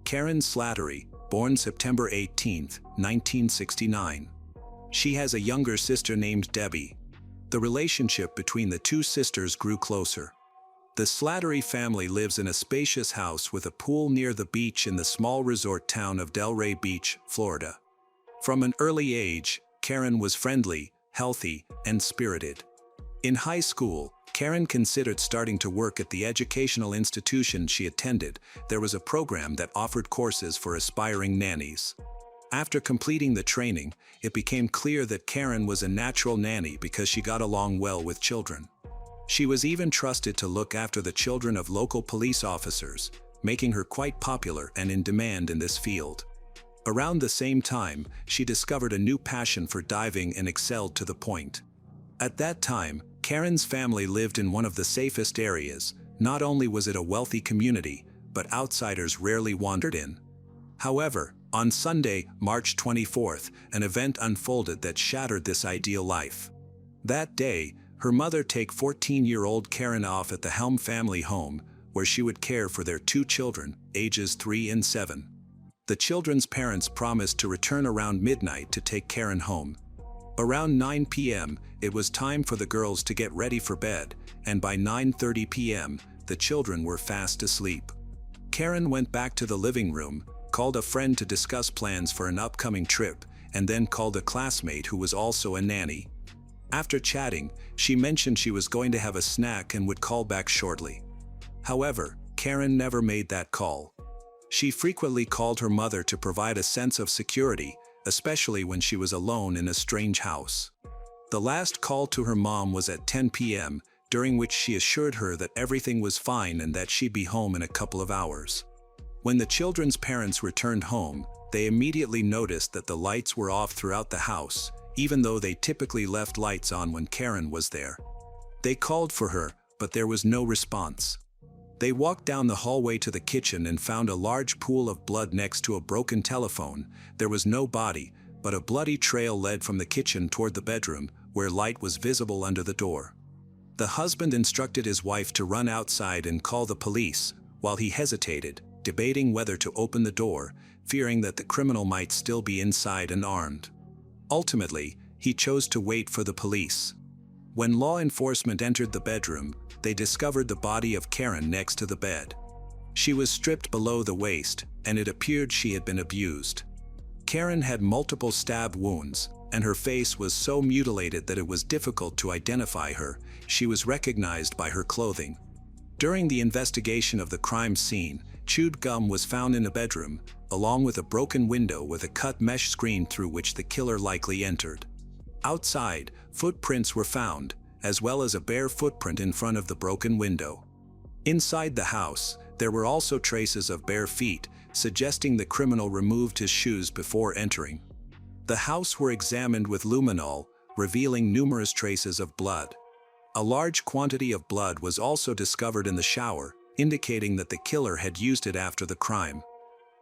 Karen Slattery, born September 18, 1969. She has a younger sister named Debbie. The relationship between the two sisters grew closer. The Slattery family lives in a spacious house with a pool near the beach in the small resort town of Delray Beach, Florida. From an early age, Karen was friendly, healthy, and spirited. In high school, Karen considered starting to work at the educational institution she attended. There was a program that offered courses for aspiring nannies. After completing the training, it became clear that Karen was a natural nanny because she got along well with children. She was even trusted to look after the children of local police officers, making her quite popular and in demand in this field. Around the same time, she discovered a new passion for diving and excelled to the point. At that time, Karen's family lived in one of the safest areas. Not only was it a wealthy community, but outsiders rarely wandered in. However, on Sunday, March 24th, an event unfolded that shattered this ideal life. That day, her mother took 14-year-old Karen off at the Helm family home, where she would care for their two children, ages 3 and 7. The children's parents promised to return around midnight to take Karen home. Around 9 p.m., it was time for the girls to get ready for bed, and by 9:30 p.m., the children were fast asleep. Karen went back to the living room, called a friend to discuss plans for an upcoming trip, and then called a classmate who was also a nanny. After chatting, she mentioned she was going to have a snack and would call back shortly. However, Karen never made that call. She frequently called her mother to provide a sense of security, especially when she was alone in a strange house. The last call to her mom was at 10 p.m., during which she assured her that everything was fine and that she'd be home in a couple of hours. When the children's parents returned home, they immediately noticed that the lights were off throughout the house, even though they typically left lights on when Karen was there. They called for her, but there was no response. They walked down the hallway to the kitchen and found a large pool of blood next to a broken telephone. There was no body, but a bloody trail led from the kitchen toward the bedroom, where light was visible under the door. The husband instructed his wife to run outside and call the police, while he hesitated, debating whether to open the door, fearing that the criminal might still be inside and armed. Ultimately, he chose to wait for the police. When law enforcement entered the bedroom, they discovered the body of Karen next to the bed. She was stripped below the waist, and it appeared she had been abused. Karen had multiple stab wounds, and her face was so mutilated that it was difficult to identify her. She was recognized by her clothing. During the investigation of the crime scene, chewed gum was found in the bedroom, along with a broken window with a cut mesh screen through which the killer likely entered. Outside, footprints were found, as well as a bare footprint in front of the broken window. Inside the house, there were also traces of bare feet, suggesting the criminal removed his shoes before entering. The house were examined with luminol, revealing numerous traces of blood. A large quantity of blood was also discovered in the shower, indicating that the killer had used it after the crime.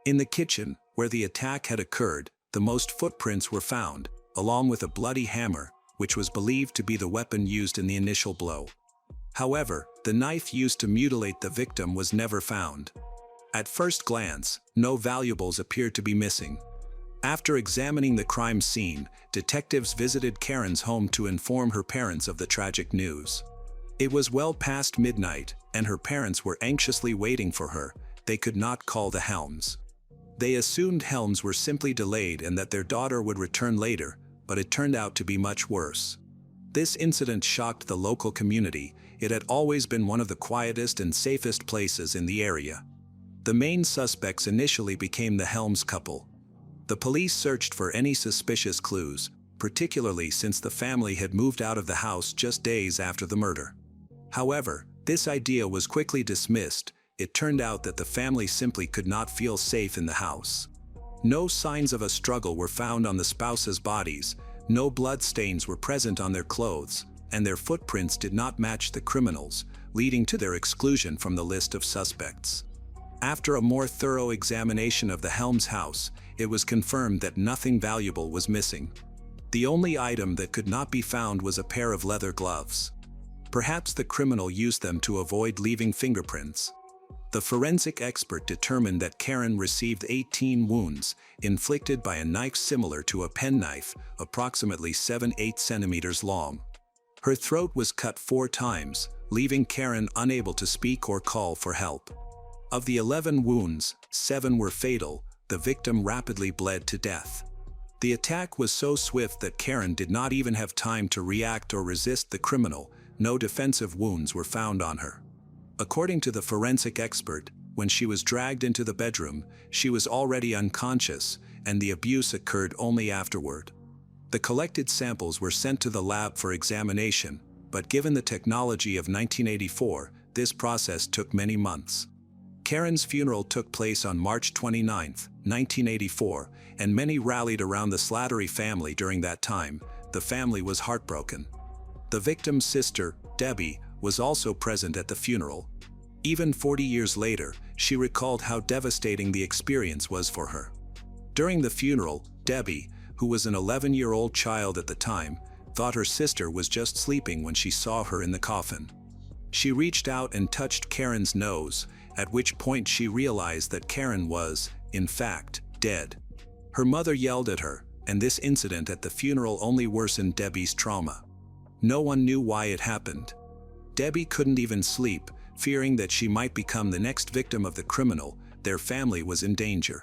In the kitchen, where the attack had occurred, the most footprints were found, along with a bloody hammer, which was believed to be the weapon used in the initial blow. However, the knife used to mutilate the victim was never found. At first glance, no valuables appeared to be missing. After examining the crime scene, detectives visited Karen's home to inform her parents of the tragic news. It was well past midnight, and her parents were anxiously waiting for her. They could not call the Helms. They assumed Helms were simply delayed and that their daughter would return later, but it turned out to be much worse. This incident shocked the local community. It had always been one of the quietest and safest places in the area. The main suspects initially became the Helms couple. The police searched for any suspicious clues, particularly since the family had moved out of the house just days after the murder. However, this idea was quickly dismissed. It turned out that the family simply could not feel safe in the house. No signs of a struggle were found on the spouses' bodies, no blood stains were present on their clothes, and their footprints did not match the criminals, leading to their exclusion from the list of suspects. After a more thorough examination of the Helms house, it was confirmed that nothing valuable was missing. The only item that could not be found was a pair of leather gloves. Perhaps the criminal used them to avoid leaving fingerprints. The forensic expert determined that Karen received 18 wounds, inflicted by a knife similar to a penknife, approximately 7-8 centimeters long. Her throat was cut 4 times, leaving Karen unable to speak or call for help. Of the 11 wounds, 7 were fatal. The victim rapidly bled to death. The attack was so swift that Karen did not even have time to react or resist the criminal. No defensive wounds were found on her. According to the forensic expert, when she was dragged into the bedroom, she was already unconscious, and the abuse occurred only afterward. The collected samples were sent to the lab for examination, but given the technology of 1984, this process took many months. Karen's funeral took place on March 29, 1984, and many rallied around the Slattery family during that time. The family was heartbroken. The victim's sister, Debbie, was also present at the funeral. Even 40 years later, she recalled how devastating the experience was for her. During the funeral, Debbie, who was an 11-year-old child at the time, thought her sister was just sleeping when she saw her in the coffin. She reached out and touched Karen's nose, at which point she realized that Karen was, in fact, dead. Her mother yelled at her, and this incident at the funeral only worsened Debbie's trauma. No one knew why it happened. Debbie couldn't even sleep, fearing that she might become the next victim of the criminal. Their family was in danger.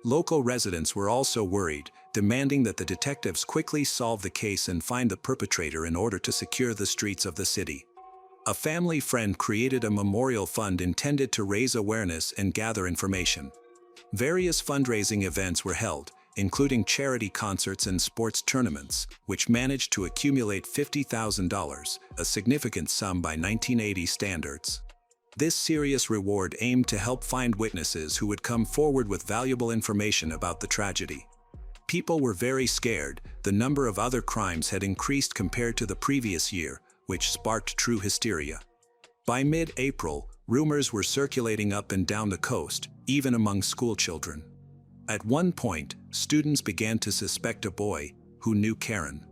Local residents were also worried, demanding that the detectives quickly solve the case and find the perpetrator in order to secure the streets of the city. A family friend created a memorial fund intended to raise awareness and gather information. Various fundraising events were held, including charity concerts and sports tournaments, which managed to accumulate $50,000, a significant sum by 1980 standards. This serious reward aimed to help find witnesses who would come forward with valuable information about the tragedy. People were very scared. The number of other crimes had increased compared to the previous year, which sparked true hysteria. By mid-April, rumors were circulating up and down the coast, even among schoolchildren. At one point, students began to suspect a boy who knew Karen.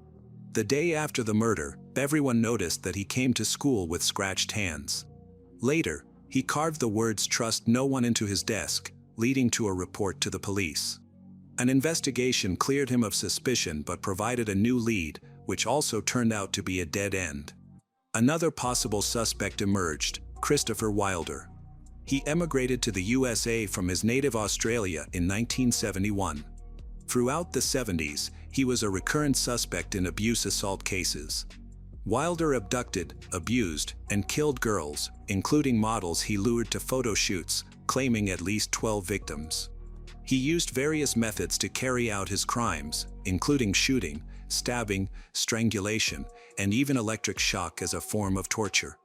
The day after the murder, everyone noticed that he came to school with scratched hands. Later, he carved the words "Trust no one" into his desk, leading to a report to the police. An investigation cleared him of suspicion but provided a new lead, which also turned out to be a dead end. Another possible suspect emerged, Christopher Wilder. He emigrated to the USA from his native Australia in 1971. Throughout the 70s, he was a recurrent suspect in abuse-assault cases. Wilder abducted, abused, and killed girls, including models he lured to photo shoots, claiming at least 12 victims. He used various methods to carry out his crimes, including shooting, stabbing, strangulation, and even electric shock as a form of torture.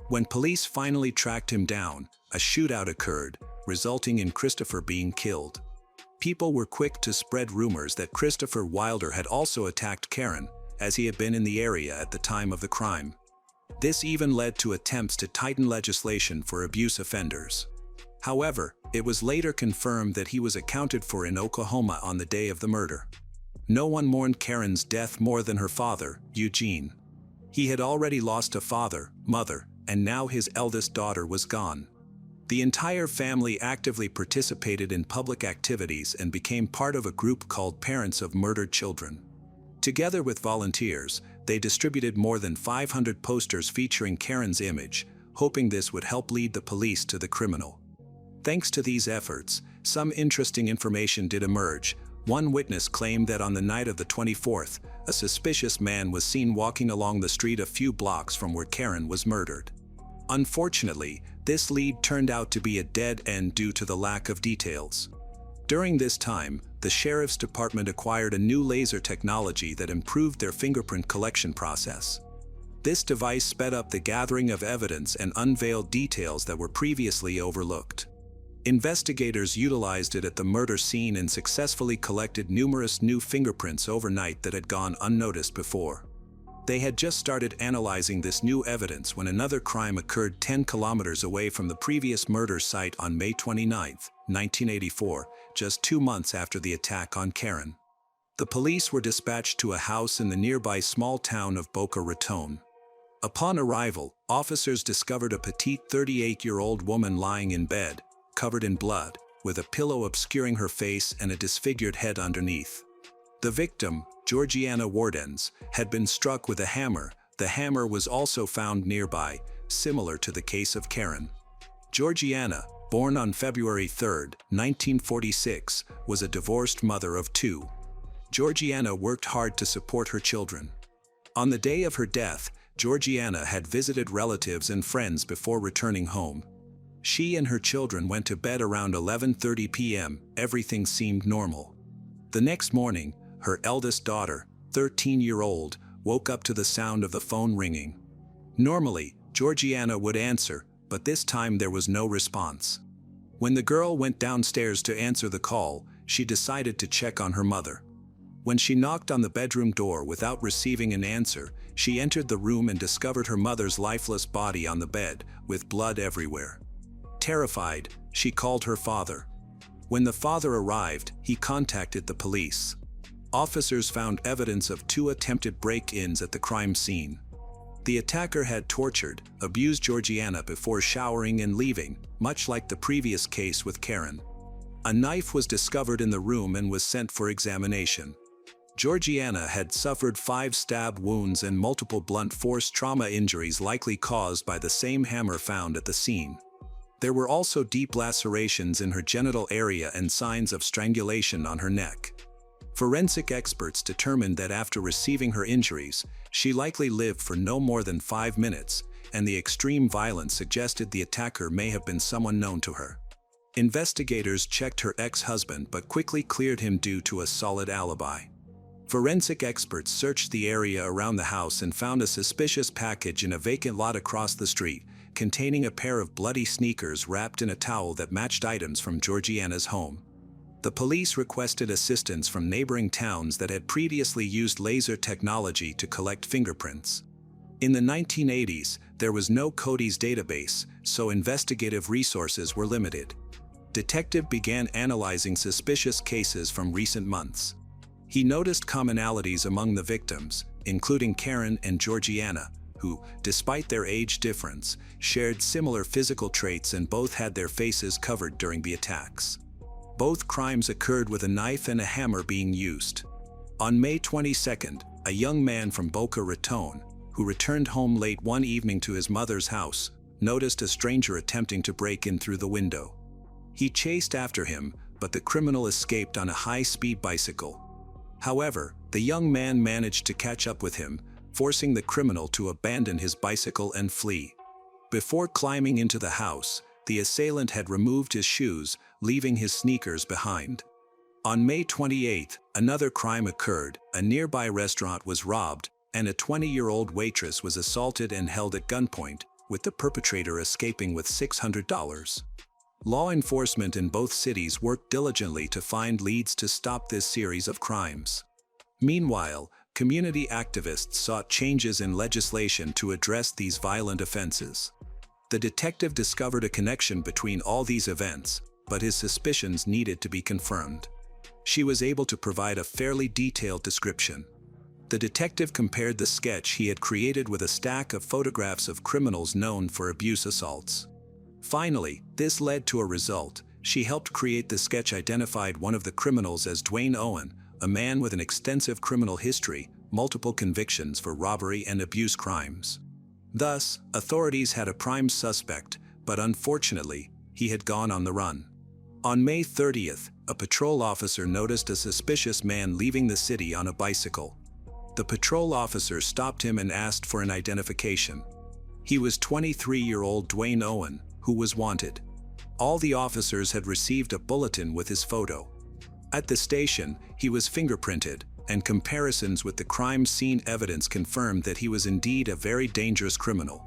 When police finally tracked him down, a shootout occurred, resulting in Christopher being killed. People were quick to spread rumors that Christopher Wilder had also attacked Karen, as he had been in the area at the time of the crime. This even led to attempts to tighten legislation for abuse offenders. However, it was later confirmed that he was accounted for in Oklahoma on the day of the murder. No one mourned Karen's death more than her father, Eugene. He had already lost a father, mother, and now his eldest daughter was gone. The entire family actively participated in public activities and became part of a group called Parents of Murdered Children. Together with volunteers, they distributed more than 500 posters featuring Karen's image, hoping this would help lead the police to the criminal. Thanks to these efforts, some interesting information did emerge. One witness claimed that on the night of the 24th, a suspicious man was seen walking along the street a few blocks from where Karen was murdered. Unfortunately, this lead turned out to be a dead end due to the lack of details. During this time, the sheriff's department acquired a new laser technology that improved their fingerprint collection process. This device sped up the gathering of evidence and unveiled details that were previously overlooked. Investigators utilized it at the murder scene and successfully collected numerous new fingerprints overnight that had gone unnoticed before. They had just started analyzing this new evidence when another crime occurred 10 kilometers away from the previous murder site on May 29, 1984, just 2 months after the attack on Karen. The police were dispatched to a house in the nearby small town of Boca Raton. Upon arrival, officers discovered a petite 38-year-old woman lying in bed, covered in blood, with a pillow obscuring her face and a disfigured head underneath. The victim, Georgiana Wardens, had been struck with a hammer. The hammer was also found nearby, similar to the case of Karen. Georgiana, born on February 3, 1946, was a divorced mother of two. Georgiana worked hard to support her children. On the day of her death, Georgiana had visited relatives and friends before returning home. She and her children went to bed around 11:30 p.m. Everything seemed normal. The next morning, her eldest daughter, 13-year-old, woke up to the sound of the phone ringing. Normally, Georgiana would answer, but this time there was no response. When the girl went downstairs to answer the call, she decided to check on her mother. When she knocked on the bedroom door without receiving an answer, she entered the room and discovered her mother's lifeless body on the bed, with blood everywhere. Terrified, she called her father. When the father arrived, he contacted the police. Officers found evidence of 2 attempted break-ins at the crime scene. The attacker had tortured, abused Georgiana before showering and leaving, much like the previous case with Karen. A knife was discovered in the room and was sent for examination. Georgiana had suffered 5 stab wounds and multiple blunt force trauma injuries likely caused by the same hammer found at the scene. There were also deep lacerations in her genital area and signs of strangulation on her neck. Forensic experts determined that after receiving her injuries, she likely lived for no more than 5 minutes, and the extreme violence suggested the attacker may have been someone known to her. Investigators checked her ex-husband but quickly cleared him due to a solid alibi. Forensic experts searched the area around the house and found a suspicious package in a vacant lot across the street, containing a pair of bloody sneakers wrapped in a towel that matched items from Georgiana's home. The police requested assistance from neighboring towns that had previously used laser technology to collect fingerprints. In the 1980s, there was no CODIS database, so investigative resources were limited. Detective began analyzing suspicious cases from recent months. He noticed commonalities among the victims, including Karen and Georgiana, who, despite their age difference, shared similar physical traits and both had their faces covered during the attacks. Both crimes occurred with a knife and a hammer being used. On May 22, a young man from Boca Raton, who returned home late one evening to his mother's house, noticed a stranger attempting to break in through the window. He chased after him, but the criminal escaped on a high-speed bicycle. However, the young man managed to catch up with him, forcing the criminal to abandon his bicycle and flee. Before climbing into the house, the assailant had removed his shoes, leaving his sneakers behind. On May 28, another crime occurred. A nearby restaurant was robbed, and a 20-year-old waitress was assaulted and held at gunpoint, with the perpetrator escaping with $600. Law enforcement in both cities worked diligently to find leads to stop this series of crimes. Meanwhile, community activists sought changes in legislation to address these violent offenses. The detective discovered a connection between all these events, but his suspicions needed to be confirmed. She was able to provide a fairly detailed description. The detective compared the sketch he had created with a stack of photographs of criminals known for abuse assaults. Finally, this led to a result. She helped create the sketch identified one of the criminals as Dwayne Owen, a man with an extensive criminal history, multiple convictions for robbery and abuse crimes. Thus, authorities had a prime suspect, but unfortunately, he had gone on the run. On May 30th, a patrol officer noticed a suspicious man leaving the city on a bicycle. The patrol officer stopped him and asked for an identification. He was 23-year-old Dwayne Owen, who was wanted. All the officers had received a bulletin with his photo. At the station, he was fingerprinted, and comparisons with the crime scene evidence confirmed that he was indeed a very dangerous criminal.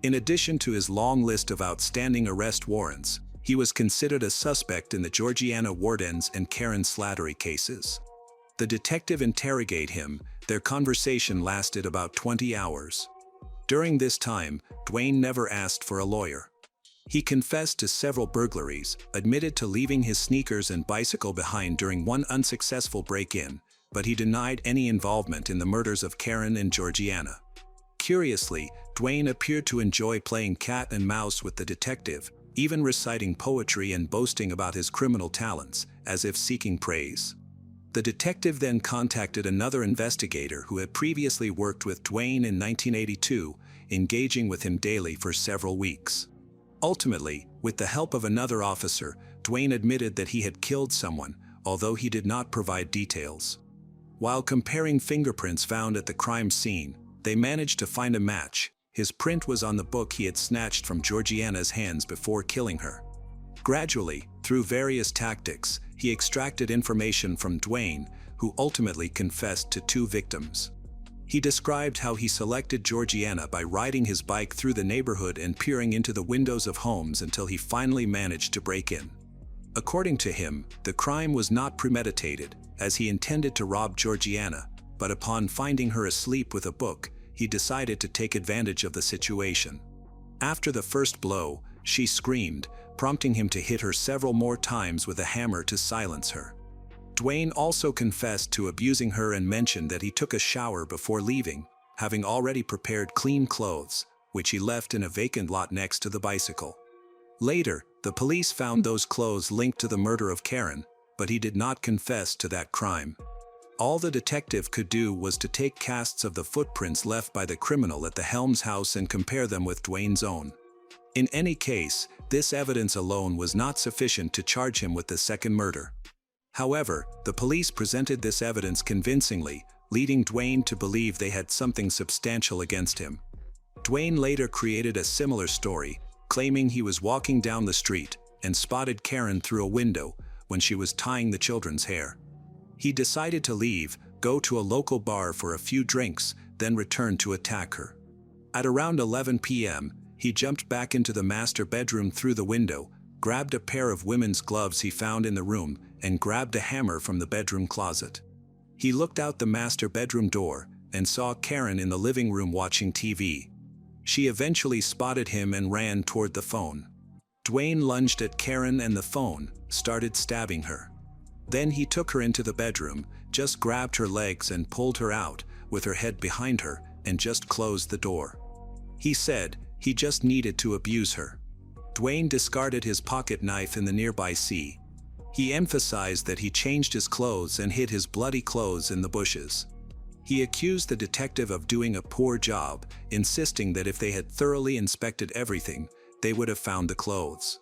In addition to his long list of outstanding arrest warrants, he was considered a suspect in the Georgiana Wardens and Karen Slattery cases. The detective interrogated him. Their conversation lasted about 20 hours. During this time, Dwayne never asked for a lawyer. He confessed to several burglaries, admitted to leaving his sneakers and bicycle behind during one unsuccessful break-in, but he denied any involvement in the murders of Karen and Georgiana. Curiously, Dwayne appeared to enjoy playing cat and mouse with the detective, even reciting poetry and boasting about his criminal talents, as if seeking praise. The detective then contacted another investigator who had previously worked with Dwayne in 1982, engaging with him daily for several weeks. Ultimately, with the help of another officer, Dwayne admitted that he had killed someone, although he did not provide details. While comparing fingerprints found at the crime scene, they managed to find a match. His print was on the book he had snatched from Georgiana's hands before killing her. Gradually, through various tactics, he extracted information from Dwayne, who ultimately confessed to 2 victims. He described how he selected Georgiana by riding his bike through the neighborhood and peering into the windows of homes until he finally managed to break in. According to him, the crime was not premeditated, as he intended to rob Georgiana, but upon finding her asleep with a book, he decided to take advantage of the situation. After the first blow, she screamed, prompting him to hit her several more times with a hammer to silence her. Dwayne also confessed to abusing her and mentioned that he took a shower before leaving, having already prepared clean clothes, which he left in a vacant lot next to the bicycle. Later, the police found those clothes linked to the murder of Karen, but he did not confess to that crime. All the detective could do was to take casts of the footprints left by the criminal at the Helms house and compare them with Dwayne's own. In any case, this evidence alone was not sufficient to charge him with the second murder. However, the police presented this evidence convincingly, leading Dwayne to believe they had something substantial against him. Dwayne later created a similar story, claiming he was walking down the street and spotted Karen through a window when she was tying the children's hair. He decided to leave, go to a local bar for a few drinks, then return to attack her. At around 11 p.m., he jumped back into the master bedroom through the window, grabbed a pair of women's gloves he found in the room, and grabbed a hammer from the bedroom closet. He looked out the master bedroom door and saw Karen in the living room watching TV. She eventually spotted him and ran toward the phone. Dwayne lunged at Karen and the phone, started stabbing her. Then he took her into the bedroom, just grabbed her legs and pulled her out, with her head behind her, and just closed the door. He said he just needed to abuse her. Dwayne discarded his pocket knife in the nearby sea. He emphasized that he changed his clothes and hid his bloody clothes in the bushes. He accused the detective of doing a poor job, insisting that if they had thoroughly inspected everything, they would have found the clothes.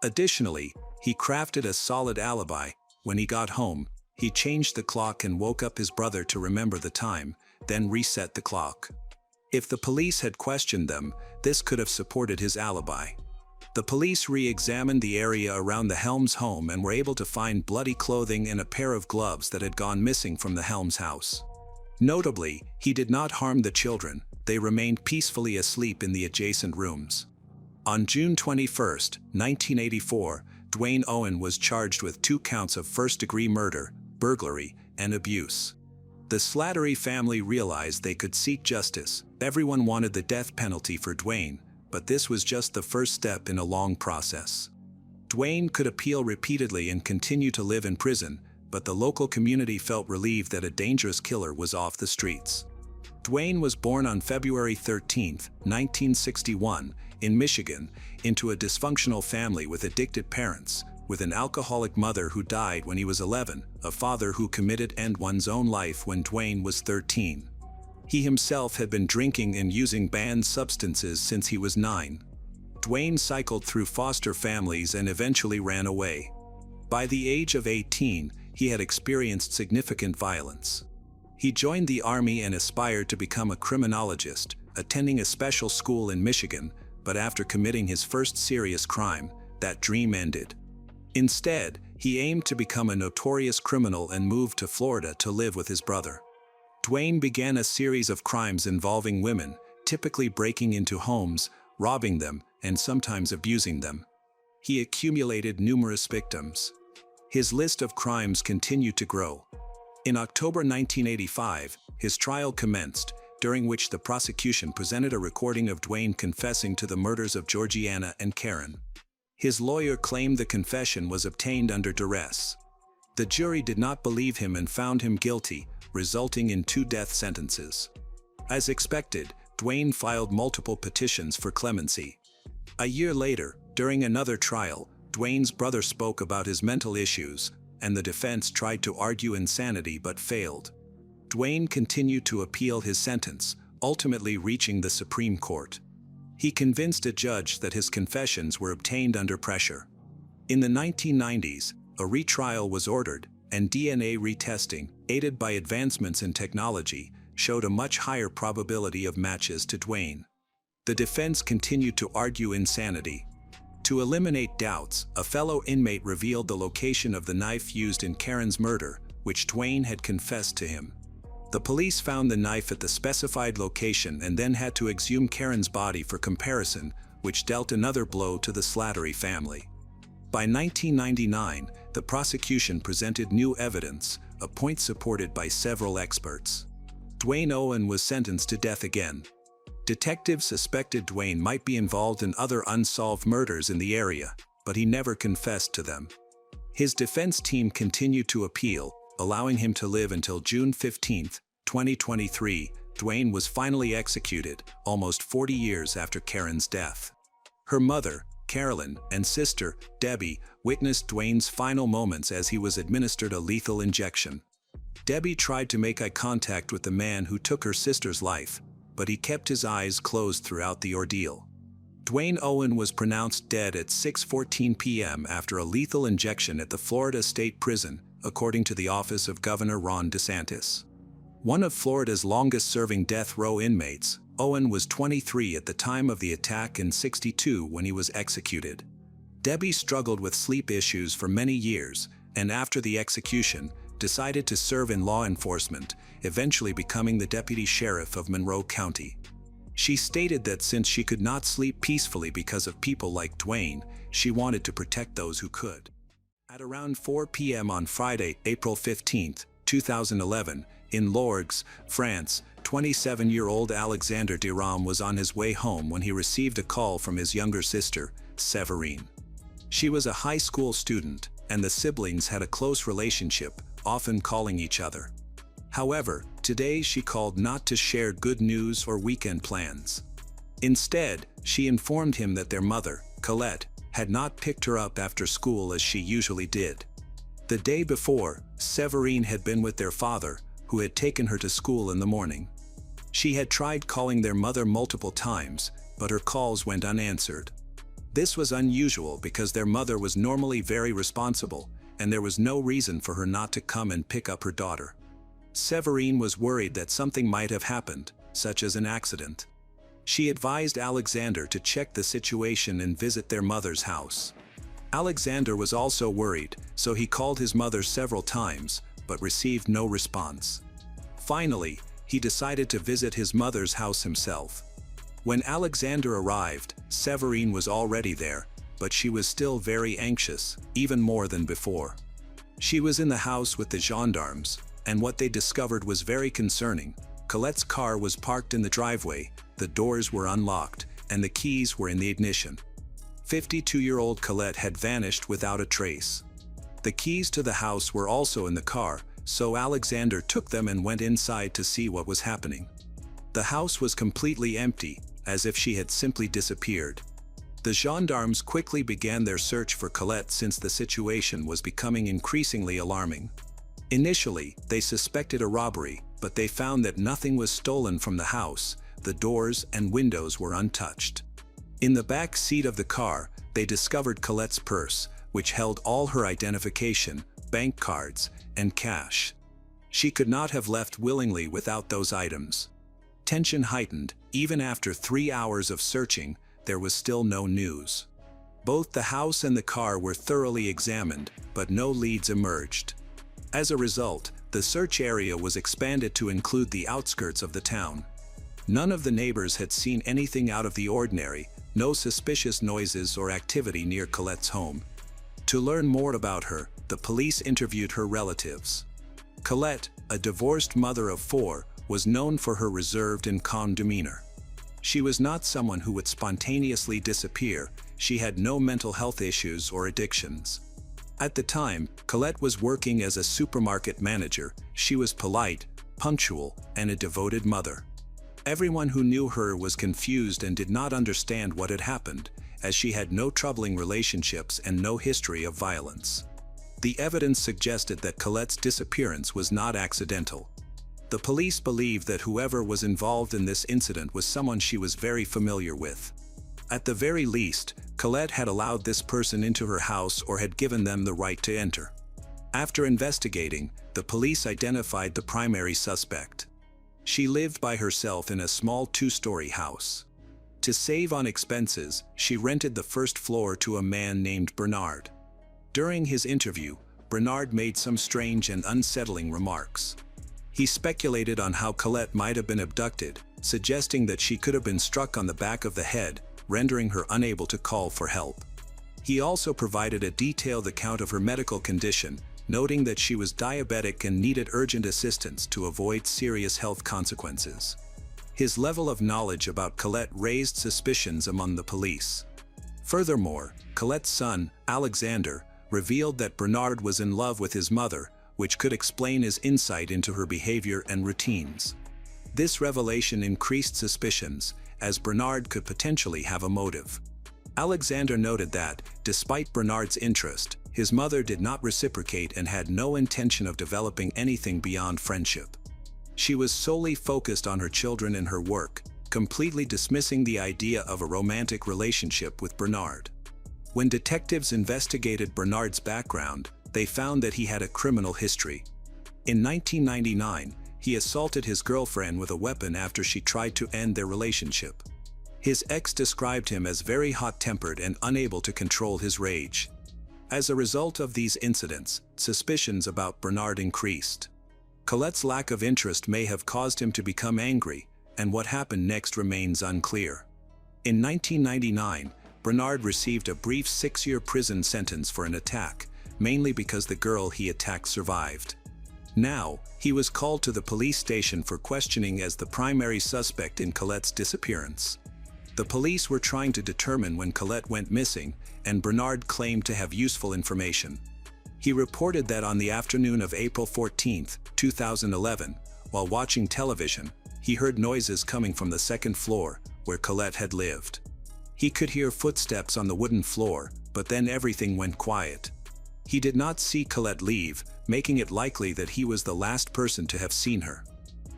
Additionally, he crafted a solid alibi. When he got home, he changed the clock and woke up his brother to remember the time, then reset the clock. If the police had questioned them, this could have supported his alibi. The police re-examined the area around the Helms home and were able to find bloody clothing and a pair of gloves that had gone missing from the Helms house. Notably, he did not harm the children. They remained peacefully asleep in the adjacent rooms. On June 21, 1984, Dwayne Owen was charged with 2 counts of first-degree murder, burglary, and abuse. The Slattery family realized they could seek justice. Everyone wanted the death penalty for Dwayne, but this was just the first step in a long process. Dwayne could appeal repeatedly and continue to live in prison, but the local community felt relieved that a dangerous killer was off the streets. Dwayne was born on February 13, 1961, in Michigan, into a dysfunctional family with addicted parents, with an alcoholic mother who died when he was 11, a father who committed to end one's own life when Dwayne was 13. He himself had been drinking and using banned substances since he was 9. Dwayne cycled through foster families and eventually ran away. By the age of 18, he had experienced significant violence. He joined the army and aspired to become a criminologist, attending a special school in Michigan, but after committing his first serious crime, that dream ended. Instead, he aimed to become a notorious criminal and moved to Florida to live with his brother. Dwayne began a series of crimes involving women, typically breaking into homes, robbing them, and sometimes abusing them. He accumulated numerous victims. His list of crimes continued to grow. In October 1985, his trial commenced, during which the prosecution presented a recording of Dwayne confessing to the murders of Georgiana and Karen. His lawyer claimed the confession was obtained under duress. The jury did not believe him and found him guilty, resulting in 2 death sentences. As expected, Duane filed multiple petitions for clemency. A year later, during another trial, Duane's brother spoke about his mental issues, and the defense tried to argue insanity but failed. Duane continued to appeal his sentence, ultimately reaching the Supreme Court. He convinced a judge that his confessions were obtained under pressure. In the 1990s, a retrial was ordered, and DNA retesting, aided by advancements in technology, showed a much higher probability of matches to Duane. The defense continued to argue insanity. To eliminate doubts, a fellow inmate revealed the location of the knife used in Karen's murder, which Duane had confessed to him. The police found the knife at the specified location and then had to exhume Karen's body for comparison, which dealt another blow to the Slattery family. By 1999, the prosecution presented new evidence, a point supported by several experts. Duane Owen was sentenced to death again. Detectives suspected Duane might be involved in other unsolved murders in the area, but he never confessed to them. His defense team continued to appeal, allowing him to live until June 15, 2023. Duane was finally executed, almost 40 years after Karen's death. Her mother, Carolyn, and sister, Debbie, witnessed Duane's final moments as he was administered a lethal injection. Debbie tried to make eye contact with the man who took her sister's life, but he kept his eyes closed throughout the ordeal. Duane Owen was pronounced dead at 6:14 p.m. after a lethal injection at the Florida State Prison, according to the office of Governor Ron DeSantis. One of Florida's longest-serving death row inmates, Owen was 23 at the time of the attack and 62 when he was executed. Debbie struggled with sleep issues for many years, and after the execution, decided to serve in law enforcement, eventually becoming the deputy sheriff of Monroe County. She stated that since she could not sleep peacefully because of people like Duane, she wanted to protect those who could. At around 4 p.m. on Friday, April 15, 2011, in Lourdes, France, 27-year-old Alexander Durand was on his way home when he received a call from his younger sister, Séverine. She was a high school student, and the siblings had a close relationship, often calling each other. However, today she called not to share good news or weekend plans. Instead, she informed him that their mother, Colette, had not picked her up after school as she usually did. The day before, Séverine had been with their father, who had taken her to school in the morning. She had tried calling their mother multiple times, but her calls went unanswered. This was unusual because their mother was normally very responsible, and there was no reason for her not to come and pick up her daughter. Séverine was worried that something might have happened, such as an accident. She advised Alexander to check the situation and visit their mother's house. Alexander was also worried, so he called his mother several times, but received no response. Finally, he decided to visit his mother's house himself. When Alexander arrived, Séverine was already there, but she was still very anxious, even more than before. She was in the house with the gendarmes, and what they discovered was very concerning. Colette's car was parked in the driveway, the doors were unlocked, and the keys were in the ignition. 52-year-old Colette had vanished without a trace. The keys to the house were also in the car, so Alexander took them and went inside to see what was happening. The house was completely empty, as if she had simply disappeared. The gendarmes quickly began their search for Colette since the situation was becoming increasingly alarming. Initially, they suspected a robbery, but they found that nothing was stolen from the house. The doors and windows were untouched. In the back seat of the car, they discovered Colette's purse, which held all her identification, bank cards, and cash. She could not have left willingly without those items. Tension heightened. Even after 3 hours of searching, there was still no news. Both the house and the car were thoroughly examined, but no leads emerged. As a result, the search area was expanded to include the outskirts of the town. None of the neighbors had seen anything out of the ordinary, no suspicious noises or activity near Colette's home. To learn more about her, the police interviewed her relatives. Colette, a divorced mother of 4, was known for her reserved and calm demeanor. She was not someone who would spontaneously disappear. She had no mental health issues or addictions. At the time, Colette was working as a supermarket manager. She was polite, punctual, and a devoted mother. Everyone who knew her was confused and did not understand what had happened, as she had no troubling relationships and no history of violence. The evidence suggested that Colette's disappearance was not accidental. The police believed that whoever was involved in this incident was someone she was very familiar with. At the very least, Colette had allowed this person into her house or had given them the right to enter. After investigating, the police identified the primary suspect. She lived by herself in a small two-story house. To save on expenses, she rented the first floor to a man named Bernard. During his interview, Bernard made some strange and unsettling remarks. He speculated on how Colette might have been abducted, suggesting that she could have been struck on the back of the head, rendering her unable to call for help. He also provided a detailed account of her medical condition, noting that she was diabetic and needed urgent assistance to avoid serious health consequences. His level of knowledge about Colette raised suspicions among the police. Furthermore, Colette's son, Alexander, revealed that Bernard was in love with his mother, which could explain his insight into her behavior and routines. This revelation increased suspicions, as Bernard could potentially have a motive. Alexander noted that, despite Bernard's interest, his mother did not reciprocate and had no intention of developing anything beyond friendship. She was solely focused on her children and her work, completely dismissing the idea of a romantic relationship with Bernard. When detectives investigated Bernard's background, they found that he had a criminal history. In 1999, he assaulted his girlfriend with a weapon after she tried to end their relationship. His ex described him as very hot-tempered and unable to control his rage. As a result of these incidents, suspicions about Bernard increased. Colette's lack of interest may have caused him to become angry, and what happened next remains unclear. In 1999, Bernard received a brief 6-year prison sentence for an attack, mainly because the girl he attacked survived. Now, he was called to the police station for questioning as the primary suspect in Colette's disappearance. The police were trying to determine when Colette went missing, and Bernard claimed to have useful information. He reported that on the afternoon of April 14, 2011, while watching television, he heard noises coming from the second floor, where Colette had lived. He could hear footsteps on the wooden floor, but then everything went quiet. He did not see Colette leave, making it likely that he was the last person to have seen her.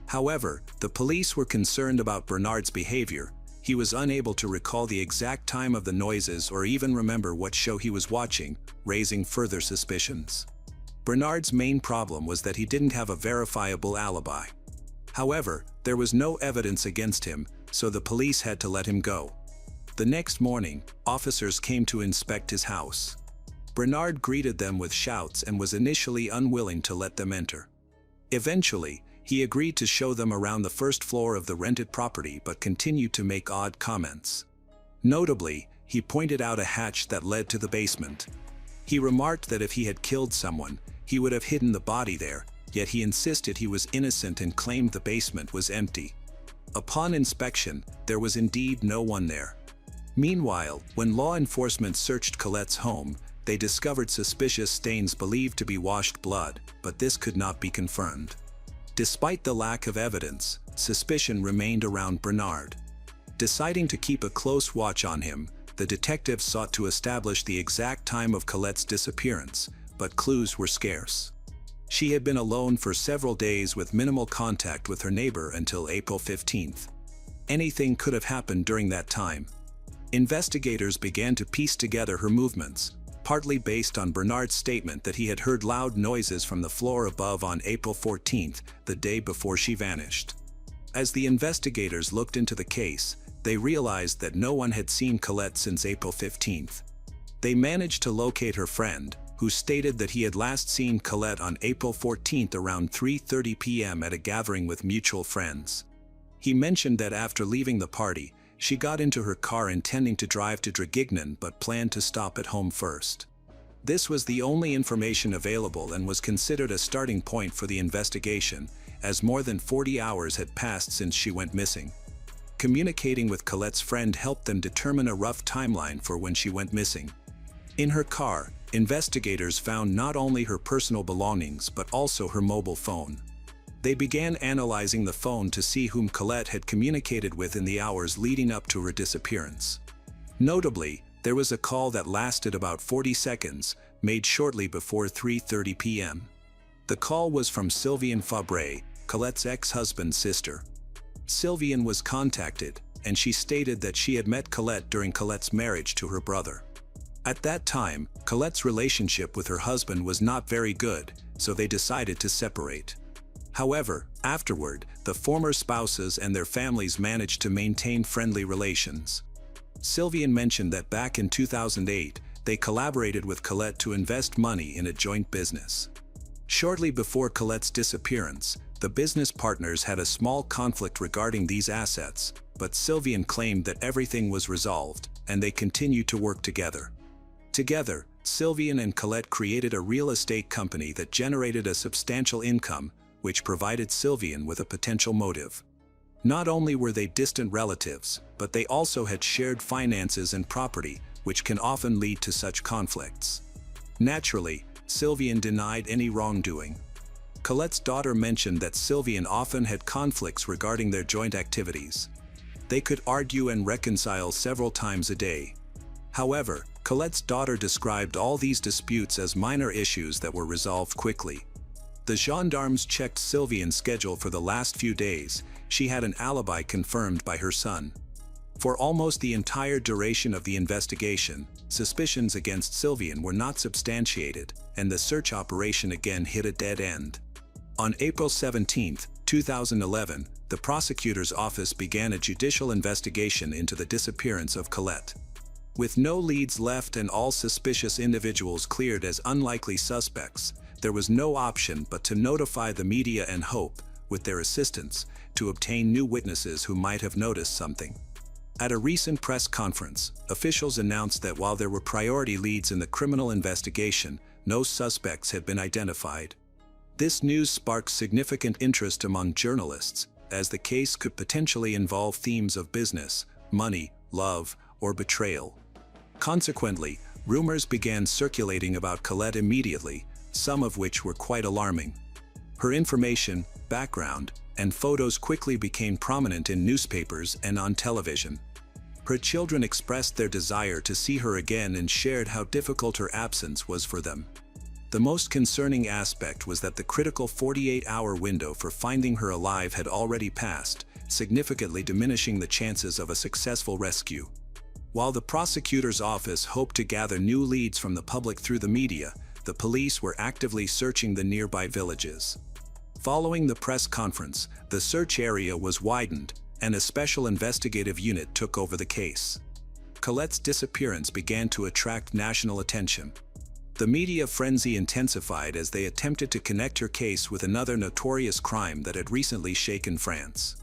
However, the police were concerned about Bernard's behavior. He was unable to recall the exact time of the noises or even remember what show he was watching, raising further suspicions. Bernard's main problem was that he didn't have a verifiable alibi. However, there was no evidence against him, so the police had to let him go. The next morning, officers came to inspect his house. Bernard greeted them with shouts and was initially unwilling to let them enter. Eventually, he agreed to show them around the first floor of the rented property but continued to make odd comments. Notably, he pointed out a hatch that led to the basement. He remarked that if he had killed someone, he would have hidden the body there, yet he insisted he was innocent and claimed the basement was empty. Upon inspection, there was indeed no one there. Meanwhile, when law enforcement searched Colette's home, they discovered suspicious stains believed to be washed blood, but this could not be confirmed. Despite the lack of evidence, suspicion remained around Bernard. Deciding to keep a close watch on him, the detectives sought to establish the exact time of Colette's disappearance, but clues were scarce. She had been alone for several days with minimal contact with her neighbor until April 15th. Anything could have happened during that time. Investigators began to piece together her movements, partly based on Bernard's statement that he had heard loud noises from the floor above on April 14th, the day before she vanished. As the investigators looked into the case, they realized that no one had seen Colette since April 15th. They managed to locate her friend, who stated that he had last seen Colette on April 14th around 3:30 p.m. at a gathering with mutual friends. He mentioned that after leaving the party, she got into her car intending to drive to Draguignan but planned to stop at home first. This was the only information available and was considered a starting point for the investigation, as more than 40 hours had passed since she went missing. Communicating with Colette's friend helped them determine a rough timeline for when she went missing. In her car, investigators found not only her personal belongings but also her mobile phone. They began analyzing the phone to see whom Colette had communicated with in the hours leading up to her disappearance. Notably, there was a call that lasted about 40 seconds, made shortly before 3:30 p.m. The call was from Sylviane Fabre, Colette's ex-husband's sister. Sylviane was contacted, and she stated that she had met Colette during Colette's marriage to her brother. At that time, Colette's relationship with her husband was not very good, so they decided to separate. However, afterward, the former spouses and their families managed to maintain friendly relations. Sylviane mentioned that back in 2008, they collaborated with Colette to invest money in a joint business. Shortly before Colette's disappearance, the business partners had a small conflict regarding these assets, but Sylviane claimed that everything was resolved, and they continued to work together. Together, Sylviane and Colette created a real estate company that generated a substantial income, which provided Sylviane with a potential motive. Not only were they distant relatives, but they also had shared finances and property, which can often lead to such conflicts. Naturally, Sylviane denied any wrongdoing. Colette's daughter mentioned that Sylviane often had conflicts regarding their joint activities. They could argue and reconcile several times a day. However, Colette's daughter described all these disputes as minor issues that were resolved quickly. The gendarmes checked Sylviane's schedule for the last few days. She had an alibi confirmed by her son. For almost the entire duration of the investigation, suspicions against Sylviane were not substantiated, and the search operation again hit a dead end. On April 17, 2011, the prosecutor's office began a judicial investigation into the disappearance of Colette. With no leads left and all suspicious individuals cleared as unlikely suspects, there was no option but to notify the media and hope, with their assistance, to obtain new witnesses who might have noticed something. At a recent press conference, officials announced that while there were priority leads in the criminal investigation, no suspects had been identified. This news sparked significant interest among journalists, as the case could potentially involve themes of business, money, love, or betrayal. Consequently, rumors began circulating about Colette immediately, some of which were quite alarming. Her information, background, and photos quickly became prominent in newspapers and on television. Her children expressed their desire to see her again and shared how difficult her absence was for them. The most concerning aspect was that the critical 48-hour window for finding her alive had already passed, significantly diminishing the chances of a successful rescue. While the prosecutor's office hoped to gather new leads from the public through the media, the police were actively searching the nearby villages. Following the press conference, the search area was widened, and a special investigative unit took over the case. Colette's disappearance began to attract national attention. The media frenzy intensified as they attempted to connect her case with another notorious crime that had recently shaken France.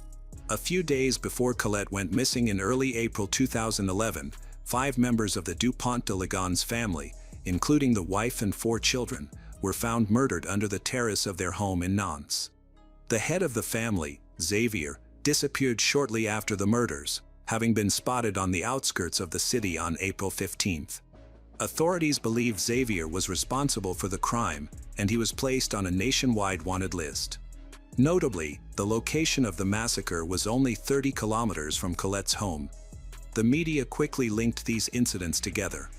A few days before Colette went missing in early April 2011, 5 members of the Dupont de Ligonnès family, including the wife and 4 children, were found murdered under the terrace of their home in Nantes. The head of the family, Xavier, disappeared shortly after the murders, having been spotted on the outskirts of the city on April 15. Authorities believe Xavier was responsible for the crime, and he was placed on a nationwide wanted list. Notably, the location of the massacre was only 30 kilometers from Colette's home. The media quickly linked these incidents together.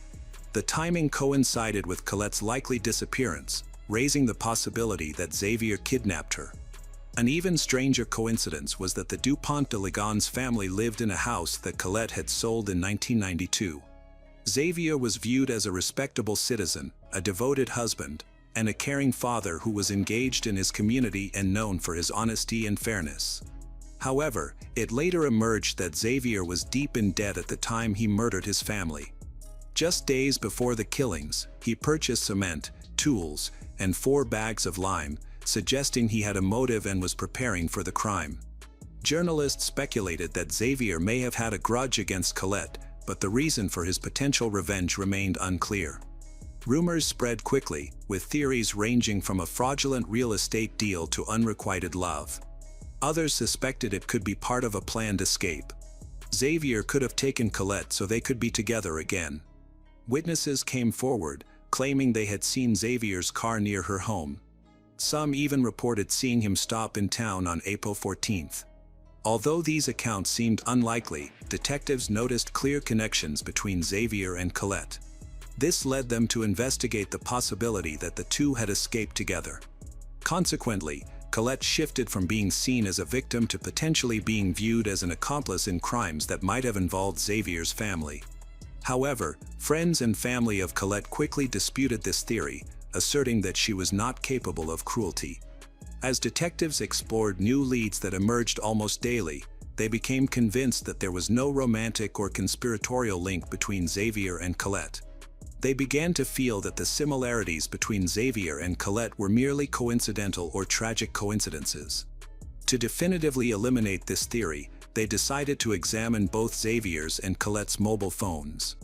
The timing coincided with Colette's likely disappearance, raising the possibility that Xavier kidnapped her. An even stranger coincidence was that the Dupont de Ligonnès family lived in a house that Colette had sold in 1992. Xavier was viewed as a respectable citizen, a devoted husband, and a caring father who was engaged in his community and known for his honesty and fairness. However, it later emerged that Xavier was deep in debt at the time he murdered his family. Just days before the killings, he purchased cement, tools, and 4 bags of lime, suggesting he had a motive and was preparing for the crime. Journalists speculated that Xavier may have had a grudge against Colette, but the reason for his potential revenge remained unclear. Rumors spread quickly, with theories ranging from a fraudulent real estate deal to unrequited love. Others suspected it could be part of a planned escape. Xavier could have taken Colette so they could be together again. Witnesses came forward, claiming they had seen Xavier's car near her home. Some even reported seeing him stop in town on April 14th. Although these accounts seemed unlikely, detectives noticed clear connections between Xavier and Colette. This led them to investigate the possibility that the two had escaped together. Consequently, Colette shifted from being seen as a victim to potentially being viewed as an accomplice in crimes that might have involved Xavier's family. However, friends and family of Colette quickly disputed this theory, asserting that she was not capable of cruelty. As detectives explored new leads that emerged almost daily, they became convinced that there was no romantic or conspiratorial link between Xavier and Colette. They began to feel that the similarities between Xavier and Colette were merely coincidental or tragic coincidences. To definitively eliminate this theory, they decided to examine both Xavier's and Colette's mobile phones.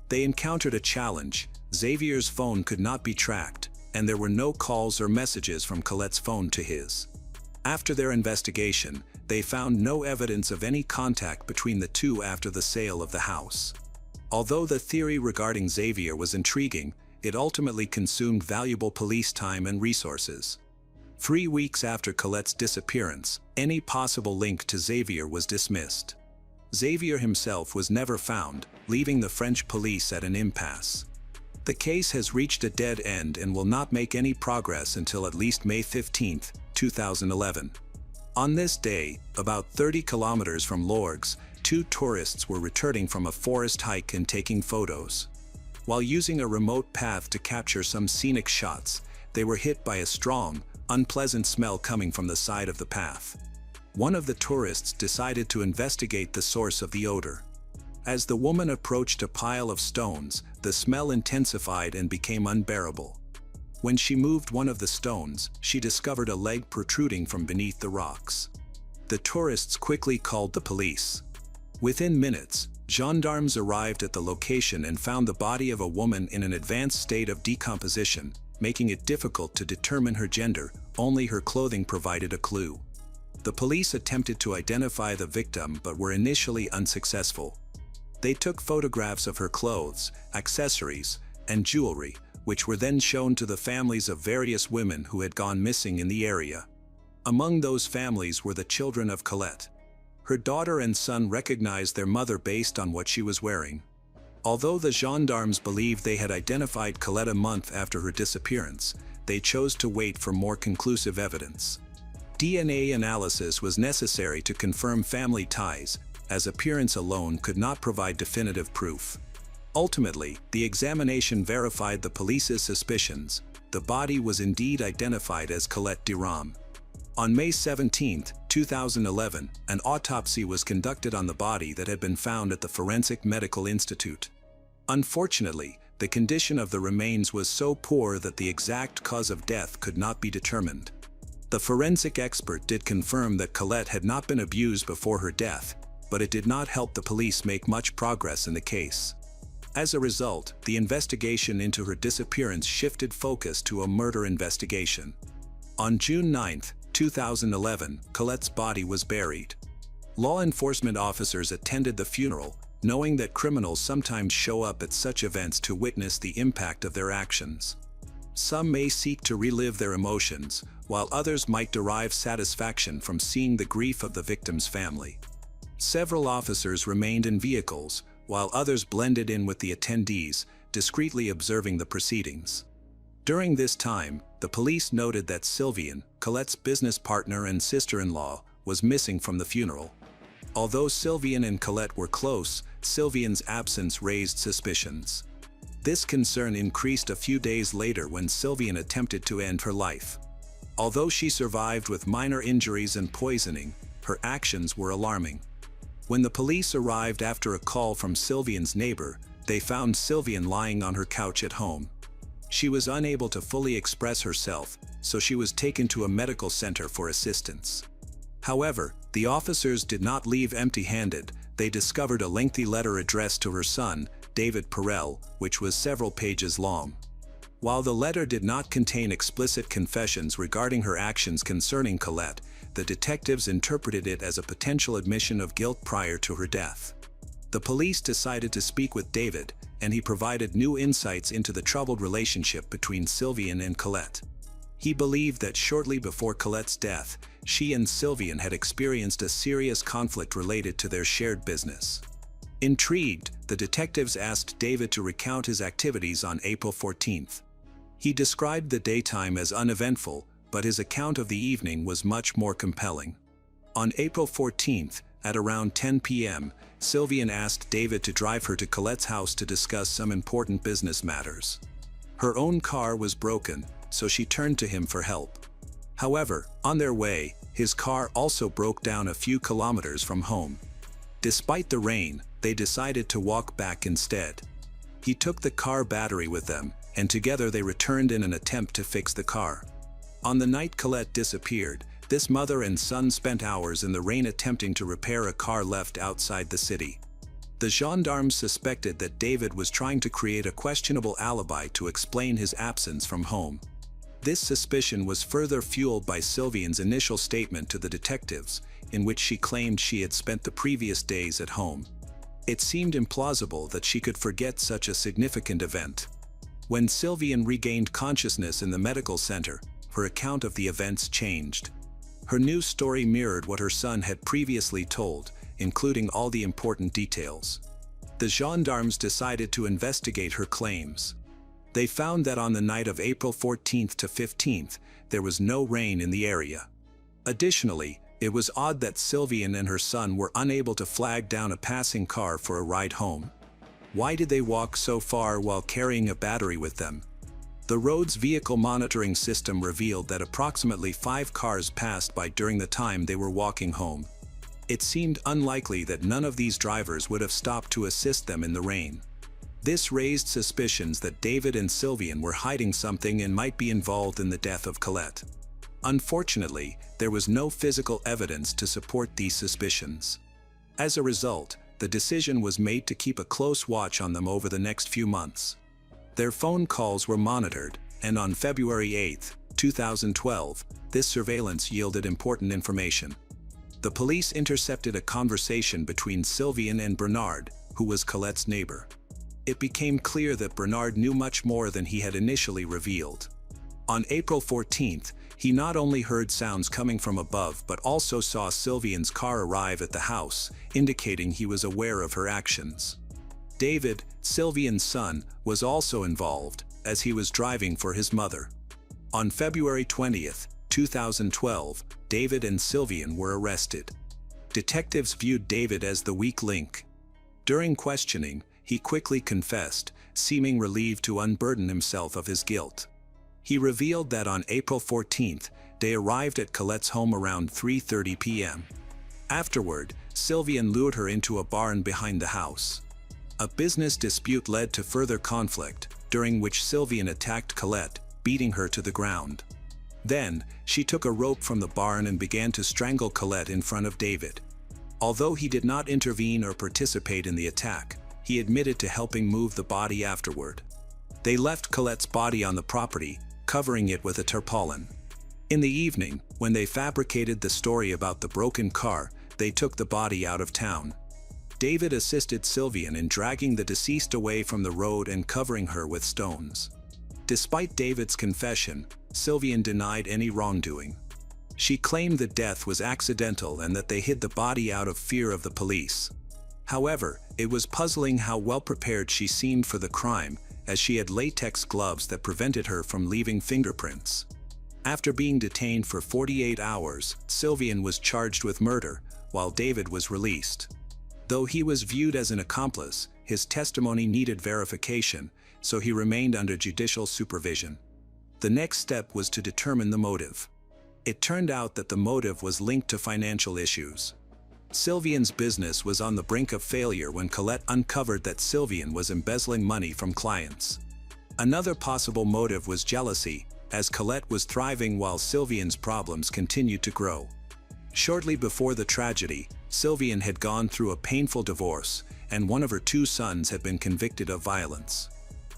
They encountered a challenge. Xavier's phone could not be tracked, and there were no calls or messages from Colette's phone to his. After their investigation, they found no evidence of any contact between the two after the sale of the house. Although the theory regarding Xavier was intriguing, it ultimately consumed valuable police time and resources. 3 weeks after Colette's disappearance, any possible link to Xavier was dismissed. Xavier himself was never found, leaving the French police at an impasse. The case has reached a dead end and will not make any progress until at least May 15, 2011. On this day, about 30 kilometers from Lorgues, 2 tourists were returning from a forest hike and taking photos. While using a remote path to capture some scenic shots, they were hit by a strong, unpleasant smell coming from the side of the path. One of the tourists decided to investigate the source of the odor. As the woman approached a pile of stones, the smell intensified and became unbearable. When she moved one of the stones, she discovered a leg protruding from beneath the rocks. The tourists quickly called the police. Within minutes, gendarmes arrived at the location and found the body of a woman in an advanced state of decomposition, making it difficult to determine her gender. Only her clothing provided a clue. The police attempted to identify the victim but were initially unsuccessful. They took photographs of her clothes, accessories, and jewelry, which were then shown to the families of various women who had gone missing in the area. Among those families were the children of Colette. Her daughter and son recognized their mother based on what she was wearing. Although the gendarmes believed they had identified Colette a month after her disappearance, they chose to wait for more conclusive evidence. DNA analysis was necessary to confirm family ties, as appearance alone could not provide definitive proof. Ultimately, the examination verified the police's suspicions. The body was indeed identified as Colette Durand. On May 17, 2011, an autopsy was conducted on the body that had been found at the Forensic Medical Institute. Unfortunately, the condition of the remains was so poor that the exact cause of death could not be determined. The forensic expert did confirm that Colette had not been abused before her death, but it did not help the police make much progress in the case. As a result, the investigation into her disappearance shifted focus to a murder investigation. On June 9, 2011, Colette's body was buried. Law enforcement officers attended the funeral, knowing that criminals sometimes show up at such events to witness the impact of their actions. Some may seek to relive their emotions, while others might derive satisfaction from seeing the grief of the victim's family. Several officers remained in vehicles, while others blended in with the attendees, discreetly observing the proceedings. During this time, the police noted that Sylvian, Colette's business partner and sister-in-law, was missing from the funeral. Although Sylvian and Colette were close, Sylvian's absence raised suspicions. This concern increased a few days later when Sylvian attempted to end her life. Although she survived with minor injuries and poisoning, her actions were alarming. When the police arrived after a call from Sylvian's neighbor, they found Sylvian lying on her couch at home. She was unable to fully express herself, so she was taken to a medical center for assistance. However, the officers did not leave empty-handed. They discovered a lengthy letter addressed to her son, David Perel, which was several pages long. While the letter did not contain explicit confessions regarding her actions concerning Colette, the detectives interpreted it as a potential admission of guilt prior to her death. The police decided to speak with David, and he provided new insights into the troubled relationship between Sylvian and Colette. He believed that shortly before Colette's death, she and Sylvian had experienced a serious conflict related to their shared business. Intrigued, the detectives asked David to recount his activities on April 14th. He described the daytime as uneventful, but his account of the evening was much more compelling. On April 14th, at around 10 p.m., Sylvian asked David to drive her to Colette's house to discuss some important business matters. Her own car was broken, so she turned to him for help. However, on their way, his car also broke down a few kilometers from home. Despite the rain, they decided to walk back instead. He took the car battery with them, and together they returned in an attempt to fix the car. On the night Colette disappeared, this mother and son spent hours in the rain attempting to repair a car left outside the city. The gendarmes suspected that David was trying to create a questionable alibi to explain his absence from home. This suspicion was further fueled by Sylvian's initial statement to the detectives, in which she claimed she had spent the previous days at home. It seemed implausible that she could forget such a significant event. When Sylvian regained consciousness in the medical center, her account of the events changed. Her new story mirrored what her son had previously told, including all the important details. The gendarmes decided to investigate her claims. They found that on the night of April 14th to 15th, there was no rain in the area. Additionally, it was odd that Sylvian and her son were unable to flag down a passing car for a ride home. Why did they walk so far while carrying a battery with them? The road's vehicle monitoring system revealed that approximately 5 cars passed by during the time they were walking home. It seemed unlikely that none of these drivers would have stopped to assist them in the rain. This raised suspicions that David and Sylvian were hiding something and might be involved in the death of Colette. Unfortunately, there was no physical evidence to support these suspicions. As a result, the decision was made to keep a close watch on them over the next few months. Their phone calls were monitored, and on February 8, 2012, this surveillance yielded important information. The police intercepted a conversation between Sylvian and Bernard, who was Colette's neighbor. It became clear that Bernard knew much more than he had initially revealed. On April 14th, he not only heard sounds coming from above but also saw Sylvian's car arrive at the house, indicating he was aware of her actions. David, Sylvian's son, was also involved, as he was driving for his mother. On February 20th, 2012, David and Sylvian were arrested. Detectives viewed David as the weak link. During questioning, he quickly confessed, seeming relieved to unburden himself of his guilt. He revealed that on April 14th, they arrived at Colette's home around 3:30 p.m. Afterward, Sylvian lured her into a barn behind the house. A business dispute led to further conflict, during which Sylvian attacked Colette, beating her to the ground. Then, she took a rope from the barn and began to strangle Colette in front of David. Although he did not intervene or participate in the attack, he admitted to helping move the body afterward. They left Colette's body on the property, covering it with a tarpaulin. In the evening, when they fabricated the story about the broken car, they took the body out of town. David assisted Sylvian in dragging the deceased away from the road and covering her with stones. Despite David's confession, Sylvian denied any wrongdoing. She claimed the death was accidental and that they hid the body out of fear of the police. However, it was puzzling how well prepared she seemed for the crime, as she had latex gloves that prevented her from leaving fingerprints. After being detained for 48 hours, Sylvian was charged with murder, while David was released. Though he was viewed as an accomplice, his testimony needed verification, so he remained under judicial supervision. The next step was to determine the motive. It turned out that the motive was linked to financial issues. Sylvian's business was on the brink of failure when Colette uncovered that Sylvian was embezzling money from clients. Another possible motive was jealousy, as Colette was thriving while Sylvian's problems continued to grow. Shortly before the tragedy, Sylvian had gone through a painful divorce, and one of her 2 sons had been convicted of violence.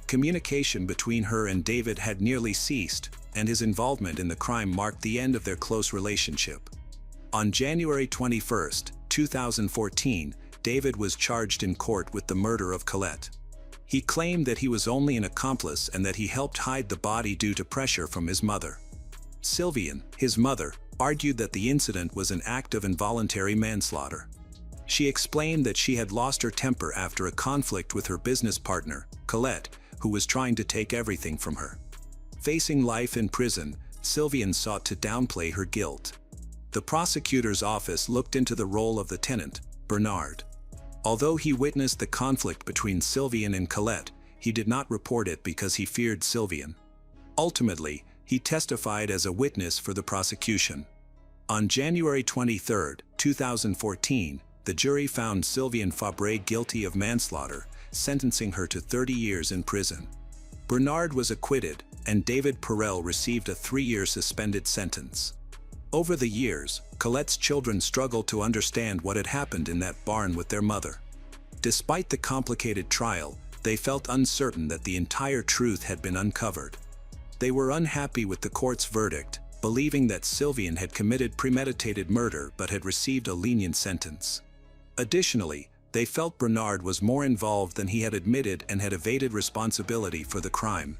Communication between her and David had nearly ceased, and his involvement in the crime marked the end of their close relationship. On January 21, 2014, David was charged in court with the murder of Colette. He claimed that he was only an accomplice and that he helped hide the body due to pressure from his mother. Sylvian, his mother, argued that the incident was an act of involuntary manslaughter. She explained that she had lost her temper after a conflict with her business partner, Colette, who was trying to take everything from her. Facing life in prison, Sylvian sought to downplay her guilt. The prosecutor's office looked into the role of the tenant, Bernard. Although he witnessed the conflict between Sylvian and Colette, he did not report it because he feared Sylvian. Ultimately, he testified as a witness for the prosecution. On January 23, 2014, the jury found Sylvian Fabre guilty of manslaughter, sentencing her to 30 years in prison. Bernard was acquitted, and David Perel received a 3-year suspended sentence. Over the years, Colette's children struggled to understand what had happened in that barn with their mother. Despite the complicated trial, they felt uncertain that the entire truth had been uncovered. They were unhappy with the court's verdict, believing that Sylvian had committed premeditated murder but had received a lenient sentence. Additionally, they felt Bernard was more involved than he had admitted and had evaded responsibility for the crime.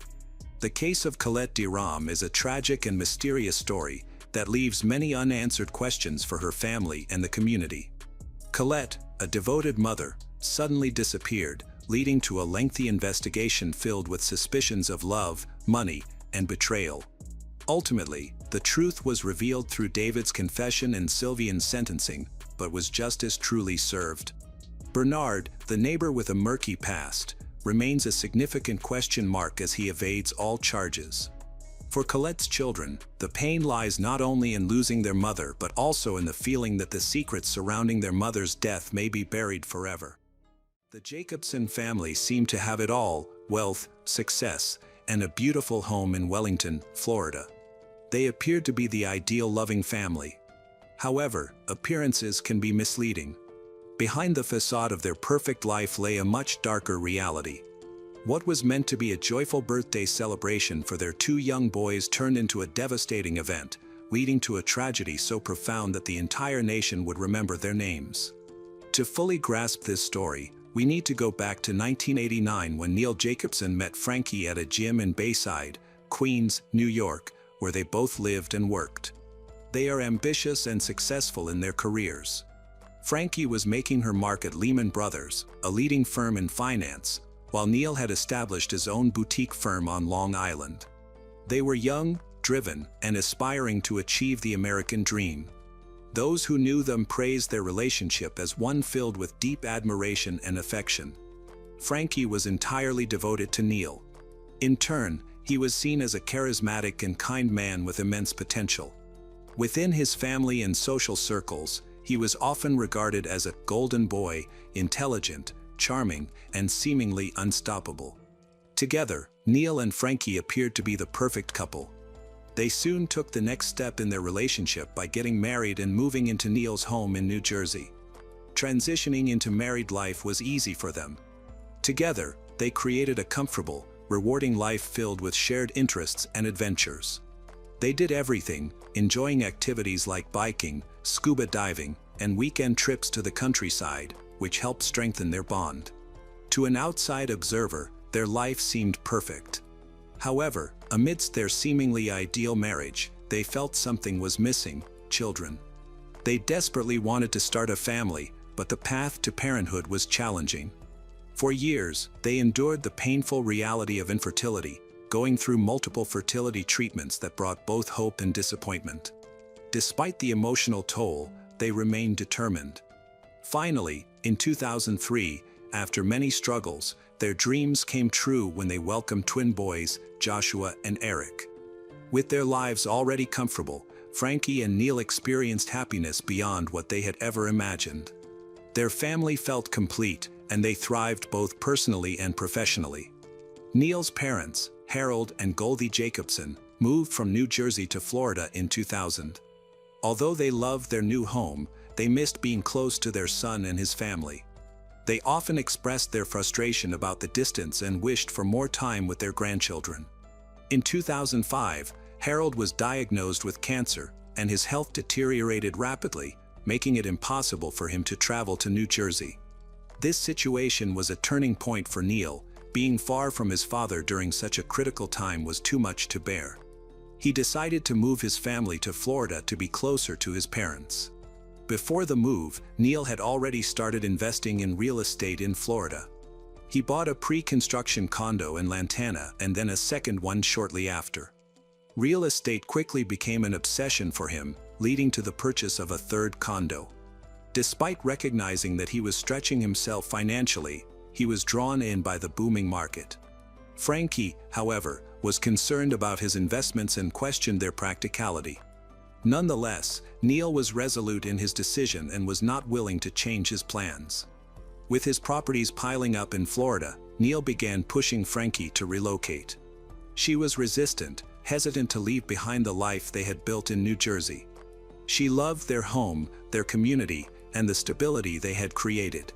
The case of Colette Durand is a tragic and mysterious story that leaves many unanswered questions for her family and the community. Colette, a devoted mother, suddenly disappeared, leading to a lengthy investigation filled with suspicions of love, money, and betrayal. Ultimately, the truth was revealed through David's confession and Sylvian's sentencing, but was justice truly served? Bernard, the neighbor with a murky past, remains a significant question mark as he evades all charges. For Colette's children, the pain lies not only in losing their mother but also in the feeling that the secrets surrounding their mother's death may be buried forever. The Jacobson family seemed to have it all: wealth, success, and a beautiful home in Wellington, Florida. They appeared to be the ideal loving family. However, appearances can be misleading. Behind the facade of their perfect life lay a much darker reality. What was meant to be a joyful birthday celebration for their 2 young boys turned into a devastating event, leading to a tragedy so profound that the entire nation would remember their names. To fully grasp this story, we need to go back to 1989 when Neil Jacobson met Frankie at a gym in Bayside, Queens, New York, where they both lived and worked. They are ambitious and successful in their careers. Frankie was making her mark at Lehman Brothers, a leading firm in finance, while Neil had established his own boutique firm on Long Island. They were young, driven, and aspiring to achieve the American dream. Those who knew them praised their relationship as one filled with deep admiration and affection. Frankie was entirely devoted to Neil. In turn, he was seen as a charismatic and kind man with immense potential. Within his family and social circles, he was often regarded as a golden boy, intelligent, charming, and seemingly unstoppable. Together, Neil and Frankie appeared to be the perfect couple. They soon took the next step in their relationship by getting married and moving into Neil's home in New Jersey. Transitioning into married life was easy for them. Together, they created a comfortable, rewarding life filled with shared interests and adventures. They did everything, enjoying activities like biking, scuba diving, and weekend trips to the countryside, which helped strengthen their bond. To an outside observer, their life seemed perfect. However, amidst their seemingly ideal marriage, they felt something was missing: children. They desperately wanted to start a family, but the path to parenthood was challenging. For years, they endured the painful reality of infertility, going through multiple fertility treatments that brought both hope and disappointment. Despite the emotional toll, they remained determined. Finally, in 2003, after many struggles, their dreams came true when they welcomed twin boys, Joshua and Eric. With their lives already comfortable, Frankie and Neil experienced happiness beyond what they had ever imagined. Their family felt complete, and they thrived both personally and professionally. Neil's parents, Harold and Goldie Jacobson, moved from New Jersey to Florida in 2000. Although they loved their new home, they missed being close to their son and his family. They often expressed their frustration about the distance and wished for more time with their grandchildren. In 2005, Harold was diagnosed with cancer, and his health deteriorated rapidly, making it impossible for him to travel to New Jersey. This situation was a turning point for Neil. Being far from his father during such a critical time was too much to bear. He decided to move his family to Florida to be closer to his parents. Before the move, Neil had already started investing in real estate in Florida. He bought a pre-construction condo in Lantana and then a second one shortly after. Real estate quickly became an obsession for him, leading to the purchase of a third condo. Despite recognizing that he was stretching himself financially, he was drawn in by the booming market. Frankie, however, was concerned about his investments and questioned their practicality. Nonetheless, Neil was resolute in his decision and was not willing to change his plans. With his properties piling up in Florida, Neil began pushing Frankie to relocate. She was resistant, hesitant to leave behind the life they had built in New Jersey. She loved their home, their community, and the stability they had created.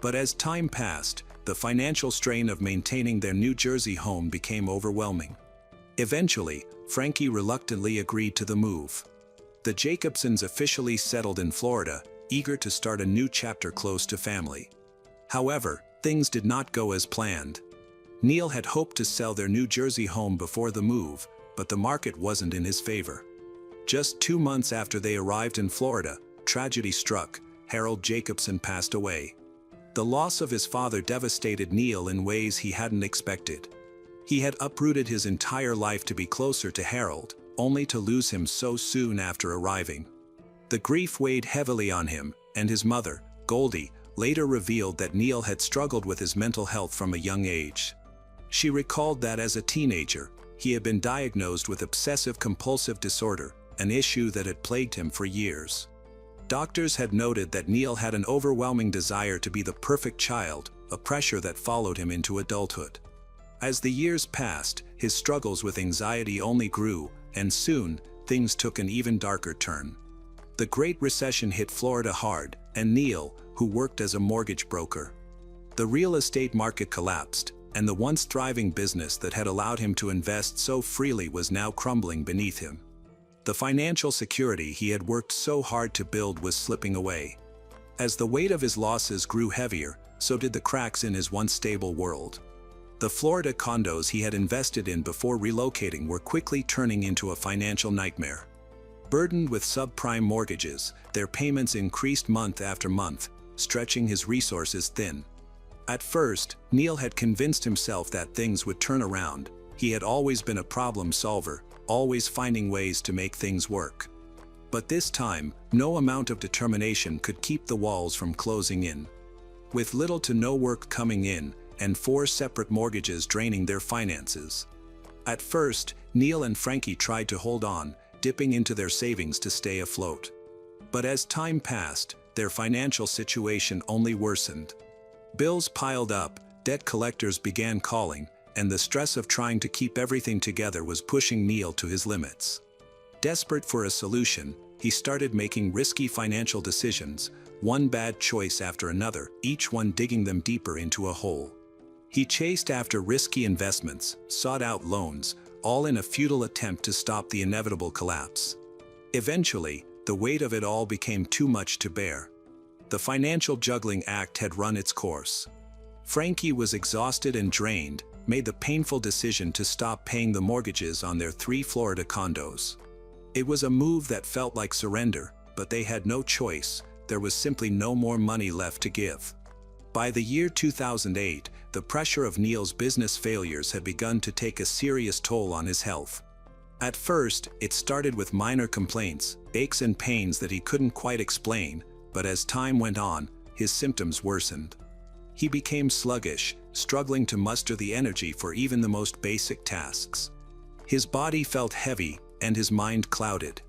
But as time passed, the financial strain of maintaining their New Jersey home became overwhelming. Eventually, Frankie reluctantly agreed to the move. The Jacobsons officially settled in Florida, eager to start a new chapter close to family. However, things did not go as planned. Neil had hoped to sell their New Jersey home before the move, but the market wasn't in his favor. Just 2 months after they arrived in Florida, tragedy struck. Harold Jacobson passed away. The loss of his father devastated Neil in ways he hadn't expected. He had uprooted his entire life to be closer to Harold, only to lose him so soon after arriving. The grief weighed heavily on him, and his mother, Goldie, later revealed that Neil had struggled with his mental health from a young age. She recalled that as a teenager, he had been diagnosed with obsessive-compulsive disorder, an issue that had plagued him for years. Doctors had noted that Neil had an overwhelming desire to be the perfect child, a pressure that followed him into adulthood. As the years passed, his struggles with anxiety only grew, and soon, things took an even darker turn. The Great Recession hit Florida hard, and Neil, who worked as a mortgage broker. The real estate market collapsed, and the once thriving business that had allowed him to invest so freely was now crumbling beneath him. The financial security he had worked so hard to build was slipping away. As the weight of his losses grew heavier, so did the cracks in his once stable world. The Florida condos he had invested in before relocating were quickly turning into a financial nightmare. Burdened with subprime mortgages, their payments increased month after month, stretching his resources thin. At first, Neil had convinced himself that things would turn around. He had always been a problem solver, always finding ways to make things work. But this time, no amount of determination could keep the walls from closing in. With little to no work coming in, and 4 separate mortgages draining their finances. At first, Neil and Frankie tried to hold on, dipping into their savings to stay afloat. But as time passed, their financial situation only worsened. Bills piled up, debt collectors began calling, and the stress of trying to keep everything together was pushing Neil to his limits. Desperate for a solution, he started making risky financial decisions, one bad choice after another, each one digging them deeper into a hole. He chased after risky investments, sought out loans, all in a futile attempt to stop the inevitable collapse. Eventually, the weight of it all became too much to bear. The financial juggling act had run its course. Frankie was exhausted and drained, made the painful decision to stop paying the mortgages on their 3 Florida condos. It was a move that felt like surrender, but they had no choice. There was simply no more money left to give. By the year 2008, the pressure of Neil's business failures had begun to take a serious toll on his health. At first, it started with minor complaints, aches and pains that he couldn't quite explain, but as time went on, his symptoms worsened. He became sluggish, struggling to muster the energy for even the most basic tasks. His body felt heavy, and his mind clouded.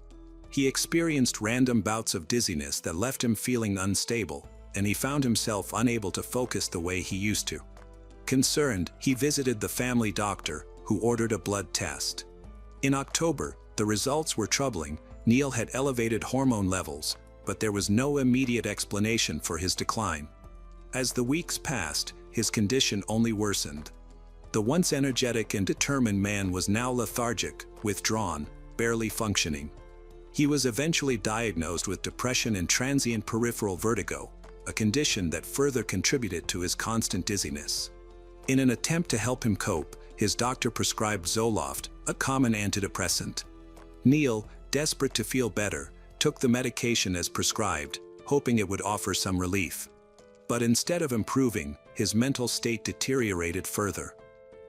He experienced random bouts of dizziness that left him feeling unstable, and he found himself unable to focus the way he used to. Concerned, he visited the family doctor, who ordered a blood test. In October, the results were troubling. Neil had elevated hormone levels, but there was no immediate explanation for his decline. As the weeks passed, his condition only worsened. The once energetic and determined man was now lethargic, withdrawn, barely functioning. He was eventually diagnosed with depression and transient peripheral vertigo, a condition that further contributed to his constant dizziness. In an attempt to help him cope, his doctor prescribed Zoloft, a common antidepressant. Neil, desperate to feel better, took the medication as prescribed, hoping it would offer some relief. But instead of improving, his mental state deteriorated further.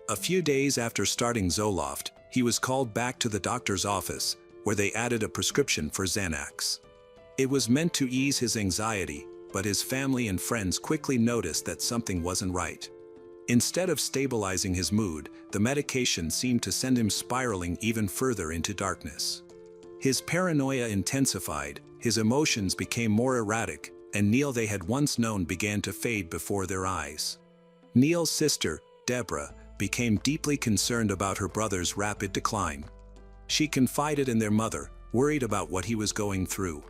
A few days after starting Zoloft, he was called back to the doctor's office, where they added a prescription for Xanax. It was meant to ease his anxiety, but his family and friends quickly noticed that something wasn't right. Instead of stabilizing his mood, the medication seemed to send him spiraling even further into darkness. His paranoia intensified, his emotions became more erratic, and Neil they had once known began to fade before their eyes. Neil's sister, Deborah, became deeply concerned about her brother's rapid decline. She confided in their mother, worried about what he was going through.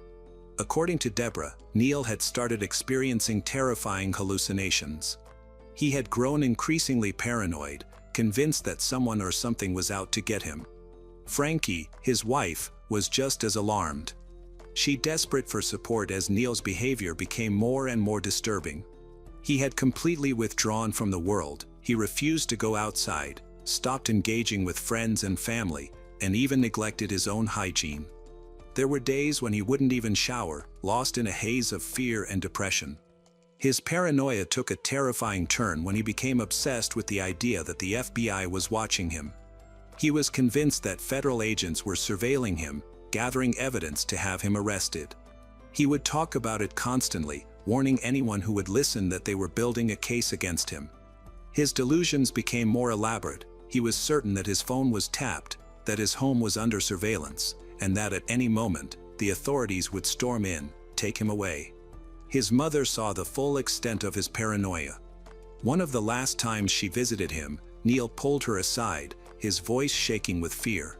According to Deborah, Neil had started experiencing terrifying hallucinations. He had grown increasingly paranoid, convinced that someone or something was out to get him. Frankie, his wife, was just as alarmed. She desperate for support as Neil's behavior became more and more disturbing. He had completely withdrawn from the world, he refused to go outside, stopped engaging with friends and family, and even neglected his own hygiene. There were days when he wouldn't even shower, lost in a haze of fear and depression. His paranoia took a terrifying turn when he became obsessed with the idea that the FBI was watching him. He was convinced that federal agents were surveilling him, gathering evidence to have him arrested. He would talk about it constantly, warning anyone who would listen that they were building a case against him. His delusions became more elaborate. He was certain that his phone was tapped, that his home was under surveillance, and that at any moment, the authorities would storm in, take him away. His mother saw the full extent of his paranoia. One of the last times she visited him, Neil pulled her aside, his voice shaking with fear.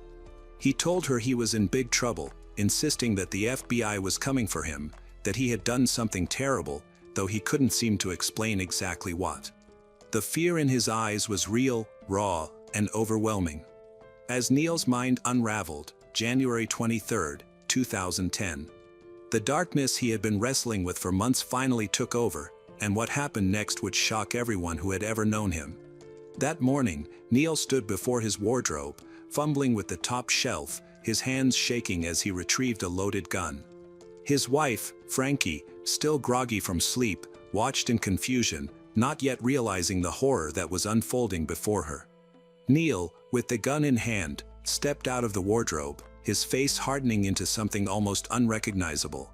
He told her he was in big trouble, insisting that the FBI was coming for him, that he had done something terrible, though he couldn't seem to explain exactly what. The fear in his eyes was real, raw, and overwhelming. As Neil's mind unraveled, January 23, 2010. The darkness he had been wrestling with for months finally took over, and what happened next would shock everyone who had ever known him. That morning, Neil stood before his wardrobe, fumbling with the top shelf, his hands shaking as he retrieved a loaded gun. His wife, Frankie, still groggy from sleep, watched in confusion, not yet realizing the horror that was unfolding before her. Neil, with the gun in hand, stepped out of the wardrobe, his face hardening into something almost unrecognizable.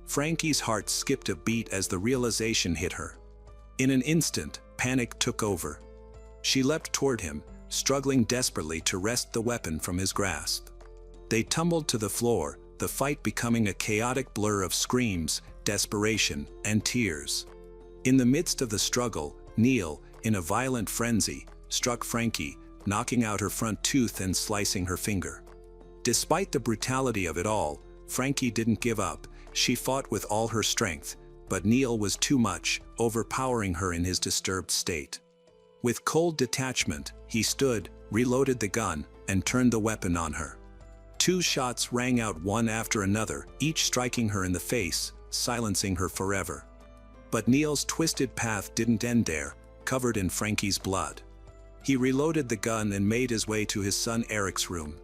Frankie's heart skipped a beat as the realization hit her. In an instant, panic took over. She leapt toward him, struggling desperately to wrest the weapon from his grasp. They tumbled to the floor, the fight becoming a chaotic blur of screams, desperation, and tears. In the midst of the struggle, Neil, in a violent frenzy, struck Frankie, knocking out her front tooth and slicing her finger. Despite the brutality of it all, Frankie didn't give up. She fought with all her strength, but Neil was too much, overpowering her in his disturbed state. With cold detachment, he stood, reloaded the gun, and turned the weapon on her. 2 shots rang out one after another, each striking her in the face, silencing her forever. But Neil's twisted path didn't end there, covered in Frankie's blood. He reloaded the gun and made his way to his son Eric's room.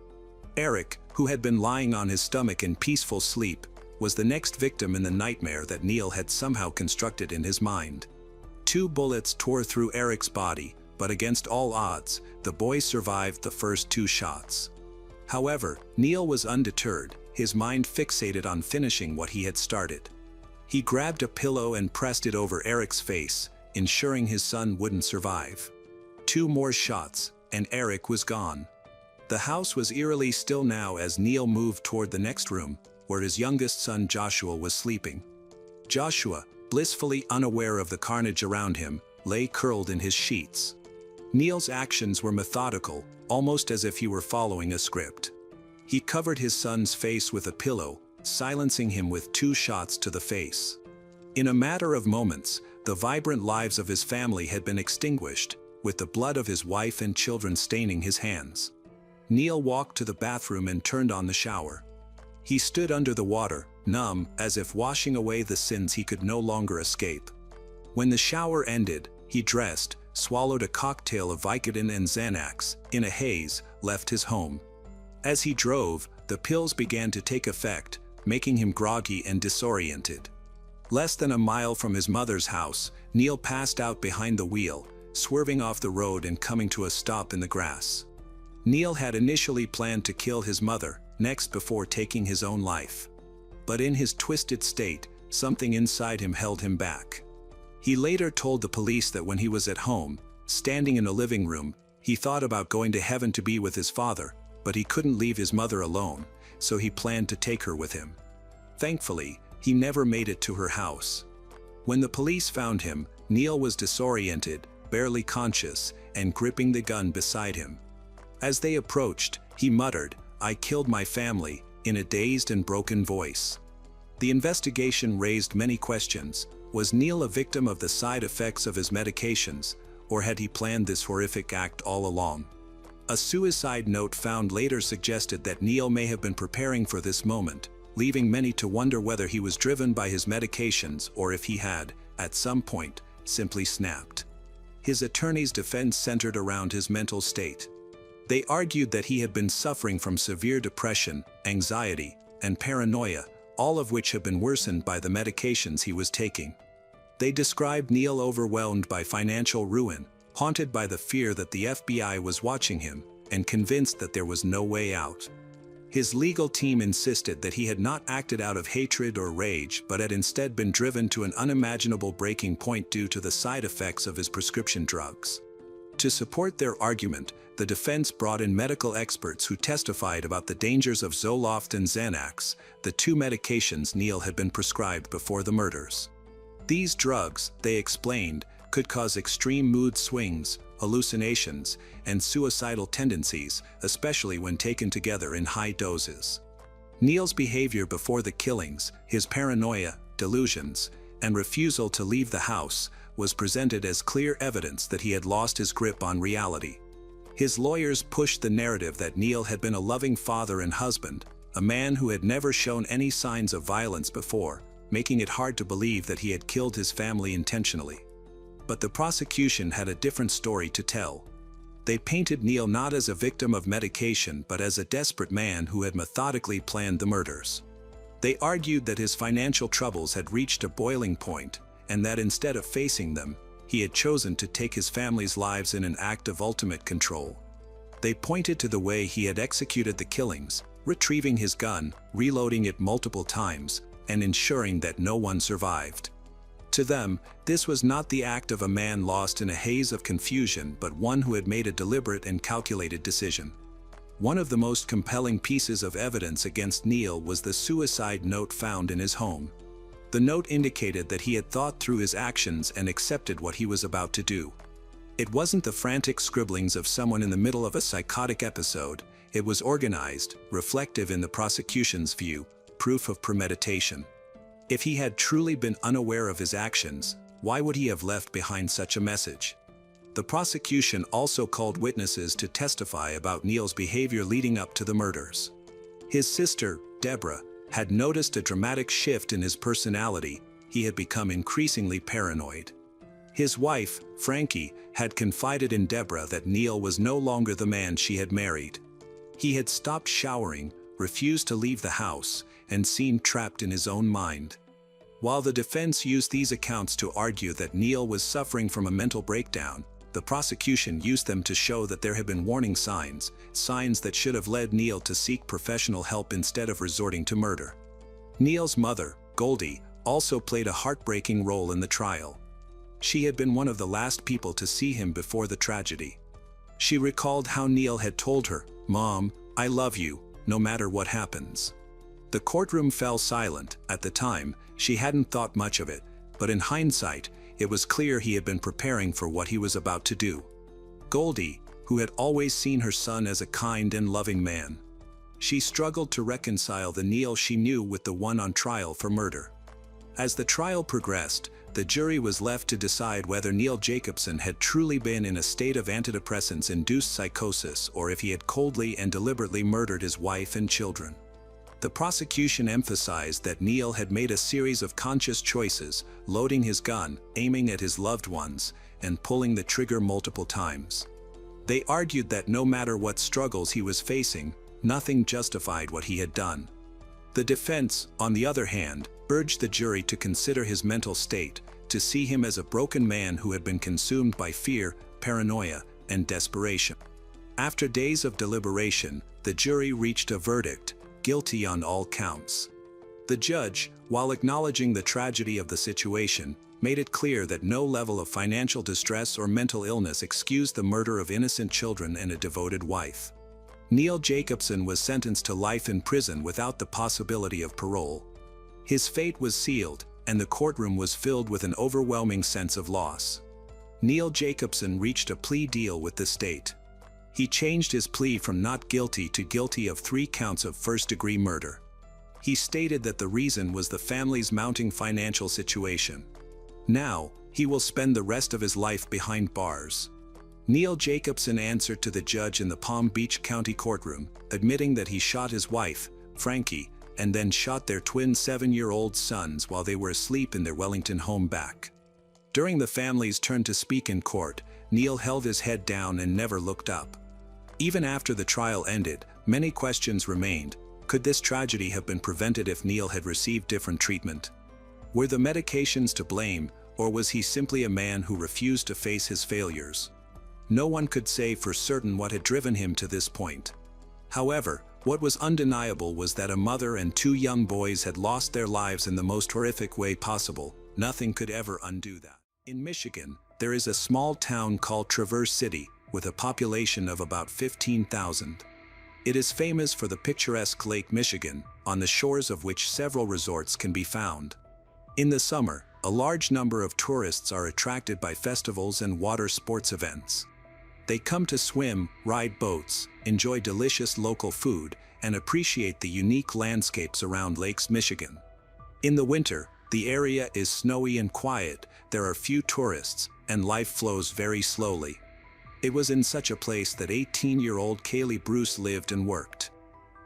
Eric, who had been lying on his stomach in peaceful sleep, was the next victim in the nightmare that Neil had somehow constructed in his mind. 2 bullets tore through Eric's body, but against all odds, the boy survived the first 2 shots. However, Neil was undeterred, his mind fixated on finishing what he had started. He grabbed a pillow and pressed it over Eric's face, ensuring his son wouldn't survive. 2 more shots, and Eric was gone. The house was eerily still now as Neil moved toward the next room, where his youngest son Joshua was sleeping. Joshua, blissfully unaware of the carnage around him, lay curled in his sheets. Neil's actions were methodical, almost as if he were following a script. He covered his son's face with a pillow, silencing him with 2 shots to the face. In a matter of moments, the vibrant lives of his family had been extinguished, with the blood of his wife and children staining his hands. Neil walked to the bathroom and turned on the shower. He stood under the water, numb, as if washing away the sins he could no longer escape. When the shower ended, he dressed, swallowed a cocktail of Vicodin and Xanax, in a haze, left his home. As he drove, The pills began to take effect, making him groggy and disoriented. Less than a mile from his mother's house, Neil passed out behind the wheel, swerving off the road and coming to a stop in the grass. Neil had initially planned to kill his mother next before taking his own life. But in his twisted state, something inside him held him back. He later told the police that when he was at home, standing in a living room, he thought about going to heaven to be with his father, but he couldn't leave his mother alone, so he planned to take her with him. Thankfully, he never made it to her house. When the police found him, Neil was disoriented, barely conscious, and gripping the gun beside him. As they approached, he muttered, "I killed my family," in a dazed and broken voice. The investigation raised many questions. Was Neil a victim of the side effects of his medications, or had he planned this horrific act all along? A suicide note found later suggested that Neil may have been preparing for this moment, leaving many to wonder whether he was driven by his medications or if he had, at some point, simply snapped. His attorney's defense centered around his mental state. They argued that he had been suffering from severe depression, anxiety, and paranoia, all of which had been worsened by the medications he was taking. They described Neil overwhelmed by financial ruin, haunted by the fear that the FBI was watching him, and convinced that there was no way out. His legal team insisted that he had not acted out of hatred or rage but had instead been driven to an unimaginable breaking point due to the side effects of his prescription drugs. To support their argument, the defense brought in medical experts who testified about the dangers of Zoloft and Xanax, the two medications Neil had been prescribed before the murders. These drugs, they explained, could cause extreme mood swings, hallucinations, and suicidal tendencies, especially when taken together in high doses. Neil's behavior before the killings, his paranoia, delusions, and refusal to leave the house, was presented as clear evidence that he had lost his grip on reality. His lawyers pushed the narrative that Neil had been a loving father and husband, a man who had never shown any signs of violence before, making it hard to believe that he had killed his family intentionally. But the prosecution had a different story to tell. They painted Neil not as a victim of medication but as a desperate man who had methodically planned the murders. They argued that his financial troubles had reached a boiling point, and that instead of facing them, he had chosen to take his family's lives in an act of ultimate control. They pointed to the way he had executed the killings, retrieving his gun, reloading it multiple times, and ensuring that no one survived. To them, this was not the act of a man lost in a haze of confusion but one who had made a deliberate and calculated decision. One of the most compelling pieces of evidence against Neil was the suicide note found in his home. The note indicated that he had thought through his actions and accepted what he was about to do. It wasn't the frantic scribblings of someone in the middle of a psychotic episode. It was organized, reflective in the prosecution's view, proof of premeditation. If he had truly been unaware of his actions, why would he have left behind such a message? The prosecution also called witnesses to testify about Neil's behavior leading up to the murders. His sister, Deborah, had noticed a dramatic shift in his personality. He had become increasingly paranoid. His wife, Frankie, had confided in Deborah that Neil was no longer the man she had married. He had stopped showering, refused to leave the house, and seemed trapped in his own mind. While the defense used these accounts to argue that Neil was suffering from a mental breakdown, the prosecution used them to show that there had been warning signs, signs that should have led Neil to seek professional help instead of resorting to murder. Neil's mother, Goldie, also played a heartbreaking role in the trial. She had been one of the last people to see him before the tragedy. She recalled how Neil had told her, "Mom, I love you, no matter what happens." The courtroom fell silent. At the time, she hadn't thought much of it, but in hindsight, it was clear he had been preparing for what he was about to do. Goldie, who had always seen her son as a kind and loving man. She struggled to reconcile the Neil she knew with the one on trial for murder. As the trial progressed, the jury was left to decide whether Neil Jacobson had truly been in a state of antidepressants-induced psychosis or if he had coldly and deliberately murdered his wife and children. The prosecution emphasized that Neil had made a series of conscious choices, loading his gun, aiming at his loved ones, and pulling the trigger multiple times. They argued that no matter what struggles he was facing, Nothing justified what he had done. The defense, on the other hand, urged the jury to consider his mental state, to see him as a broken man who had been consumed by fear, paranoia, and desperation. After days of deliberation, the jury reached a verdict, guilty on all counts. The judge, while acknowledging the tragedy of the situation, made it clear that no level of financial distress or mental illness excused the murder of innocent children and a devoted wife. Neil Jacobson was sentenced to life in prison without the possibility of parole. His fate was sealed, and the courtroom was filled with an overwhelming sense of loss. Neil Jacobson reached a plea deal with the state. He changed his plea from not guilty to guilty of 3 counts of first-degree murder. He stated that the reason was the family's mounting financial situation. Now, he will spend the rest of his life behind bars. Neil Jacobson answered to the judge in the Palm Beach County courtroom, admitting that he shot his wife, Frankie, and then shot their twin 7-year-old sons while they were asleep in their Wellington home back. During the family's turn to speak in court, Neil held his head down and never looked up. Even after the trial ended, many questions remained. Could this tragedy have been prevented if Neil had received different treatment? Were the medications to blame, or was he simply a man who refused to face his failures? No one could say for certain what had driven him to this point. However, what was undeniable was that a mother and 2 young boys had lost their lives in the most horrific way possible. Nothing could ever undo that. In Michigan, there is a small town called Traverse City, with a population of about 15,000. It is famous for the picturesque Lake Michigan, on the shores of which several resorts can be found. In the summer, a large number of tourists are attracted by festivals and water sports events. They come to swim, ride boats, enjoy delicious local food, and appreciate the unique landscapes around Lakes Michigan. In the winter, the area is snowy and quiet, there are few tourists, and life flows very slowly. It was in such a place that 18-year-old Kaylee Bruce lived and worked.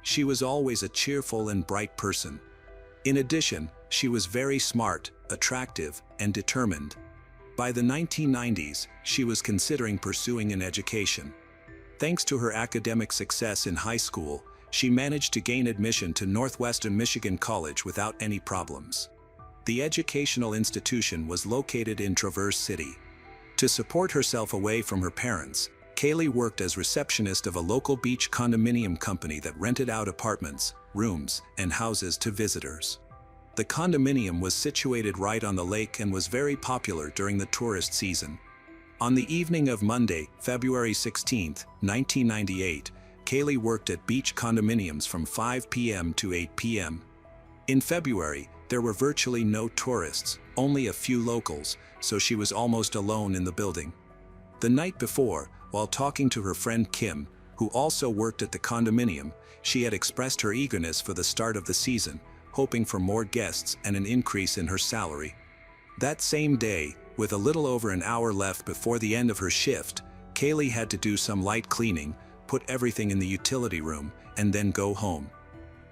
She was always a cheerful and bright person. In addition, she was very smart, attractive, and determined. By the 1990s, she was considering pursuing an education. Thanks to her academic success in high school, she managed to gain admission to Northwestern Michigan College without any problems. The educational institution was located in Traverse City. To support herself away from her parents, Kaylee worked as receptionist of a local beach condominium company that rented out apartments, rooms, and houses to visitors. The condominium was situated right on the lake and was very popular during the tourist season. On the evening of Monday, February 16, 1998, Kaylee worked at beach condominiums from 5 p.m. to 8 p.m. In February, there were virtually no tourists, only a few locals, so she was almost alone in the building. The night before, while talking to her friend Kim, who also worked at the condominium, she had expressed her eagerness for the start of the season, hoping for more guests and an increase in her salary. That same day, with a little over an hour left before the end of her shift, Kaylee had to do some light cleaning, put everything in the utility room, and then go home.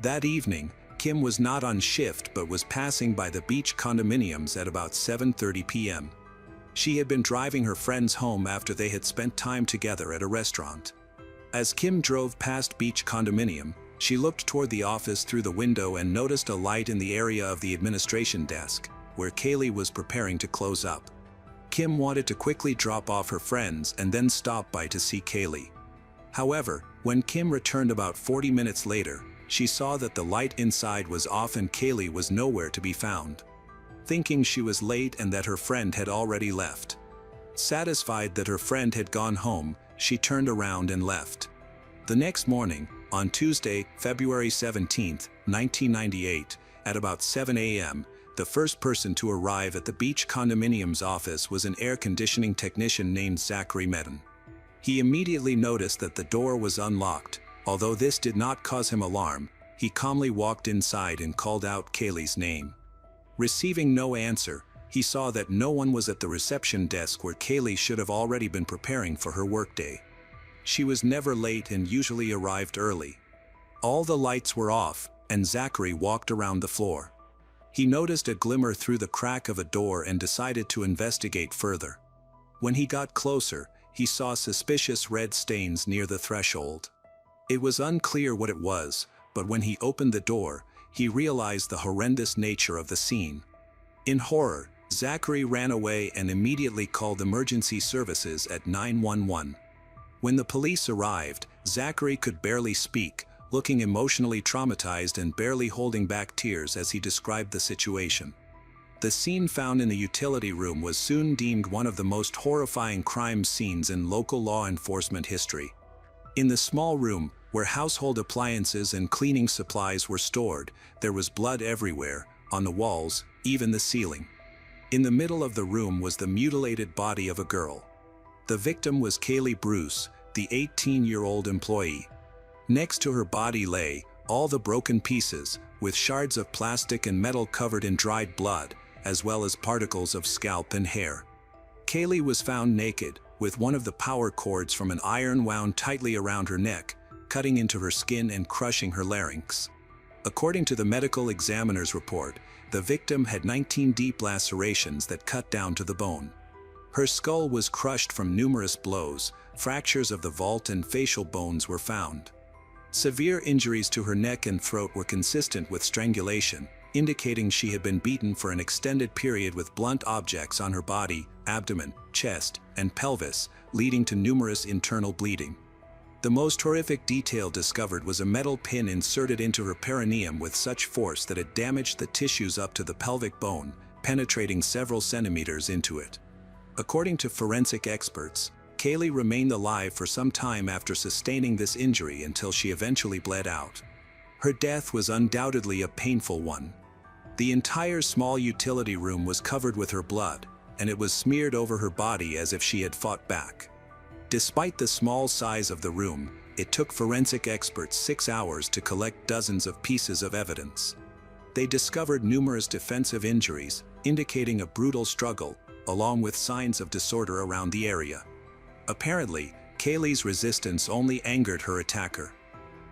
That evening, Kim was not on shift but was passing by the beach condominiums at about 7:30 p.m. She had been driving her friends home after they had spent time together at a restaurant. As Kim drove past beach condominium, she looked toward the office through the window and noticed a light in the area of the administration desk, where Kaylee was preparing to close up. Kim wanted to quickly drop off her friends and then stop by to see Kaylee. However, when Kim returned about 40 minutes later, she saw that the light inside was off and Kaylee was nowhere to be found. Thinking she was late and that her friend had already left. Satisfied that her friend had gone home, she turned around and left. The next morning, on Tuesday, February 17, 1998, at about 7 a.m., the first person to arrive at the beach condominium's office was an air conditioning technician named Zachary Medin. He immediately noticed that the door was unlocked. Although this did not cause him alarm, he calmly walked inside and called out Kaylee's name. Receiving no answer, he saw that no one was at the reception desk where Kaylee should have already been preparing for her workday. She was never late and usually arrived early. All the lights were off, and Zachary walked around the floor. He noticed a glimmer through the crack of a door and decided to investigate further. When he got closer, he saw suspicious red stains near the threshold. It was unclear what it was, but when he opened the door, he realized the horrendous nature of the scene. In horror, Zachary ran away and immediately called emergency services at 911. When the police arrived, Zachary could barely speak, looking emotionally traumatized and barely holding back tears as he described the situation. The scene found in the utility room was soon deemed one of the most horrifying crime scenes in local law enforcement history. In the small room, where household appliances and cleaning supplies were stored, there was blood everywhere, on the walls, even the ceiling. In the middle of the room was the mutilated body of a girl. The victim was Kaylee Bruce, the 18-year-old employee. Next to her body lay all the broken pieces, with shards of plastic and metal covered in dried blood, as well as particles of scalp and hair. Kaylee was found naked, with one of the power cords from an iron wound tightly around her neck, cutting into her skin and crushing her larynx. According to the medical examiner's report, the victim had 19 deep lacerations that cut down to the bone. Her skull was crushed from numerous blows, fractures of the vault and facial bones were found. Severe injuries to her neck and throat were consistent with strangulation, indicating she had been beaten for an extended period with blunt objects on her body, abdomen, chest, and pelvis, leading to numerous internal bleeding. The most horrific detail discovered was a metal pin inserted into her perineum with such force that it damaged the tissues up to the pelvic bone, penetrating several centimeters into it. According to forensic experts, Kaylee remained alive for some time after sustaining this injury until she eventually bled out. Her death was undoubtedly a painful one. The entire small utility room was covered with her blood, and it was smeared over her body as if she had fought back. Despite the small size of the room, it took forensic experts 6 hours to collect dozens of pieces of evidence. They discovered numerous defensive injuries, indicating a brutal struggle, along with signs of disorder around the area. Apparently, Kaylee's resistance only angered her attacker.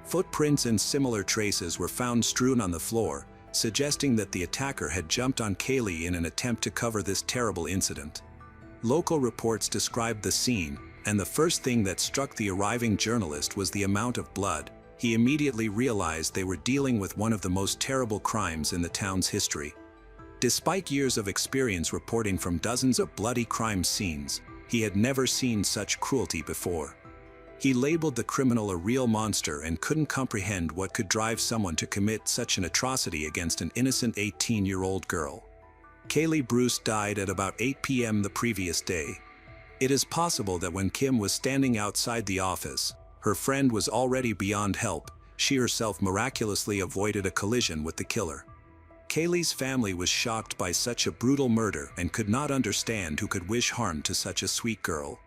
Footprints and similar traces were found strewn on the floor, suggesting that the attacker had jumped on Kaylee in an attempt to cover this terrible incident. Local reports described the scene, and the first thing that struck the arriving journalist was the amount of blood. He immediately realized they were dealing with one of the most terrible crimes in the town's history. Despite years of experience reporting from dozens of bloody crime scenes, he had never seen such cruelty before. He labeled the criminal a real monster and couldn't comprehend what could drive someone to commit such an atrocity against an innocent 18-year-old girl. Kaylee Bruce died at about 8 p.m. the previous day. It is possible that when Kim was standing outside the office, her friend was already beyond help. She herself miraculously avoided a collision with the killer. Kaylee's family was shocked by such a brutal murder and could not understand who could wish harm to such a sweet girl.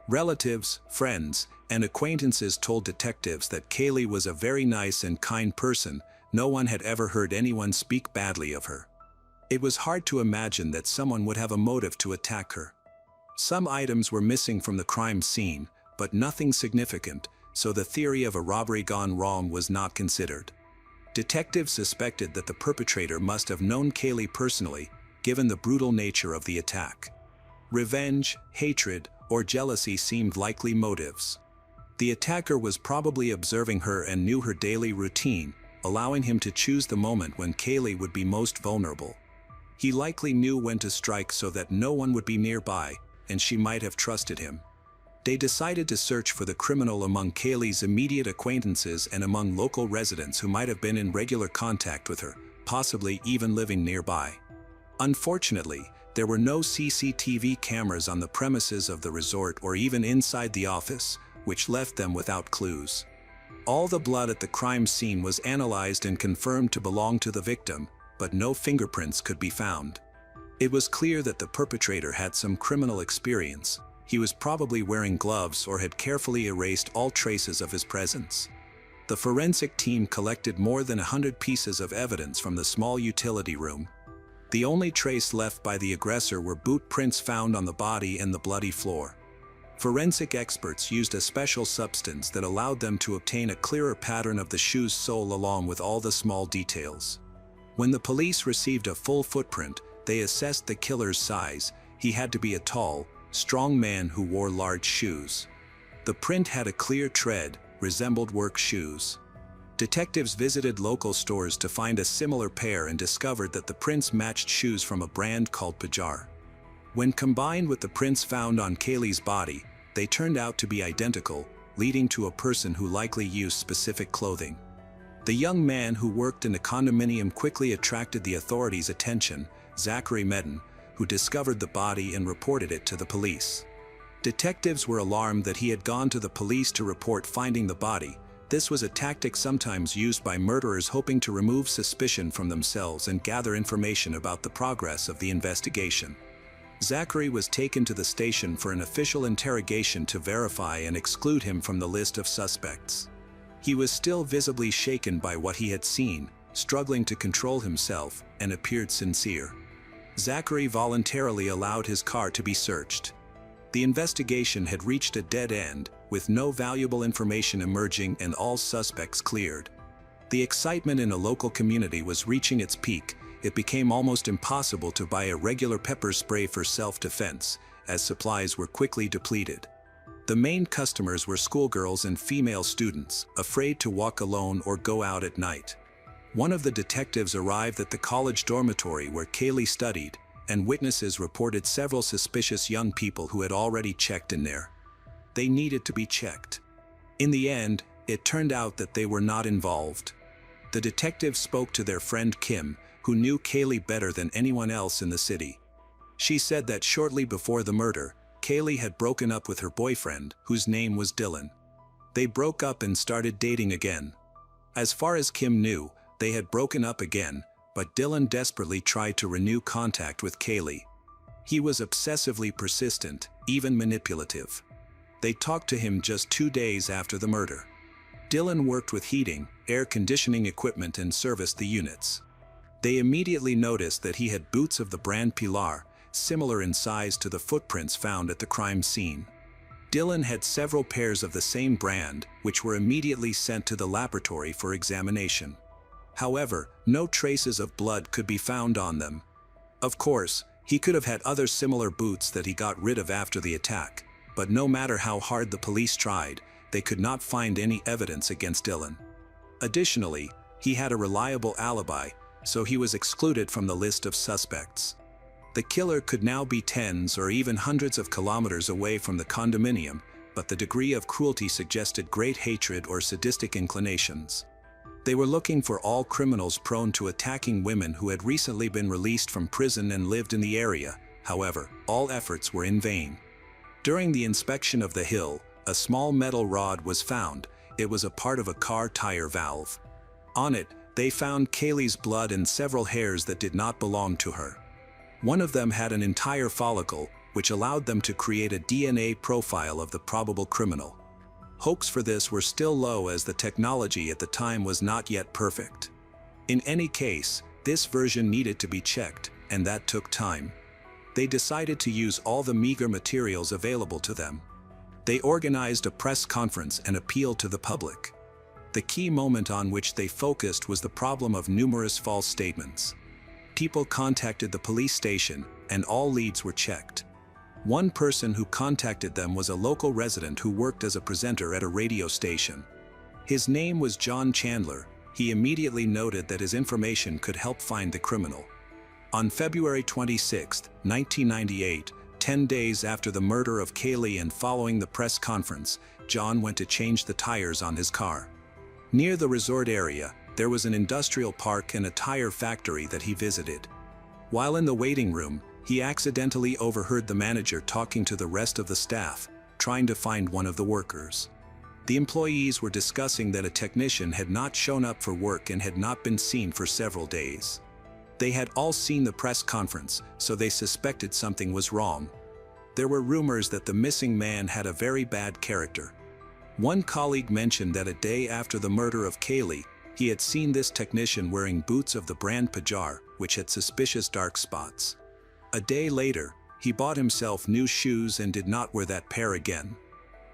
Relatives, friends, and acquaintances told detectives that Kaylee was a very nice and kind person. No one had ever heard anyone speak badly of her. It was hard to imagine that someone would have a motive to attack her. Some items were missing from the crime scene, but nothing significant, so the theory of a robbery gone wrong was not considered. Detectives suspected that the perpetrator must have known Kaylee personally, given the brutal nature of the attack. Revenge, hatred, or jealousy seemed likely motives. The attacker was probably observing her and knew her daily routine, allowing him to choose the moment when Kaylee would be most vulnerable. He likely knew when to strike so that no one would be nearby, and she might have trusted him. They decided to search for the criminal among Kaylee's immediate acquaintances and among local residents who might have been in regular contact with her, possibly even living nearby. Unfortunately, there were no CCTV cameras on the premises of the resort or even inside the office, which left them without clues. All the blood at the crime scene was analyzed and confirmed to belong to the victim, but no fingerprints could be found. It was clear that the perpetrator had some criminal experience. He was probably wearing gloves or had carefully erased all traces of his presence. The forensic team collected more than 100 pieces of evidence from the small utility room. The only trace left by the aggressor were boot prints found on the body and the bloody floor. Forensic experts used a special substance that allowed them to obtain a clearer pattern of the shoe's sole along with all the small details. When the police received a full footprint, they assessed the killer's size. He had to be a tall, strong man who wore large shoes. The print had a clear tread, resembled work shoes. Detectives visited local stores to find a similar pair and discovered that the prints matched shoes from a brand called Pajar. When combined with the prints found on Kaylee's body, they turned out to be identical, leading to a person who likely used specific clothing. The young man who worked in the condominium quickly attracted the authorities' attention, Zachary Medden, who discovered the body and reported it to the police. Detectives were alarmed that he had gone to the police to report finding the body. This was a tactic sometimes used by murderers hoping to remove suspicion from themselves and gather information about the progress of the investigation. Zachary was taken to the station for an official interrogation to verify and exclude him from the list of suspects. He was still visibly shaken by what he had seen, struggling to control himself, and appeared sincere. Zachary voluntarily allowed his car to be searched. The investigation had reached a dead end, with no valuable information emerging and all suspects cleared. The excitement in a local community was reaching its peak. It became almost impossible to buy a regular pepper spray for self-defense, as supplies were quickly depleted. The main customers were schoolgirls and female students, afraid to walk alone or go out at night. One of the detectives arrived at the college dormitory where Kaylee studied, and witnesses reported several suspicious young people who had already checked in there. They needed to be checked. In the end, it turned out that they were not involved. The detectives spoke to their friend Kim, who knew Kaylee better than anyone else in the city. She said that shortly before the murder, Kaylee had broken up with her boyfriend, whose name was Dylan. They broke up and started dating again. As far as Kim knew, they had broken up again, but Dylan desperately tried to renew contact with Kaylee. He was obsessively persistent, even manipulative. They talked to him just 2 days after the murder. Dylan worked with heating, air conditioning equipment and serviced the units. They immediately noticed that he had boots of the brand Pilar, similar in size to the footprints found at the crime scene. Dylan had several pairs of the same brand, which were immediately sent to the laboratory for examination. However, no traces of blood could be found on them. Of course, he could have had other similar boots that he got rid of after the attack, but no matter how hard the police tried, they could not find any evidence against Dylan. Additionally, he had a reliable alibi, so he was excluded from the list of suspects. The killer could now be tens or even hundreds of kilometers away from the condominium, but the degree of cruelty suggested great hatred or sadistic inclinations. They were looking for all criminals prone to attacking women who had recently been released from prison and lived in the area. However, all efforts were in vain. During the inspection of the hill, a small metal rod was found. It was a part of a car tire valve. On it, they found Kaylee's blood and several hairs that did not belong to her. One of them had an entire follicle, which allowed them to create a DNA profile of the probable criminal. Hopes for this were still low as the technology at the time was not yet perfect. In any case, this version needed to be checked, and that took time. They decided to use all the meager materials available to them. They organized a press conference and appealed to the public. The key moment on which they focused was the problem of numerous false statements. People contacted the police station, and all leads were checked. One person who contacted them was a local resident who worked as a presenter at a radio station. His name was John Chandler. He immediately noted that his information could help find the criminal. On February 26, 1998, 10 days after the murder of Kaylee and following the press conference, John went to change the tires on his car. Near the resort area, there was an industrial park and a tire factory that he visited. While in the waiting room, he accidentally overheard the manager talking to the rest of the staff, trying to find one of the workers. The employees were discussing that a technician had not shown up for work and had not been seen for several days. They had all seen the press conference, so they suspected something was wrong. There were rumors that the missing man had a very bad character. One colleague mentioned that a day after the murder of Kaylee, he had seen this technician wearing boots of the brand Pajar, which had suspicious dark spots. A day later, he bought himself new shoes and did not wear that pair again.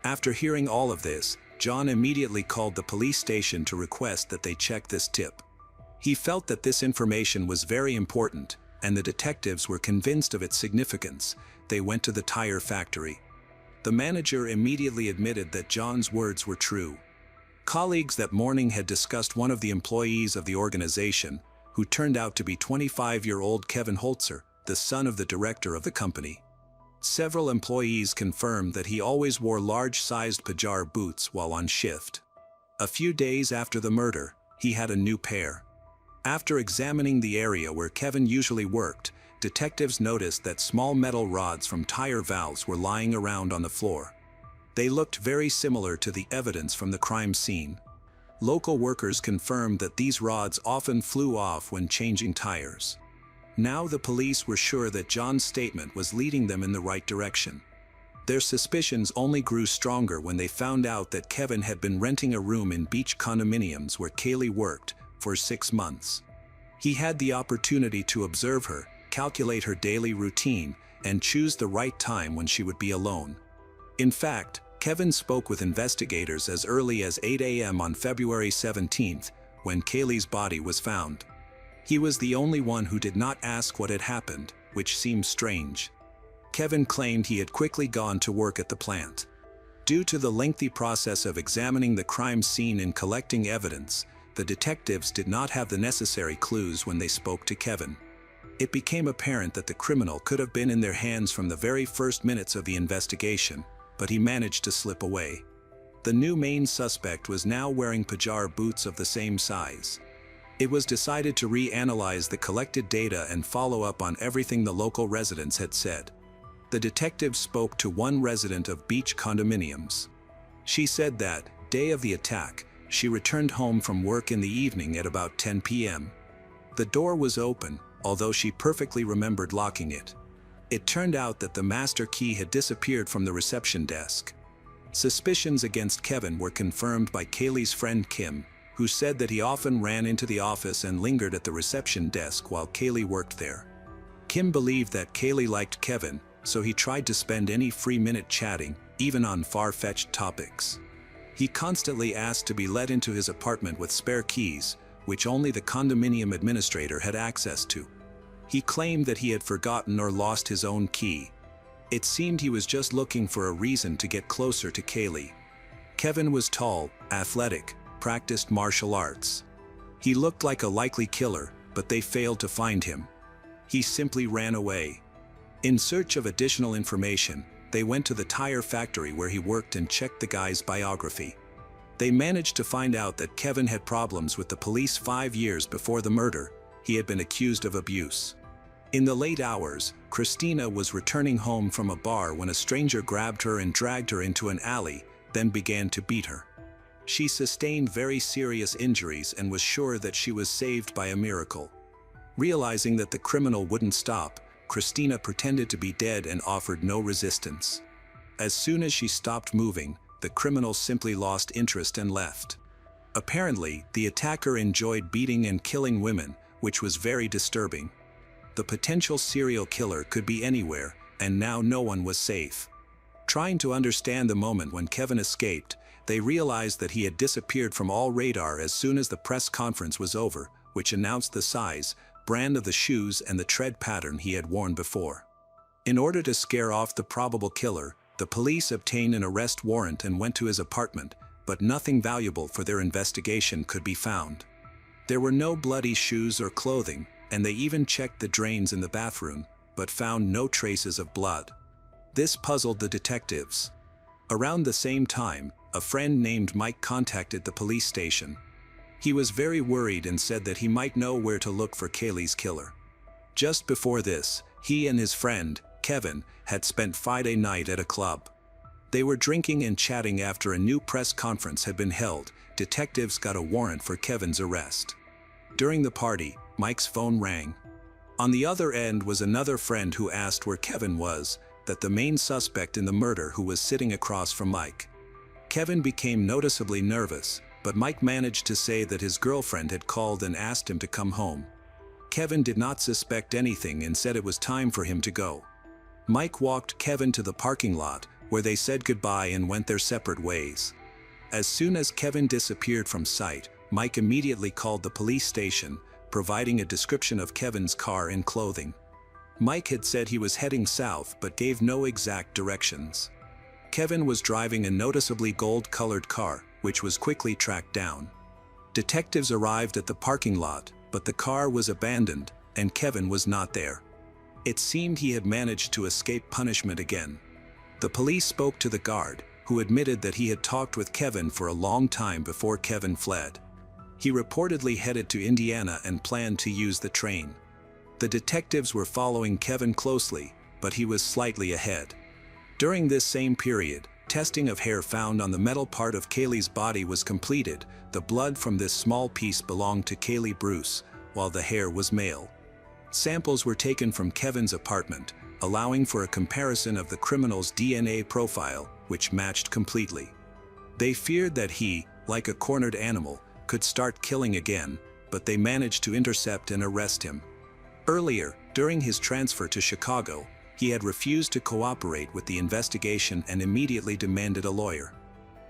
After hearing all of this, John immediately called the police station to request that they check this tip. He felt that this information was very important, and the detectives were convinced of its significance. They went to the tire factory. The manager immediately admitted that John's words were true. Colleagues that morning had discussed one of the employees of the organization, who turned out to be 25-year-old Kevin Holzer, the son of the director of the company. Several employees confirmed that he always wore large-sized pajar boots while on shift. A few days after the murder, he had a new pair. After examining the area where Kevin usually worked, detectives noticed that small metal rods from tire valves were lying around on the floor. They looked very similar to the evidence from the crime scene. Local workers confirmed that these rods often flew off when changing tires. Now the police were sure that John's statement was leading them in the right direction. Their suspicions only grew stronger when they found out that Kevin had been renting a room in beach condominiums where Kaylee worked for 6 months. He had the opportunity to observe her, calculate her daily routine, and choose the right time when she would be alone. In fact, Kevin spoke with investigators as early as 8 a.m. on February 17th, when Kaylee's body was found. He was the only one who did not ask what had happened, which seemed strange. Kevin claimed he had quickly gone to work at the plant. Due to the lengthy process of examining the crime scene and collecting evidence, the detectives did not have the necessary clues when they spoke to Kevin. It became apparent that the criminal could have been in their hands from the very first minutes of the investigation, but he managed to slip away. The new main suspect was now wearing pajar boots of the same size. It was decided to reanalyze the collected data and follow up on everything the local residents had said. The detectives spoke to one resident of beach condominiums. She said that, day of the attack, she returned home from work in the evening at about 10 p.m. The door was open, although she perfectly remembered locking it. It turned out that the master key had disappeared from the reception desk. Suspicions against Kevin were confirmed by Kaylee's friend Kim, who said that he often ran into the office and lingered at the reception desk while Kaylee worked there. Kim believed that Kaylee liked Kevin, so he tried to spend any free minute chatting, even on far-fetched topics. He constantly asked to be let into his apartment with spare keys, which only the condominium administrator had access to. He claimed that he had forgotten or lost his own key. It seemed he was just looking for a reason to get closer to Kaylee. Kevin was tall, athletic, practiced martial arts. He looked like a likely killer, but they failed to find him. He simply ran away. In search of additional information, they went to the tire factory where he worked and checked the guy's biography. They managed to find out that Kevin had problems with the police 5 years before the murder. He had been accused of abuse. In the late hours, Christina was returning home from a bar when a stranger grabbed her and dragged her into an alley, then began to beat her. She sustained very serious injuries and was sure that she was saved by a miracle. Realizing that the criminal wouldn't stop, Christina pretended to be dead and offered no resistance. As soon as she stopped moving, the criminal simply lost interest and left. Apparently, the attacker enjoyed beating and killing women, which was very disturbing. The potential serial killer could be anywhere, and now no one was safe. Trying to understand the moment when Kevin escaped, they realized that he had disappeared from all radar as soon as the press conference was over, which announced the size, brand of the shoes and the tread pattern he had worn before. In order to scare off the probable killer, the police obtained an arrest warrant and went to his apartment, but nothing valuable for their investigation could be found. There were no bloody shoes or clothing, and they even checked the drains in the bathroom, but found no traces of blood. This puzzled the detectives. Around the same time, a friend named Mike contacted the police station. He was very worried and said that he might know where to look for Kaylee's killer. Just before this, he and his friend, Kevin, had spent Friday night at a club. They were drinking and chatting after a new press conference had been held. Detectives got a warrant for Kevin's arrest. During the party, Mike's phone rang. On the other end was another friend who asked where Kevin was, that the main suspect in the murder who was sitting across from Mike. Kevin became noticeably nervous, but Mike managed to say that his girlfriend had called and asked him to come home. Kevin did not suspect anything and said it was time for him to go. Mike walked Kevin to the parking lot, where they said goodbye and went their separate ways. As soon as Kevin disappeared from sight, Mike immediately called the police station, providing a description of Kevin's car and clothing. Mike had said he was heading south but gave no exact directions. Kevin was driving a noticeably gold-colored car, which was quickly tracked down. Detectives arrived at the parking lot, but the car was abandoned, and Kevin was not there. It seemed he had managed to escape punishment again. The police spoke to the guard, who admitted that he had talked with Kevin for a long time before Kevin fled. He reportedly headed to Indiana and planned to use the train. The detectives were following Kevin closely, but he was slightly ahead. During this same period, testing of hair found on the metal part of Kaylee's body was completed. The blood from this small piece belonged to Kaylee Bruce, while the hair was male. Samples were taken from Kevin's apartment, allowing for a comparison of the criminal's DNA profile, which matched completely. They feared that he, like a cornered animal, could start killing again, but they managed to intercept and arrest him. Earlier, during his transfer to Chicago, he had refused to cooperate with the investigation and immediately demanded a lawyer.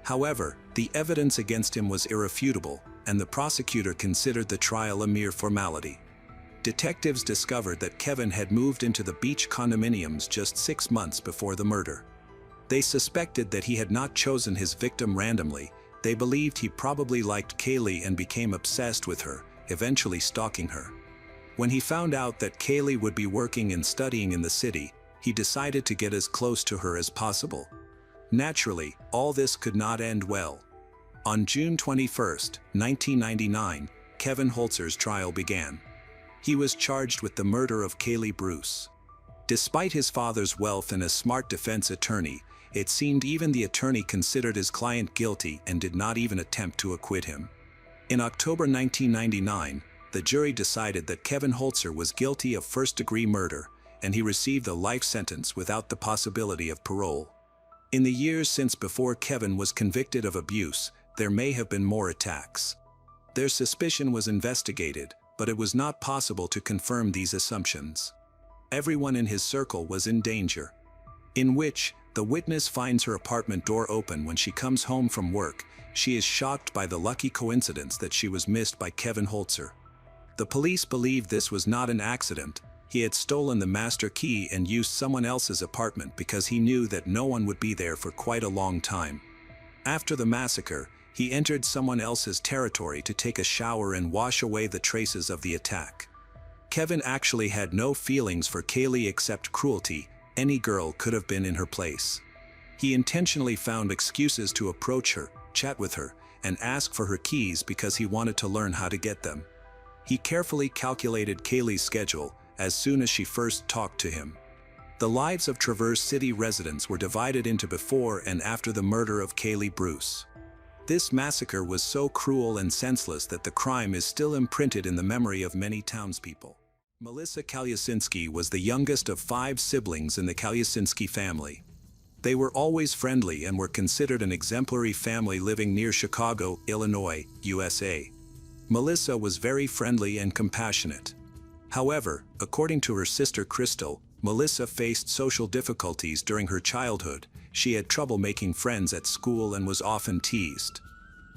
However, the evidence against him was irrefutable, and the prosecutor considered the trial a mere formality. Detectives discovered that Kevin had moved into the beach condominiums just 6 months before the murder. They suspected that he had not chosen his victim randomly. They believed he probably liked Kaylee and became obsessed with her, eventually stalking her. When he found out that Kaylee would be working and studying in the city, he decided to get as close to her as possible. Naturally, all this could not end well. On June 21, 1999, Kevin Holzer's trial began. He was charged with the murder of Kaylee Bruce. Despite his father's wealth and a smart defense attorney, it seemed even the attorney considered his client guilty and did not even attempt to acquit him. In October 1999, the jury decided that Kevin Holzer was guilty of first-degree murder, and he received a life sentence without the possibility of parole. In the years since before Kevin was convicted of abuse, there may have been more attacks. Their suspicion was investigated, but it was not possible to confirm these assumptions. Everyone in his circle was in danger. In which, the witness finds her apartment door open when she comes home from work. She is shocked by the lucky coincidence that she was missed by Kevin Holzer. The police believed this was not an accident. He had stolen the master key and used someone else's apartment because he knew that no one would be there for quite a long time. After the massacre, he entered someone else's territory to take a shower and wash away the traces of the attack. Kevin actually had no feelings for Kaylee except cruelty. Any girl could have been in her place. He intentionally found excuses to approach her, chat with her, and ask for her keys because he wanted to learn how to get them. He carefully calculated Kaylee's schedule as soon as she first talked to him. The lives of Traverse City residents were divided into before and after the murder of Kaylee Bruce. This massacre was so cruel and senseless that the crime is still imprinted in the memory of many townspeople. Melissa Kalyasinski was the youngest of 5 siblings in the Kalyasinski family. They were always friendly and were considered an exemplary family living near Chicago, Illinois, USA. Melissa was very friendly and compassionate. However, according to her sister Crystal, Melissa faced social difficulties during her childhood. She had trouble making friends at school and was often teased.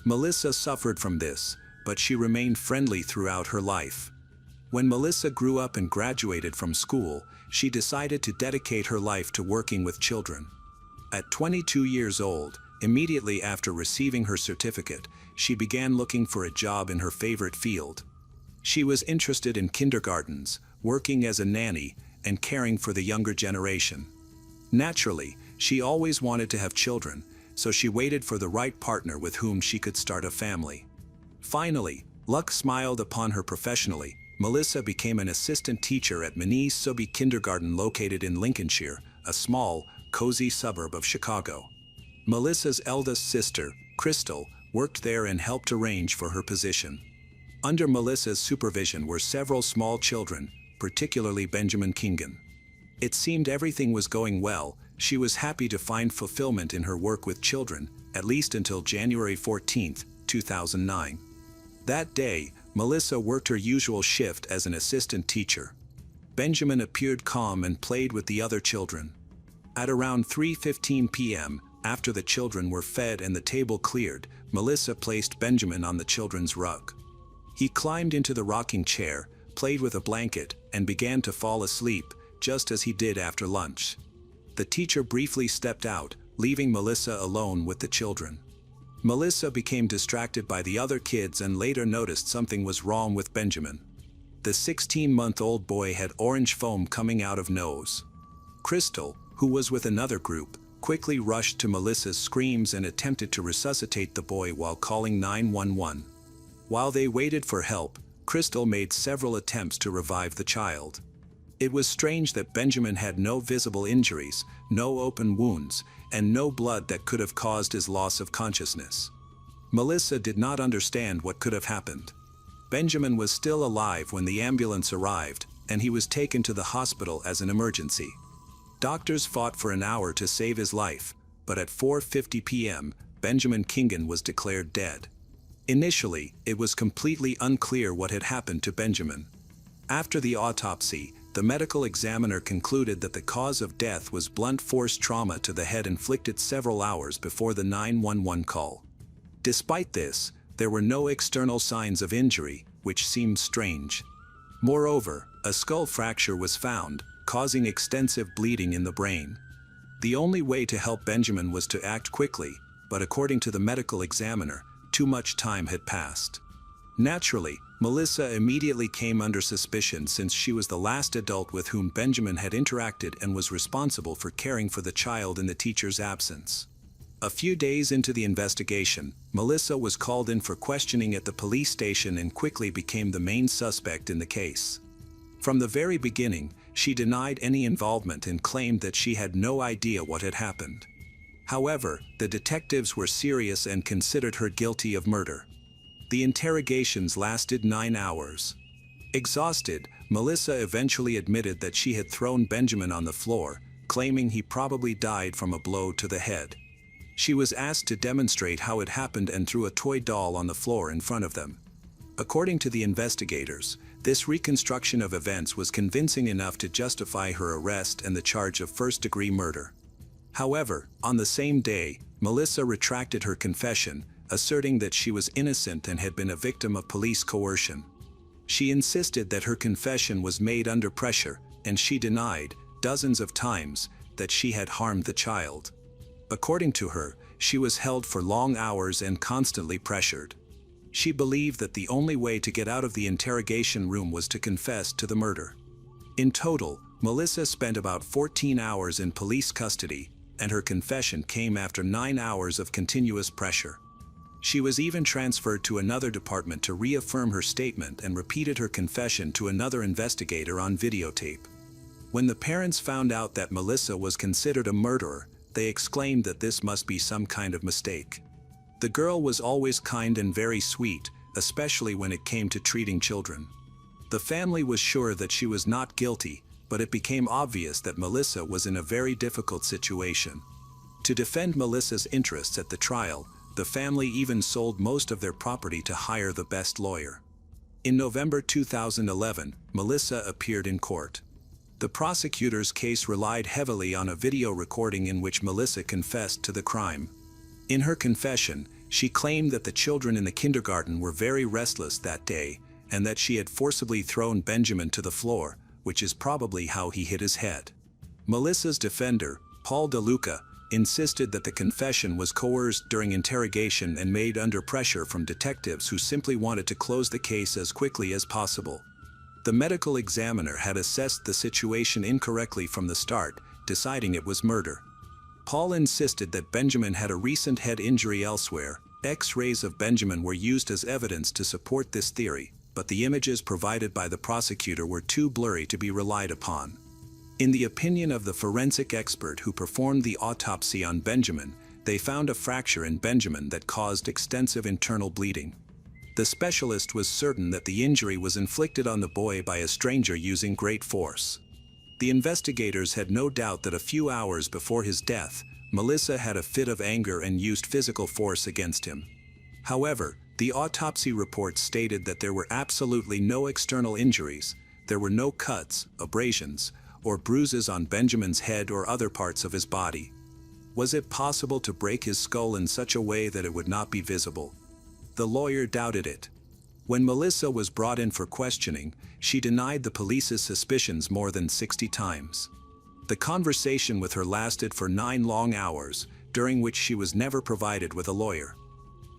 Melissa suffered from this, but she remained friendly throughout her life. When Melissa grew up and graduated from school, she decided to dedicate her life to working with children. At 22 years old, immediately after receiving her certificate, she began looking for a job in her favorite field. She was interested in kindergartens, working as a nanny, and caring for the younger generation. Naturally, she always wanted to have children, so she waited for the right partner with whom she could start a family. Finally, luck smiled upon her professionally. Melissa became an assistant teacher at Mini Subi Kindergarten located in Lincolnshire, a small, cozy suburb of Chicago. Melissa's eldest sister, Crystal, worked there and helped arrange for her position. Under Melissa's supervision were several small children, particularly Benjamin Kingen. It seemed everything was going well. She was happy to find fulfillment in her work with children, at least until January 14, 2009. That day, Melissa worked her usual shift as an assistant teacher. Benjamin appeared calm and played with the other children. At around 3:15 p.m., after the children were fed and the table cleared, Melissa placed Benjamin on the children's rug. He climbed into the rocking chair, played with a blanket, and began to fall asleep, just as he did after lunch. The teacher briefly stepped out, leaving Melissa alone with the children. Melissa became distracted by the other kids and later noticed something was wrong with Benjamin. The 16-month-old boy had orange foam coming out of nose. Crystal, who was with another group, quickly rushed to Melissa's screams and attempted to resuscitate the boy while calling 911. While they waited for help, Crystal made several attempts to revive the child. It was strange that Benjamin had no visible injuries, no open wounds, and no blood that could have caused his loss of consciousness. Melissa did not understand what could have happened. Benjamin was still alive when the ambulance arrived, and he was taken to the hospital as an emergency. Doctors fought for an hour to save his life, but at 4:50 p.m., Benjamin Kingen was declared dead. Initially, it was completely unclear what had happened to Benjamin. After the autopsy, the medical examiner concluded that the cause of death was blunt force trauma to the head inflicted several hours before the 911 call. Despite this, there were no external signs of injury, which seemed strange. Moreover, a skull fracture was found, causing extensive bleeding in the brain. The only way to help Benjamin was to act quickly, but according to the medical examiner, too much time had passed. Naturally, Melissa immediately came under suspicion since she was the last adult with whom Benjamin had interacted and was responsible for caring for the child in the teacher's absence. A few days into the investigation, Melissa was called in for questioning at the police station and quickly became the main suspect in the case. From the very beginning, she denied any involvement and claimed that she had no idea what had happened. However, the detectives were serious and considered her guilty of murder. The interrogations lasted 9 hours. Exhausted, Melissa eventually admitted that she had thrown Benjamin on the floor, claiming he probably died from a blow to the head. She was asked to demonstrate how it happened and threw a toy doll on the floor in front of them. According to the investigators, this reconstruction of events was convincing enough to justify her arrest and the charge of first-degree murder. However, on the same day, Melissa retracted her confession, asserting that she was innocent and had been a victim of police coercion. She insisted that her confession was made under pressure, and she denied, dozens of times, that she had harmed the child. According to her, she was held for long hours and constantly pressured. She believed that the only way to get out of the interrogation room was to confess to the murder. In total, Melissa spent about 14 hours in police custody, and her confession came after 9 hours of continuous pressure. She was even transferred to another department to reaffirm her statement and repeated her confession to another investigator on videotape. When the parents found out that Melissa was considered a murderer, they exclaimed that this must be some kind of mistake. The girl was always kind and very sweet, especially when it came to treating children. The family was sure that she was not guilty, but it became obvious that Melissa was in a very difficult situation. To defend Melissa's interests at the trial, the family even sold most of their property to hire the best lawyer. In November 2011, Melissa appeared in court. The prosecutor's case relied heavily on a video recording in which Melissa confessed to the crime. In her confession, she claimed that the children in the kindergarten were very restless that day, and that she had forcibly thrown Benjamin to the floor, which is probably how he hit his head. Melissa's defender, Paul DeLuca, insisted that the confession was coerced during interrogation and made under pressure from detectives who simply wanted to close the case as quickly as possible. The medical examiner had assessed the situation incorrectly from the start, deciding it was murder. Paul insisted that Benjamin had a recent head injury elsewhere. X-rays of Benjamin were used as evidence to support this theory, but the images provided by the prosecutor were too blurry to be relied upon. In the opinion of the forensic expert who performed the autopsy on Benjamin, they found a fracture in Benjamin that caused extensive internal bleeding. The specialist was certain that the injury was inflicted on the boy by a stranger using great force. The investigators had no doubt that a few hours before his death, Melissa had a fit of anger and used physical force against him. However, the autopsy report stated that there were absolutely no external injuries, there were no cuts, abrasions, or bruises on Benjamin's head or other parts of his body. Was it possible to break his skull in such a way that it would not be visible? The lawyer doubted it. When Melissa was brought in for questioning, she denied the police's suspicions more than 60 times. The conversation with her lasted for 9 long hours, during which she was never provided with a lawyer.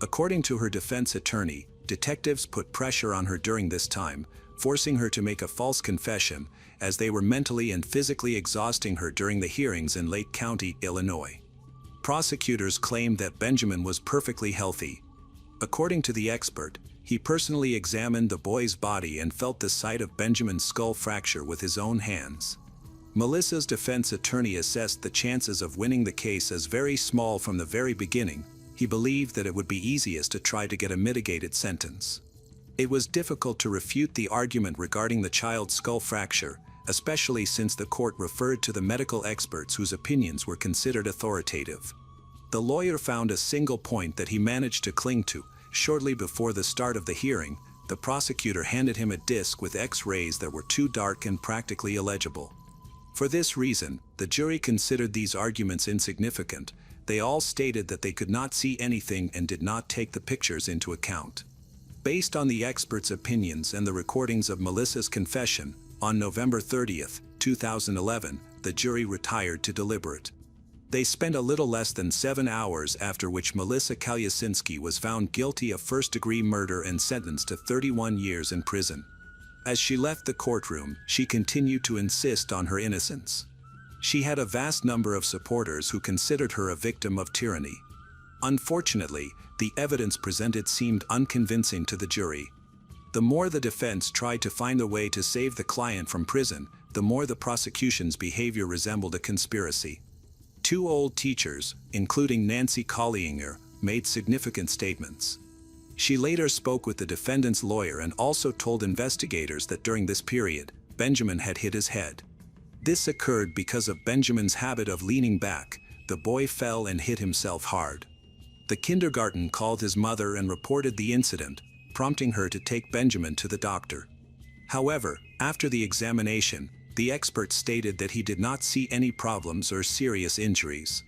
According to her defense attorney, detectives put pressure on her during this time, forcing her to make a false confession, as they were mentally and physically exhausting her during the hearings in Lake County, Illinois. Prosecutors claimed that Benjamin was perfectly healthy. According to the expert, he personally examined the boy's body and felt the site of Benjamin's skull fracture with his own hands. Melissa's defense attorney assessed the chances of winning the case as very small from the very beginning. He believed that it would be easiest to try to get a mitigated sentence. It was difficult to refute the argument regarding the child's skull fracture, especially since the court referred to the medical experts whose opinions were considered authoritative. The lawyer found a single point that he managed to cling to. Shortly before the start of the hearing, the prosecutor handed him a disc with X-rays that were too dark and practically illegible. For this reason, the jury considered these arguments insignificant. They all stated that they could not see anything and did not take the pictures into account. Based on the experts' opinions and the recordings of Melissa's confession, on November 30, 2011, the jury retired to deliberate. They spent a little less than 7 hours, after which Melissa Kalyasinski was found guilty of first-degree murder and sentenced to 31 years in prison. As she left the courtroom, she continued to insist on her innocence. She had a vast number of supporters who considered her a victim of tyranny. Unfortunately, the evidence presented seemed unconvincing to the jury. The more the defense tried to find a way to save the client from prison, the more the prosecution's behavior resembled a conspiracy. 2 old teachers, including Nancy Collier, made significant statements. She later spoke with the defendant's lawyer and also told investigators that during this period, Benjamin had hit his head. This occurred because of Benjamin's habit of leaning back. The boy fell and hit himself hard. The kindergarten called his mother and reported the incident, prompting her to take Benjamin to the doctor. However, after the examination, the expert stated that he did not see any problems or serious injuries.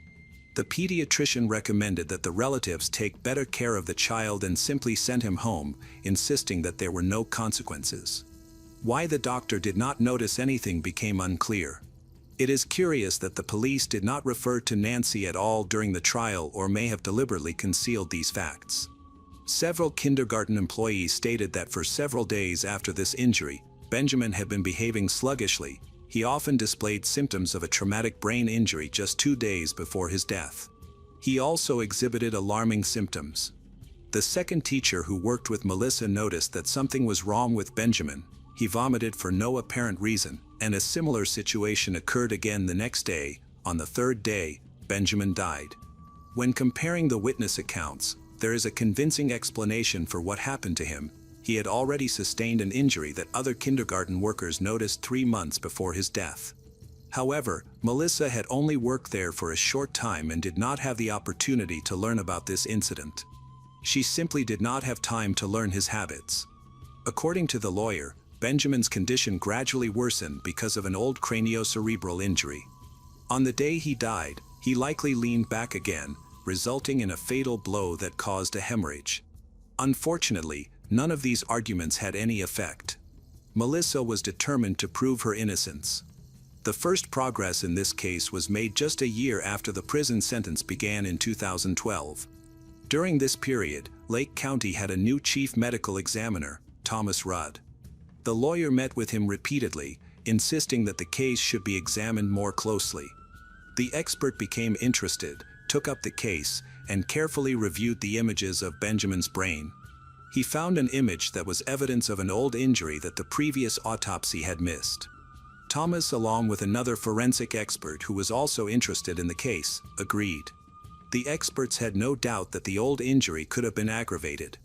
The pediatrician recommended that the relatives take better care of the child and simply sent him home, insisting that there were no consequences. Why the doctor did not notice anything became unclear. It is curious that the police did not refer to Nancy at all during the trial or may have deliberately concealed these facts. Several kindergarten employees stated that for several days after this injury, Benjamin had been behaving sluggishly. He often displayed symptoms of a traumatic brain injury just 2 days before his death. He also exhibited alarming symptoms. The second teacher who worked with Melissa noticed that something was wrong with Benjamin. He vomited for no apparent reason, and a similar situation occurred again the next day. On the 3rd day, Benjamin died. When comparing the witness accounts, there is a convincing explanation for what happened to him. He had already sustained an injury that other kindergarten workers noticed 3 months before his death. However, Melissa had only worked there for a short time and did not have the opportunity to learn about this incident. She simply did not have time to learn his habits. According to the lawyer, Benjamin's condition gradually worsened because of an old craniocerebral injury. On the day he died, he likely leaned back again, resulting in a fatal blow that caused a hemorrhage. Unfortunately, none of these arguments had any effect. Melissa was determined to prove her innocence. The first progress in this case was made just a year after the prison sentence began in 2012. During this period, Lake County had a new chief medical examiner, Thomas Rudd. The lawyer met with him repeatedly, insisting that the case should be examined more closely. The expert became interested, took up the case, and carefully reviewed the images of Benjamin's brain. He found an image that was evidence of an old injury that the previous autopsy had missed. Thomas, along with another forensic expert who was also interested in the case, agreed. The experts had no doubt that the old injury could have been aggravated.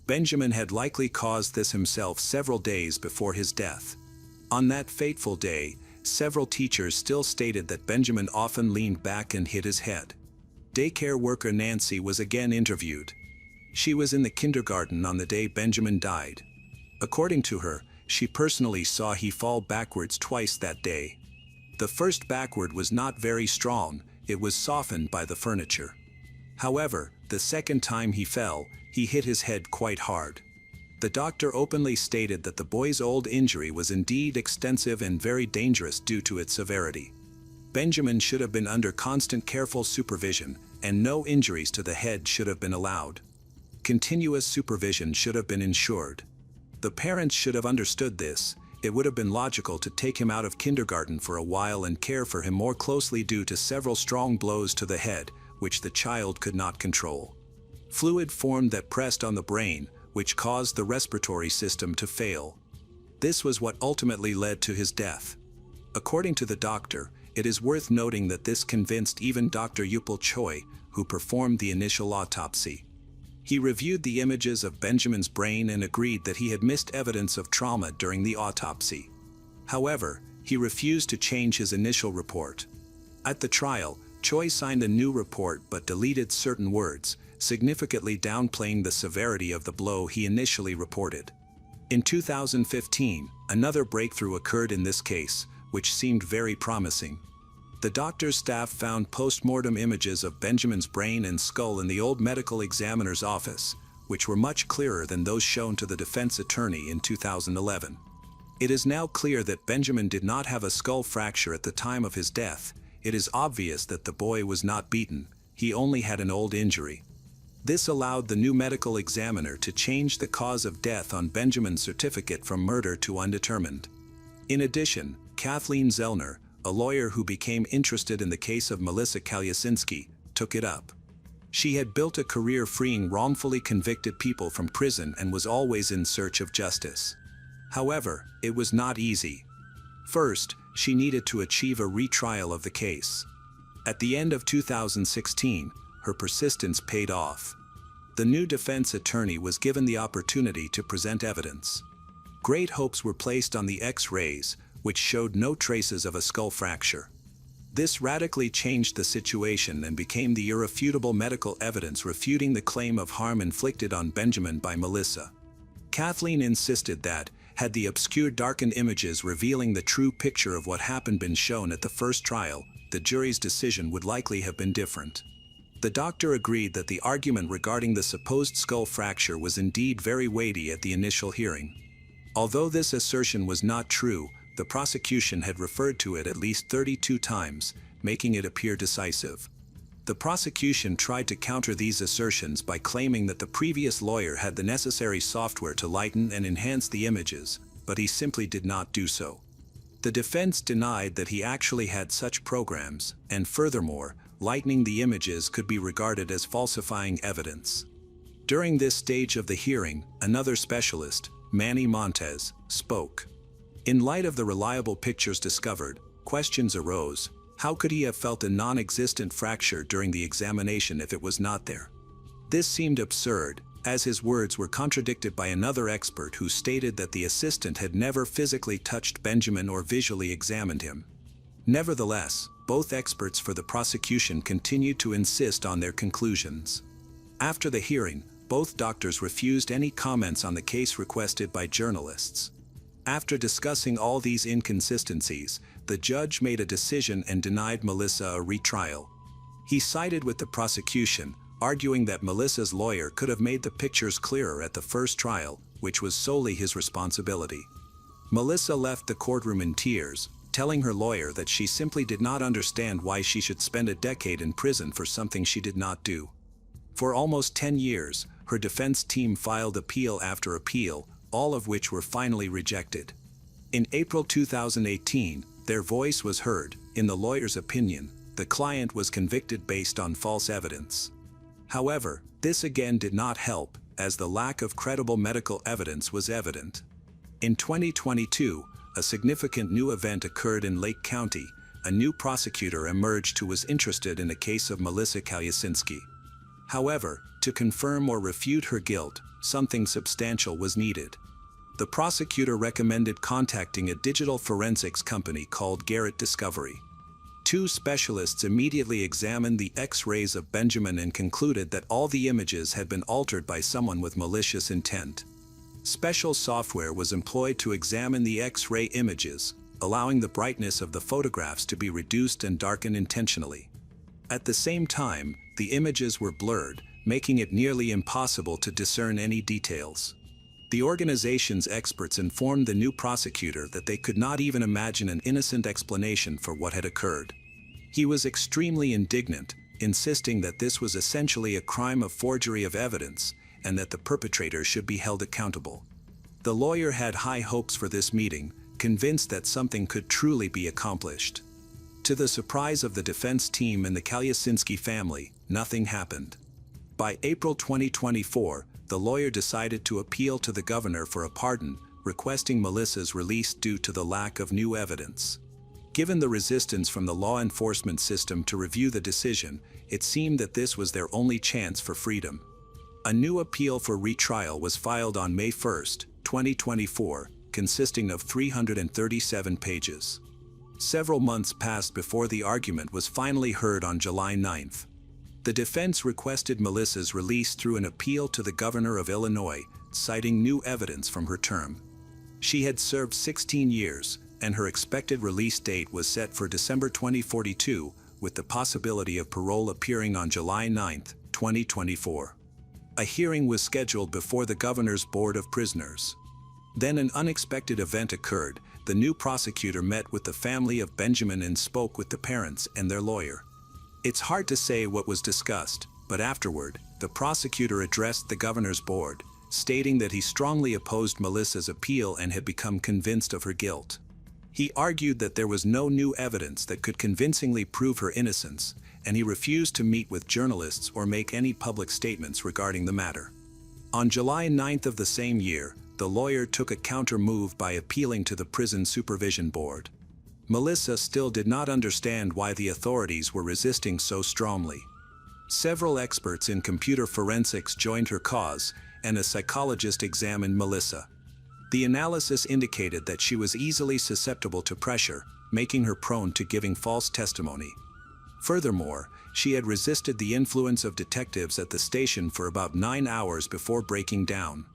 Benjamin had likely caused this himself several days before his death. On that fateful day, several teachers still stated that Benjamin often leaned back and hit his head. Daycare worker Nancy was again interviewed. She was in the kindergarten on the day Benjamin died. According to her, she personally saw he fall backwards twice that day. The first backward was not very strong, it was softened by the furniture. However, the second time he fell, he hit his head quite hard. The doctor openly stated that the boy's old injury was indeed extensive and very dangerous due to its severity. Benjamin should have been under constant careful supervision, and no injuries to the head should have been allowed. Continuous supervision should have been ensured. The parents should have understood this. It would have been logical to take him out of kindergarten for a while and care for him more closely due to several strong blows to the head, which the child could not control. Fluid formed that pressed on the brain, which caused the respiratory system to fail. This was what ultimately led to his death. According to the doctor, it is worth noting that this convinced even Dr. Upal Choi, who performed the initial autopsy. He reviewed the images of Benjamin's brain and agreed that he had missed evidence of trauma during the autopsy. However, he refused to change his initial report. At the trial, Choi signed a new report but deleted certain words, significantly downplaying the severity of the blow he initially reported. In 2015, another breakthrough occurred in this case, which seemed very promising. The doctor's staff found post-mortem images of Benjamin's brain and skull in the old medical examiner's office, which were much clearer than those shown to the defense attorney in 2011. It is now clear that Benjamin did not have a skull fracture at the time of his death. It is obvious that the boy was not beaten, he only had an old injury. This allowed the new medical examiner to change the cause of death on Benjamin's certificate from murder to undetermined. In addition, Kathleen Zellner, a lawyer who became interested in the case of Melissa Kalyasinski, took it up. She had built a career freeing wrongfully convicted people from prison and was always in search of justice. However, it was not easy. First, she needed to achieve a retrial of the case. At the end of 2016, her persistence paid off. The new defense attorney was given the opportunity to present evidence. Great hopes were placed on the X-rays, which showed no traces of a skull fracture. This radically changed the situation and became the irrefutable medical evidence refuting the claim of harm inflicted on Benjamin by Melissa. Kathleen insisted that, had the obscure darkened images revealing the true picture of what happened been shown at the first trial, the jury's decision would likely have been different. The doctor agreed that the argument regarding the supposed skull fracture was indeed very weighty at the initial hearing. Although this assertion was not true, the prosecution had referred to it at least 32 times, making it appear decisive. The prosecution tried to counter these assertions by claiming that the previous lawyer had the necessary software to lighten and enhance the images, but he simply did not do so. The defense denied that he actually had such programs, and furthermore, lightening the images could be regarded as falsifying evidence. During this stage of the hearing, another specialist, Manny Montez, spoke. In light of the reliable pictures discovered, questions arose. How could he have felt a non-existent fracture during the examination if it was not there? This seemed absurd, as his words were contradicted by another expert who stated that the assistant had never physically touched Benjamin or visually examined him. Nevertheless, both experts for the prosecution continued to insist on their conclusions. After the hearing, both doctors refused any comments on the case requested by journalists. After discussing all these inconsistencies, the judge made a decision and denied Melissa a retrial. He sided with the prosecution, arguing that Melissa's lawyer could have made the pictures clearer at the first trial, which was solely his responsibility. Melissa left the courtroom in tears, telling her lawyer that she simply did not understand why she should spend a decade in prison for something she did not do. For almost 10 years, her defense team filed appeal after appeal, all of which were finally rejected. In April 2018, their voice was heard. In the lawyer's opinion, the client was convicted based on false evidence. However, this again did not help, as the lack of credible medical evidence was evident. In 2022, a significant new event occurred in Lake County. A new prosecutor emerged who was interested in the case of Melissa Kalyasinski. However, to confirm or refute her guilt, something substantial was needed. The prosecutor recommended contacting a digital forensics company called Garrett Discovery. Two specialists immediately examined the X-rays of Benjamin and concluded that all the images had been altered by someone with malicious intent. Special software was employed to examine the X-ray images, allowing the brightness of the photographs to be reduced and darkened intentionally. At the same time, the images were blurred, making it nearly impossible to discern any details. The organization's experts informed the new prosecutor that they could not even imagine an innocent explanation for what had occurred. He was extremely indignant, insisting that this was essentially a crime of forgery of evidence and that the perpetrator should be held accountable. The lawyer had high hopes for this meeting, convinced that something could truly be accomplished. To the surprise of the defense team and the Kalyasinski family, nothing happened. By April 2024, the lawyer decided to appeal to the governor for a pardon, requesting Melissa's release due to the lack of new evidence. Given the resistance from the law enforcement system to review the decision, it seemed that this was their only chance for freedom. A new appeal for retrial was filed on May 1, 2024, consisting of 337 pages. Several months passed before the argument was finally heard on July 9. The defense requested Melissa's release through an appeal to the governor of Illinois, citing new evidence from her term. She had served 16 years, and her expected release date was set for December 2042, with the possibility of parole appearing on July 9, 2024. A hearing was scheduled before the governor's board of prisoners. Then an unexpected event occurred. The new prosecutor met with the family of Benjamin and spoke with the parents and their lawyer. It's hard to say what was discussed, but afterward, the prosecutor addressed the governor's board, stating that he strongly opposed Melissa's appeal and had become convinced of her guilt. He argued that there was no new evidence that could convincingly prove her innocence, and he refused to meet with journalists or make any public statements regarding the matter. On July 9 of the same year, the lawyer took a counter-move by appealing to the Prison Supervision Board. Melissa still did not understand why the authorities were resisting so strongly. Several experts in computer forensics joined her cause, and a psychologist examined Melissa. The analysis indicated that she was easily susceptible to pressure, making her prone to giving false testimony. Furthermore, she had resisted the influence of detectives at the station for about 9 hours before breaking down.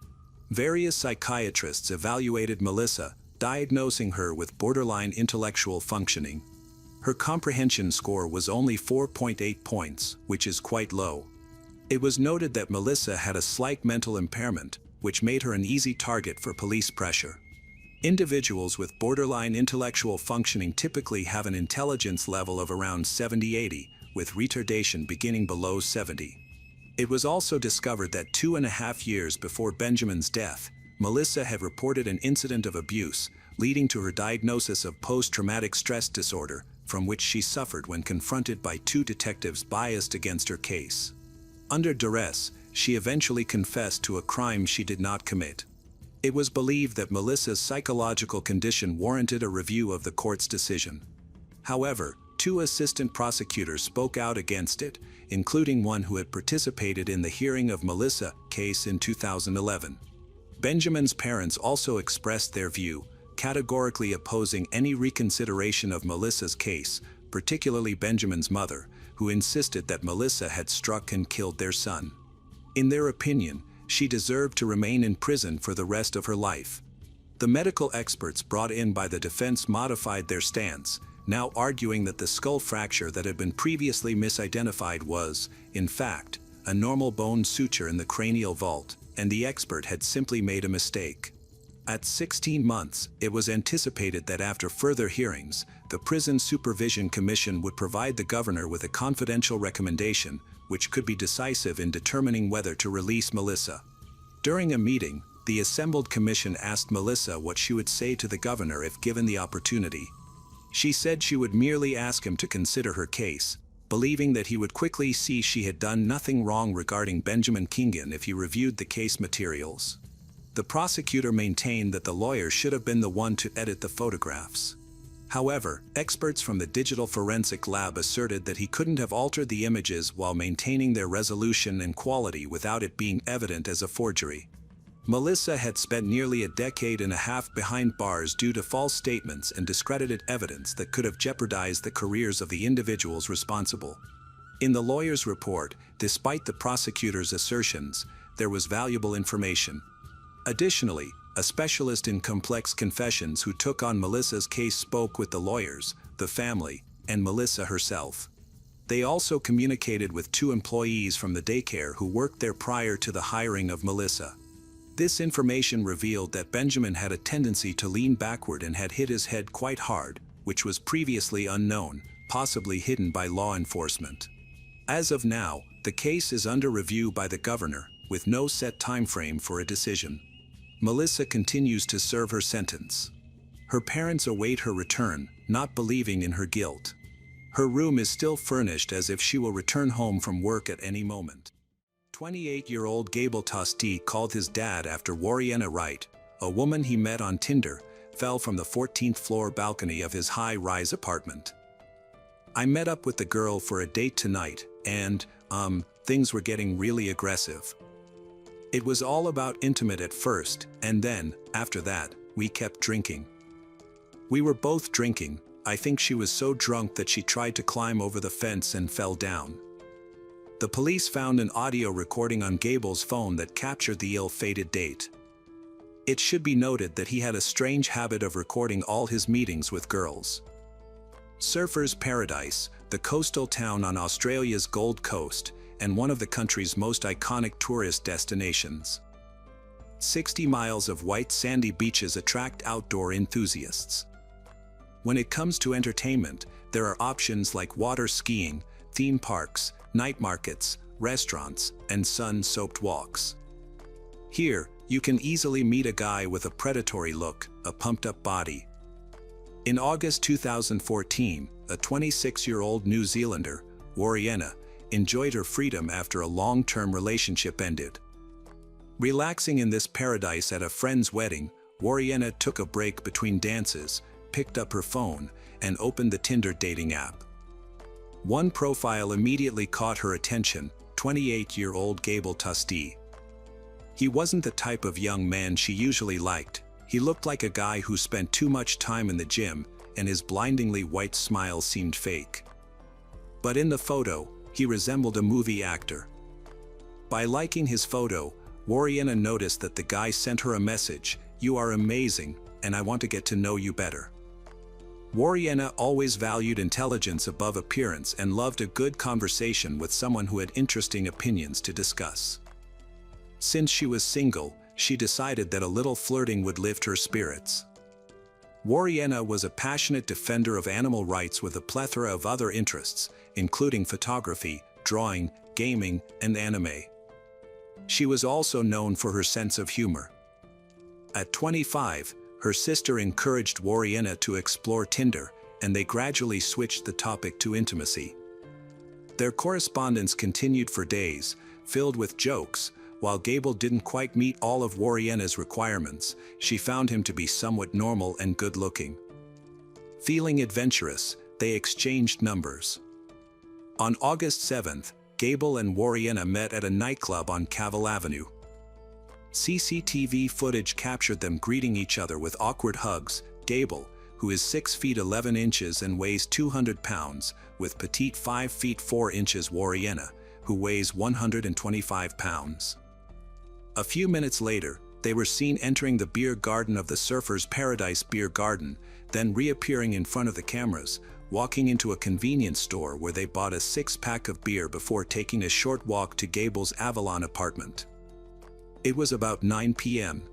Various psychiatrists evaluated Melissa, diagnosing her with borderline intellectual functioning. Her comprehension score was only 4.8 points, which is quite low. It was noted that Melissa had a slight mental impairment, which made her an easy target for police pressure. Individuals with borderline intellectual functioning typically have an intelligence level of around 70-80, with retardation beginning below 70. It was also discovered that 2.5 years before Benjamin's death, Melissa had reported an incident of abuse, leading to her diagnosis of post-traumatic stress disorder, from which she suffered when confronted by 2 detectives biased against her case. Under duress, she eventually confessed to a crime she did not commit. It was believed that Melissa's psychological condition warranted a review of the court's decision. However, 2 assistant prosecutors spoke out against it, including one who had participated in the hearing of Melissa's case in 2011. Benjamin's parents also expressed their view, categorically opposing any reconsideration of Melissa's case, particularly Benjamin's mother, who insisted that Melissa had struck and killed their son. In their opinion, she deserved to remain in prison for the rest of her life. The medical experts brought in by the defense modified their stance, now arguing that the skull fracture that had been previously misidentified was, in fact, a normal bone suture in the cranial vault, and the expert had simply made a mistake. At 16 months, it was anticipated that after further hearings, the Prison Supervision Commission would provide the governor with a confidential recommendation, which could be decisive in determining whether to release Melissa. During a meeting, the assembled commission asked Melissa what she would say to the governor if given the opportunity. She said she would merely ask him to consider her case, believing that he would quickly see she had done nothing wrong regarding Benjamin Kingan if he reviewed the case materials. The prosecutor maintained that the lawyer should have been the one to edit the photographs. However, experts from the digital forensic lab asserted that he couldn't have altered the images while maintaining their resolution and quality without it being evident as a forgery. Melissa had spent nearly a decade and a half behind bars due to false statements and discredited evidence that could have jeopardized the careers of the individuals responsible. In the lawyer's report, despite the prosecutor's assertions, there was valuable information. Additionally, a specialist in complex confessions who took on Melissa's case spoke with the lawyers, the family, and Melissa herself. They also communicated with 2 employees from the daycare who worked there prior to the hiring of Melissa. This information revealed that Benjamin had a tendency to lean backward and had hit his head quite hard, which was previously unknown, possibly hidden by law enforcement. As of now, the case is under review by the governor, with no set time frame for a decision. Melissa continues to serve her sentence. Her parents await her return, not believing in her guilt. Her room is still furnished as if she will return home from work at any moment. 28-year-old Gable Tosti called his dad after Wariana Wright, a woman he met on Tinder, fell from the 14th floor balcony of his high-rise apartment. "I met up with the girl for a date tonight, and, things were getting really aggressive. It was all about intimate at first, and then, after that, we kept drinking. We were both drinking. I think she was so drunk that she tried to climb over the fence and fell down." The police found an audio recording on Gable's phone that captured the ill-fated date. It should be noted that he had a strange habit of recording all his meetings with girls. Surfers' Paradise, the coastal town on Australia's Gold Coast, and one of the country's most iconic tourist destinations. 60 miles of white sandy beaches attract outdoor enthusiasts. When it comes to entertainment, there are options like water skiing, theme parks, night markets, restaurants, and sun-soaked walks. Here, you can easily meet a guy with a predatory look, a pumped-up body. In August 2014, a 26-year-old New Zealander, Wariana, enjoyed her freedom after a long-term relationship ended. Relaxing in this paradise at a friend's wedding, Wariana took a break between dances, picked up her phone, and opened the Tinder dating app. One profile immediately caught her attention: 28-year-old Gable Tosti. He wasn't the type of young man she usually liked. He looked like a guy who spent too much time in the gym, and his blindingly white smile seemed fake. But in the photo, he resembled a movie actor. By liking his photo, Wariana noticed that the guy sent her a message: "You are amazing, and I want to get to know you better." Wariana always valued intelligence above appearance and loved a good conversation with someone who had interesting opinions to discuss. Since she was single, she decided that a little flirting would lift her spirits. Wariana was a passionate defender of animal rights with a plethora of other interests, including photography, drawing, gaming, and anime. She was also known for her sense of humor. At 25, her sister encouraged Wariana to explore Tinder, and they gradually switched the topic to intimacy. Their correspondence continued for days, filled with jokes. While Gable didn't quite meet all of Wariana's requirements, she found him to be somewhat normal and good-looking. Feeling adventurous, they exchanged numbers. On August 7th, Gable and Wariana met at a nightclub on Cavill Avenue. CCTV footage captured them greeting each other with awkward hugs. Gable, who is 6 feet 11 inches and weighs 200 pounds, with petite 5 feet 4 inches Wariana, who weighs 125 pounds. A few minutes later, they were seen entering the beer garden of the Surfers' Paradise Beer Garden, then reappearing in front of the cameras, walking into a convenience store where they bought a 6-pack of beer before taking a short walk to Gable's Avalon apartment. It was about 9 p.m.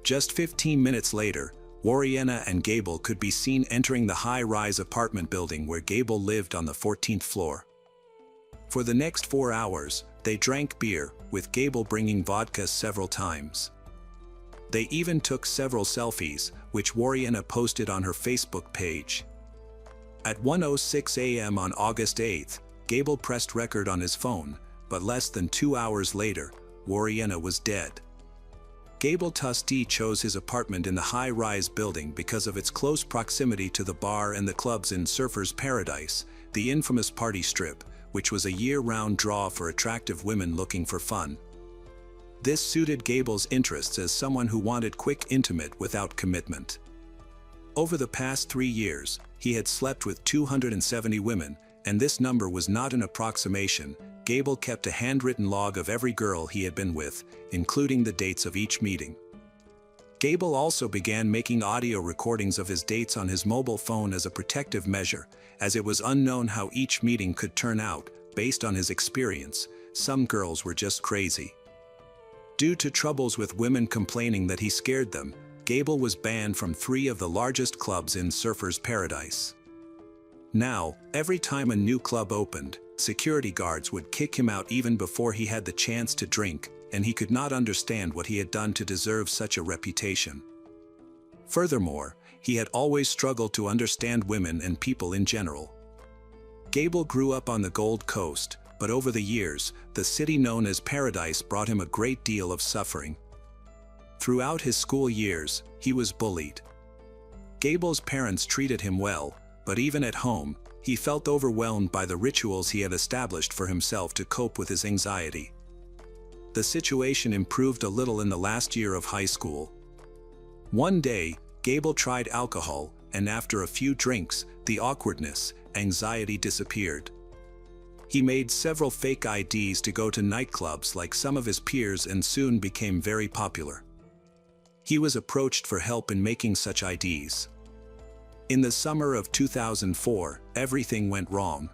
Just 15 minutes later, Wariana and Gable could be seen entering the high-rise apartment building where Gable lived on the 14th floor. For the next 4 hours, they drank beer, with Gable bringing vodka several times. They even took several selfies, which Wariana posted on her Facebook page. At 1:06 a.m. on August 8th, Gable pressed record on his phone, but less than 2 hours later, Wariana was dead. Gable Tosti chose his apartment in the high-rise building because of its close proximity to the bar and the clubs in Surfers' Paradise, the infamous party strip, which was a year-round draw for attractive women looking for fun. This suited Gable's interests as someone who wanted quick intimate without commitment. Over the past 3 years, he had slept with 270 women, and this number was not an approximation. Gable kept a handwritten log of every girl he had been with, including the dates of each meeting. Gable also began making audio recordings of his dates on his mobile phone as a protective measure, as it was unknown how each meeting could turn out. Based on his experience, some girls were just crazy. Due to troubles with women complaining that he scared them, Gable was banned from 3 of the largest clubs in Surfers' Paradise. Now, every time a new club opened, security guards would kick him out even before he had the chance to drink, and he could not understand what he had done to deserve such a reputation. Furthermore, he had always struggled to understand women and people in general. Gable grew up on the Gold Coast, but over the years, the city known as Paradise brought him a great deal of suffering. Throughout his school years, he was bullied. Gable's parents treated him well, but even at home, he felt overwhelmed by the rituals he had established for himself to cope with his anxiety. The situation improved a little in the last year of high school. One day, Gable tried alcohol, and after a few drinks, the awkwardness, anxiety disappeared. He made several fake IDs to go to nightclubs like some of his peers and soon became very popular. He was approached for help in making such IDs. In the summer of 2004, everything went wrong.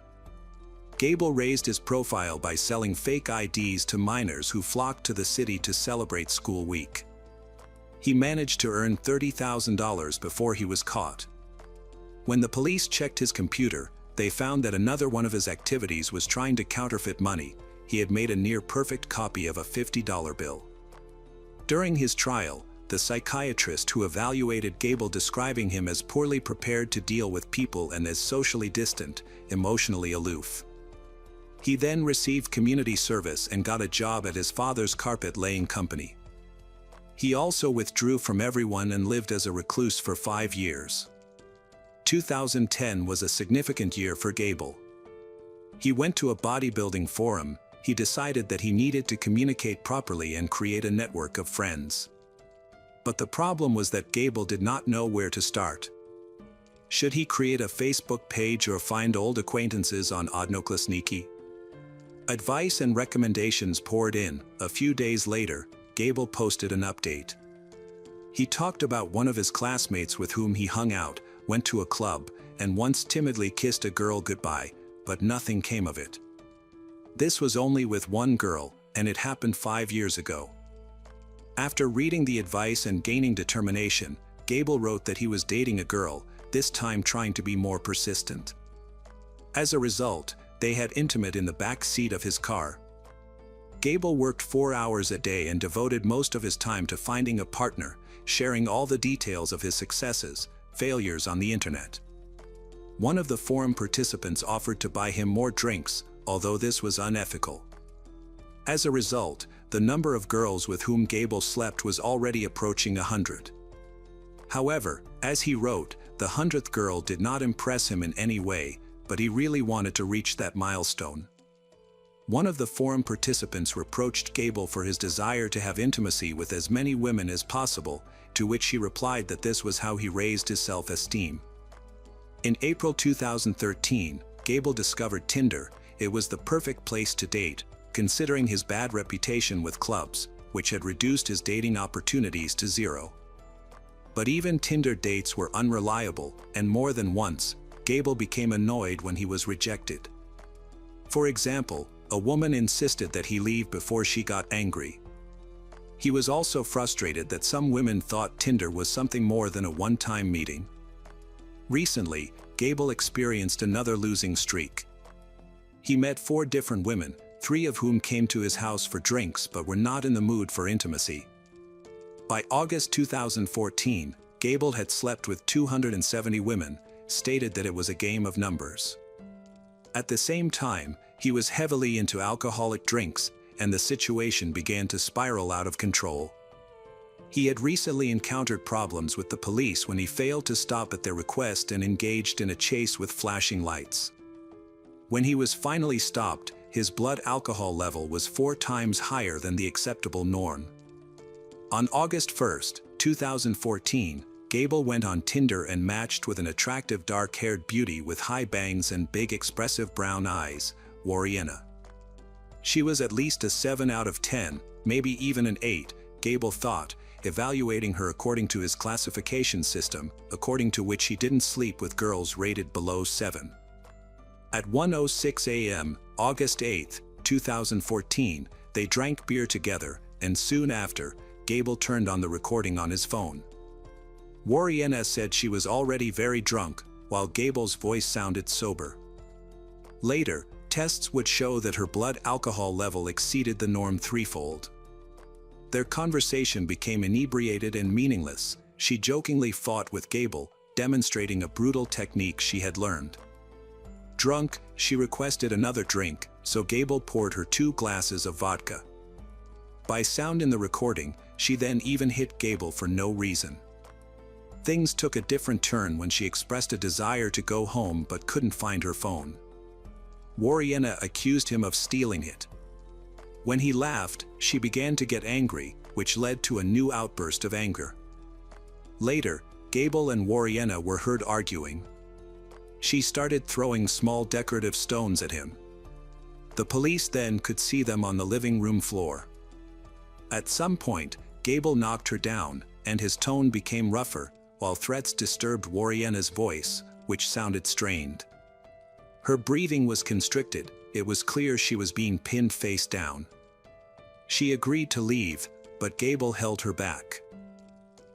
Gable raised his profile by selling fake IDs to minors who flocked to the city to celebrate school week. He managed to earn $30,000 before he was caught. When the police checked his computer, they found that another one of his activities was trying to counterfeit money. He had made a near-perfect copy of a $50 bill. During his trial, the psychiatrist who evaluated Gable describing him as poorly prepared to deal with people and as socially distant, emotionally aloof. He then received community service and got a job at his father's carpet-laying company. He also withdrew from everyone and lived as a recluse for 5 years. 2010 was a significant year for Gable. He went to a bodybuilding forum. He decided that he needed to communicate properly and create a network of friends. But the problem was that Gable did not know where to start. Should he create a Facebook page or find old acquaintances on Odnoklassniki? Advice and recommendations poured in. A few days later, Gable posted an update. He talked about one of his classmates with whom he hung out, went to a club, and once timidly kissed a girl goodbye, but nothing came of it. This was only with one girl, and it happened 5 years ago. After reading the advice and gaining determination, Gable wrote that he was dating a girl, this time trying to be more persistent. As a result, they had intimate in the back seat of his car. Gable worked 4 hours a day and devoted most of his time to finding a partner, sharing all the details of his successes, failures on the internet. One of the forum participants offered to buy him more drinks, although this was unethical. As a result, the number of girls with whom Gable slept was already approaching 100. However, as he wrote, the 100th girl did not impress him in any way, but he really wanted to reach that milestone. One of the forum participants reproached Gable for his desire to have intimacy with as many women as possible, to which he replied that this was how he raised his self-esteem. In April 2013, Gable discovered Tinder. It was the perfect place to date, considering his bad reputation with clubs, which had reduced his dating opportunities to zero. But even Tinder dates were unreliable, and more than once, Gable became annoyed when he was rejected. For example, a woman insisted that he leave before she got angry. He was also frustrated that some women thought Tinder was something more than a one-time meeting. Recently, Gable experienced another losing streak. He met 4 different women, 3 of whom came to his house for drinks but were not in the mood for intimacy. By August 2014, Gable had slept with 270 women, stated that it was a game of numbers. At the same time, he was heavily into alcoholic drinks, and the situation began to spiral out of control. He had recently encountered problems with the police when he failed to stop at their request and engaged in a chase with flashing lights. When he was finally stopped, his blood alcohol level was 4 times higher than the acceptable norm. On August 1, 2014, Gable went on Tinder and matched with an attractive dark-haired beauty with high bangs and big expressive brown eyes, Wariena. She was at least a 7 out of 10, maybe even an 8, Gable thought, evaluating her according to his classification system, according to which he didn't sleep with girls rated below 7. At 1:06 a.m., August 8, 2014, they drank beer together, and soon after, Gable turned on the recording on his phone. Wariena said she was already very drunk, while Gable's voice sounded sober. Later, Tests would show that her blood alcohol level exceeded the norm threefold. Their conversation became inebriated and meaningless. She jokingly fought with Gable, demonstrating a brutal technique she had learned. Drunk, she requested another drink, so Gable poured her 2 glasses of vodka. By sound in the recording, she then even hit Gable for no reason. Things took a different turn when she expressed a desire to go home but couldn't find her phone. Warriena accused him of stealing it. When he laughed, she began to get angry, which led to a new outburst of anger. Later, Gable and Warriena were heard arguing. She started throwing small decorative stones at him. The police then could see them on the living room floor. At some point, Gable knocked her down, and his tone became rougher, while threats disturbed Warriena's voice, which sounded strained. Her breathing was constricted. It was clear she was being pinned face down. She agreed to leave, but Gable held her back.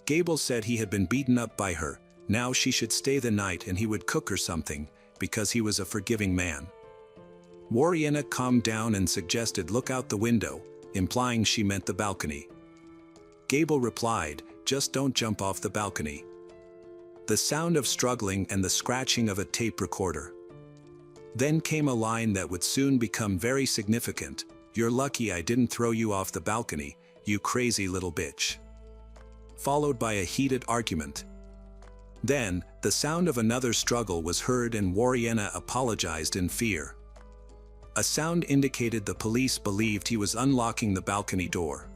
Gable said he had been beaten up by her. Now she should stay the night and he would cook her something, because he was a forgiving man. Warriena calmed down and suggested look out the window, implying she meant the balcony. Gable replied, just don't jump off the balcony. The sound of struggling and the scratching of a tape recorder. Then came a line that would soon become very significant. You're lucky I didn't throw you off the balcony, you crazy little bitch. Followed by a heated argument. Then, the sound of another struggle was heard and Warriena apologized in fear. A sound indicated the police believed he was unlocking the balcony door.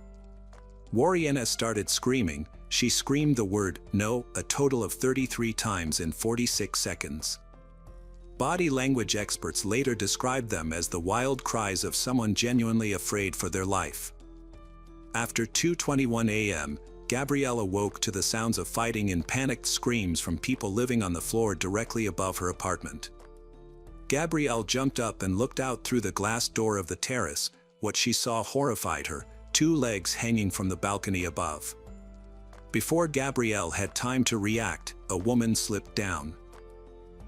Warriena started screaming. She screamed the word no a total of 33 times in 46 seconds. Body language experts later described them as the wild cries of someone genuinely afraid for their life. After 2:21 a.m., Gabrielle awoke to the sounds of fighting and panicked screams from people living on the floor directly above her apartment. Gabrielle jumped up and looked out through the glass door of the terrace. What she saw horrified her, 2 legs hanging from the balcony above. Before Gabrielle had time to react, a woman slipped down.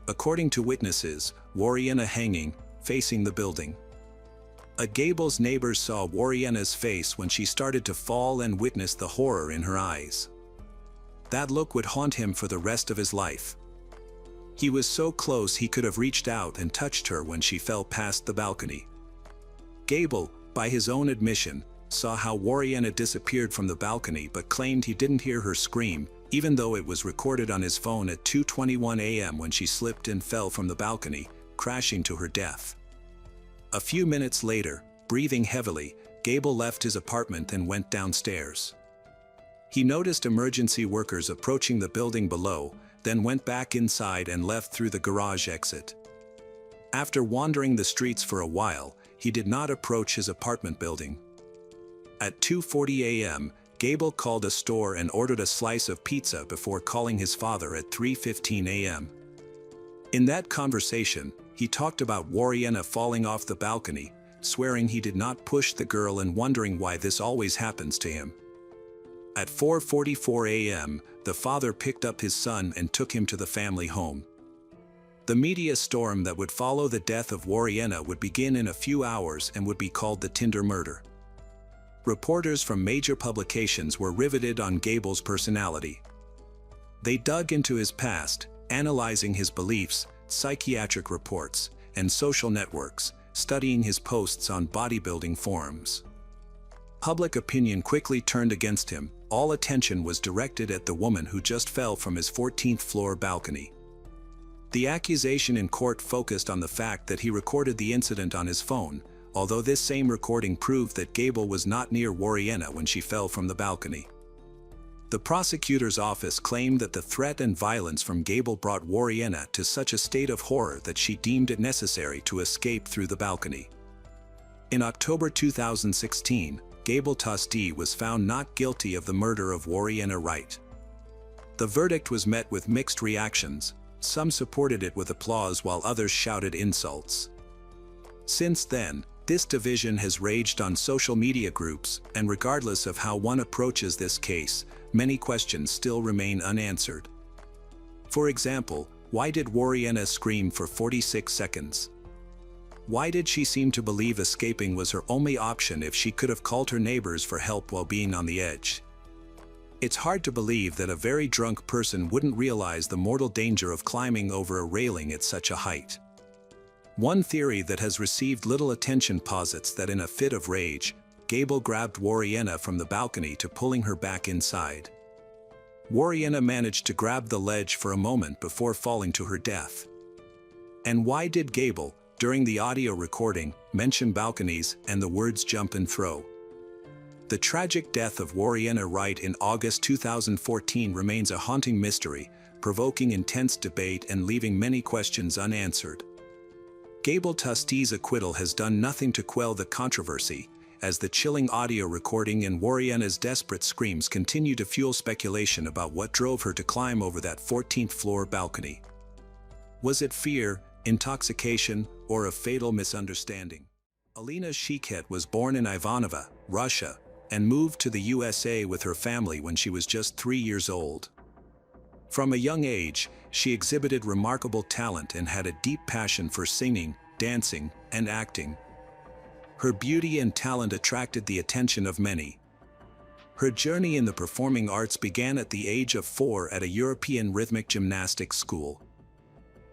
According to witnesses, Warriena hanging, facing the building. A Gable's neighbors saw Warriena's face when she started to fall and witnessed the horror in her eyes. That look would haunt him for the rest of his life. He was so close he could have reached out and touched her when she fell past the balcony. Gable, by his own admission, saw how Warriena disappeared from the balcony but claimed he didn't hear her scream, even though it was recorded on his phone at 2:21 a.m. when she slipped and fell from the balcony, crashing to her death. A few minutes later, breathing heavily, Gable left his apartment and went downstairs. He noticed emergency workers approaching the building below, then went back inside and left through the garage exit. After wandering the streets for a while, he did not approach his apartment building. At 2:40 a.m., Gable called a store and ordered a slice of pizza before calling his father at 3:15 a.m. In that conversation, he talked about Warriena falling off the balcony, swearing he did not push the girl and wondering why this always happens to him. At 4:44 a.m., the father picked up his son and took him to the family home. The media storm that would follow the death of Warriena would begin in a few hours and would be called the Tinder murder. Reporters from major publications were riveted on Gable's personality. They dug into his past, analyzing his beliefs, psychiatric reports, and social networks, studying his posts on bodybuilding forums. Public opinion quickly turned against him. All attention was directed at the woman who just fell from his 14th floor balcony. The accusation in court focused on the fact that he recorded the incident on his phone, although this same recording proved that Gable was not near Warriena when she fell from the balcony. The prosecutor's office claimed that the threat and violence from Gable brought Warriena to such a state of horror that she deemed it necessary to escape through the balcony. In October 2016, Gable Tosti was found not guilty of the murder of Warriena Wright. The verdict was met with mixed reactions. Some supported it with applause while others shouted insults. Since then, this division has raged on social media groups, and regardless of how one approaches this case, many questions still remain unanswered. For example, why did Warriena scream for 46 seconds? Why did she seem to believe escaping was her only option if she could have called her neighbors for help while being on the edge? It's hard to believe that a very drunk person wouldn't realize the mortal danger of climbing over a railing at such a height. One theory that has received little attention posits that in a fit of rage, Gable grabbed Warriena from the balcony to pulling her back inside. Warriena managed to grab the ledge for a moment before falling to her death. And why did Gable, during the audio recording, mention balconies and the words jump and throw? The tragic death of Warriena Wright in August 2014 remains a haunting mystery, provoking intense debate and leaving many questions unanswered. Gable Tustee's acquittal has done nothing to quell the controversy, as the chilling audio recording and Warriena's desperate screams continue to fuel speculation about what drove her to climb over that 14th-floor balcony. Was it fear, intoxication, or a fatal misunderstanding? Alina Shikhet was born in Ivanova, Russia, and moved to the USA with her family when she was just 3 years old. From a young age, she exhibited remarkable talent and had a deep passion for singing, dancing, and acting. Her beauty and talent attracted the attention of many. Her journey in the performing arts began at the age of 4 at a European rhythmic gymnastics school.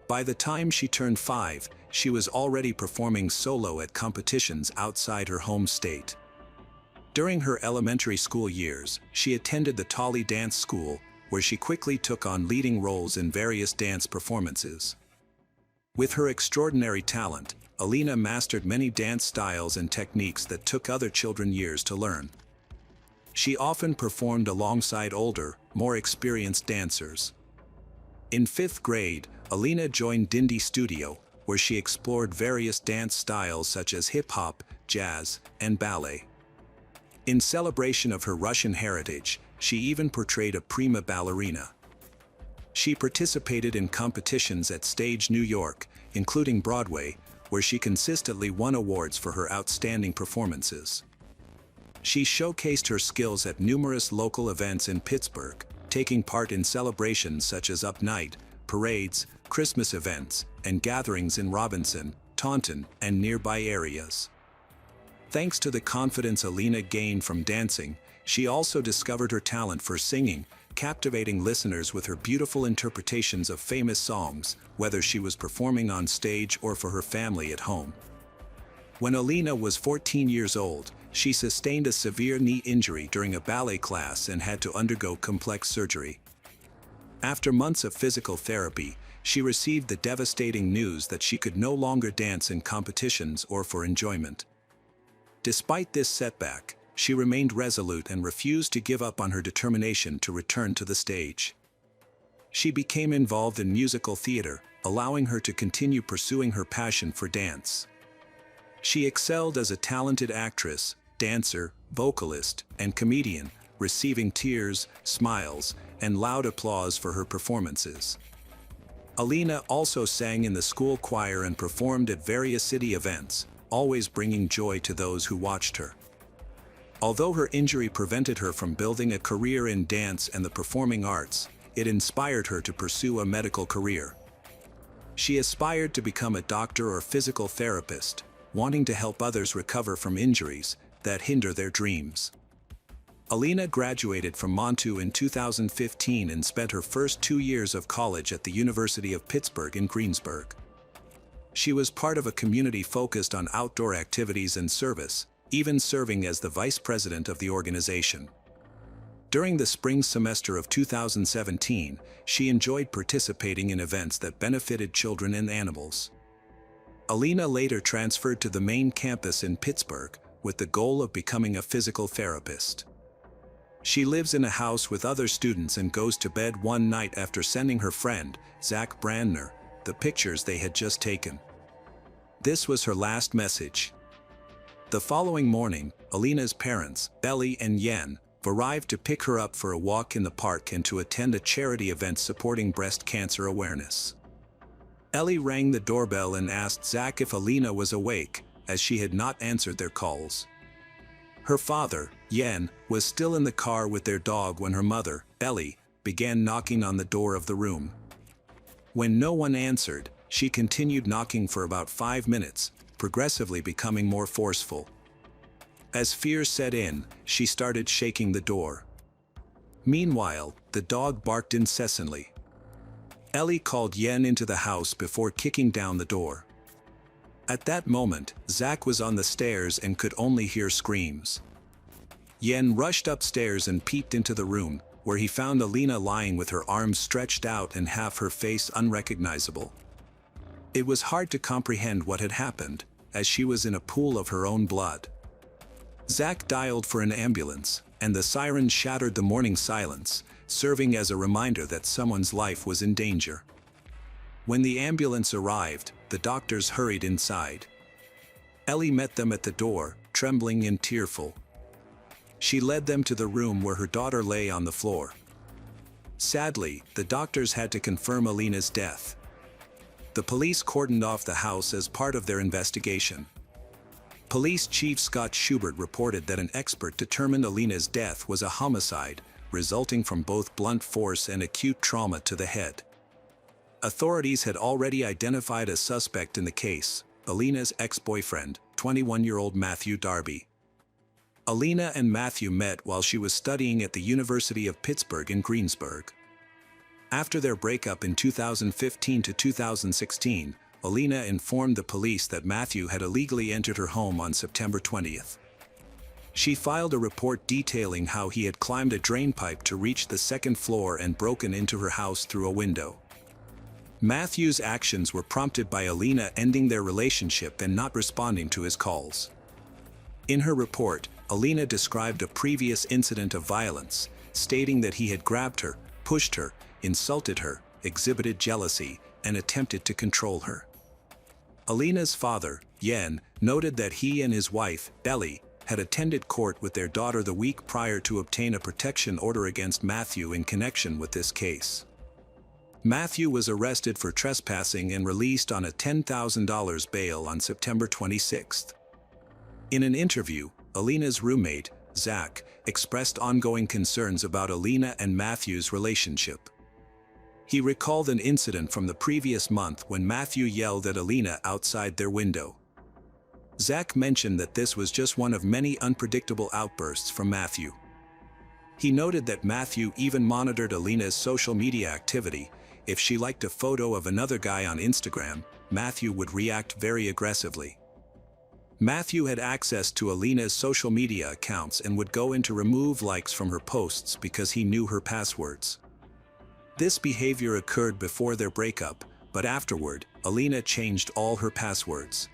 By the time she turned 5, she was already performing solo at competitions outside her home state. During her elementary school years, she attended the Tali Dance School, where she quickly took on leading roles in various dance performances. With her extraordinary talent, Alina mastered many dance styles and techniques that took other children years to learn. She often performed alongside older, more experienced dancers. In 5th grade, Alina joined Dindy Studio, where she explored various dance styles such as hip-hop, jazz, and ballet. In celebration of her Russian heritage, she even portrayed a prima ballerina. She participated in competitions at Stage New York, including Broadway, where she consistently won awards for her outstanding performances. She showcased her skills at numerous local events in Pittsburgh, taking part in celebrations such as Up Night, parades, Christmas events, and gatherings in Robinson, Taunton, and nearby areas. Thanks to the confidence Alina gained from dancing, she also discovered her talent for singing, captivating listeners with her beautiful interpretations of famous songs, whether she was performing on stage or for her family at home. When Alina was 14 years old, she sustained a severe knee injury during a ballet class and had to undergo complex surgery. After months of physical therapy, she received the devastating news that she could no longer dance in competitions or for enjoyment. Despite this setback, she remained resolute and refused to give up on her determination to return to the stage. She became involved in musical theater, allowing her to continue pursuing her passion for dance. She excelled as a talented actress, dancer, vocalist, and comedian, receiving tears, smiles, and loud applause for her performances. Alina also sang in the school choir and performed at various city events, always bringing joy to those who watched her. Although her injury prevented her from building a career in dance and the performing arts, it inspired her to pursue a medical career. She aspired to become a doctor or physical therapist, wanting to help others recover from injuries that hinder their dreams. Alina graduated from Montu in 2015 and spent her first 2 years of college at the University of Pittsburgh in Greensburg. She was part of a community focused on outdoor activities and service, even serving as the vice president of the organization. During the spring semester of 2017, she enjoyed participating in events that benefited children and animals. Alina later transferred to the main campus in Pittsburgh with the goal of becoming a physical therapist. She lives in a house with other students and goes to bed one night after sending her friend, Zach Brandner, the pictures they had just taken. This was her last message. The following morning, Alina's parents, Belly and Yen, arrived to pick her up for a walk in the park and to attend a charity event supporting breast cancer awareness. Ellie rang the doorbell and asked Zach if Alina was awake, as she had not answered their calls. Her father, Yen, was still in the car with their dog when her mother, Ellie, began knocking on the door of the room. When no one answered, she continued knocking for about 5 minutes, progressively becoming more forceful. As fear set in, she started shaking the door. Meanwhile, the dog barked incessantly. Ellie called Yen into the house before kicking down the door. At that moment, Zach was on the stairs and could only hear screams. Yen rushed upstairs and peeked into the room, where he found Alina lying with her arms stretched out and half her face unrecognizable. It was hard to comprehend what had happened, as she was in a pool of her own blood. Zach dialed for an ambulance, and the siren shattered the morning silence, serving as a reminder that someone's life was in danger. When the ambulance arrived, the doctors hurried inside. Ellie met them at the door, trembling and tearful. She led them to the room where her daughter lay on the floor. Sadly, the doctors had to confirm Alina's death. The police cordoned off the house as part of their investigation. Police Chief Scott Schubert reported that an expert determined Alina's death was a homicide, resulting from both blunt force and acute trauma to the head. Authorities had already identified a suspect in the case, Alina's ex-boyfriend, 21-year-old Matthew Darby. Alina and Matthew met while she was studying at the University of Pittsburgh in Greensburg. After their breakup in 2015 to 2016, Alina informed the police that Matthew had illegally entered her home on September 20th. She filed a report detailing how he had climbed a drain pipe to reach the second floor and broken into her house through a window. Matthew's actions were prompted by Alina ending their relationship and not responding to his calls. In her report, Alina described a previous incident of violence, stating that he had grabbed her, pushed her, insulted her, exhibited jealousy, and attempted to control her. Alina's father, Yen, noted that he and his wife, Ellie, had attended court with their daughter the week prior to obtain a protection order against Matthew in connection with this case. Matthew was arrested for trespassing and released on a $10,000 bail on September 26. In an interview, Alina's roommate, Zach, expressed ongoing concerns about Alina and Matthew's relationship. He recalled an incident from the previous month when Matthew yelled at Alina outside their window. Zach mentioned that this was just one of many unpredictable outbursts from Matthew. He noted that Matthew even monitored Alina's social media activity. If she liked a photo of another guy on Instagram, Matthew would react very aggressively. Matthew had access to Alina's social media accounts and would go in to remove likes from her posts because he knew her passwords. This behavior occurred before their breakup, but afterward, Alina changed all her passwords.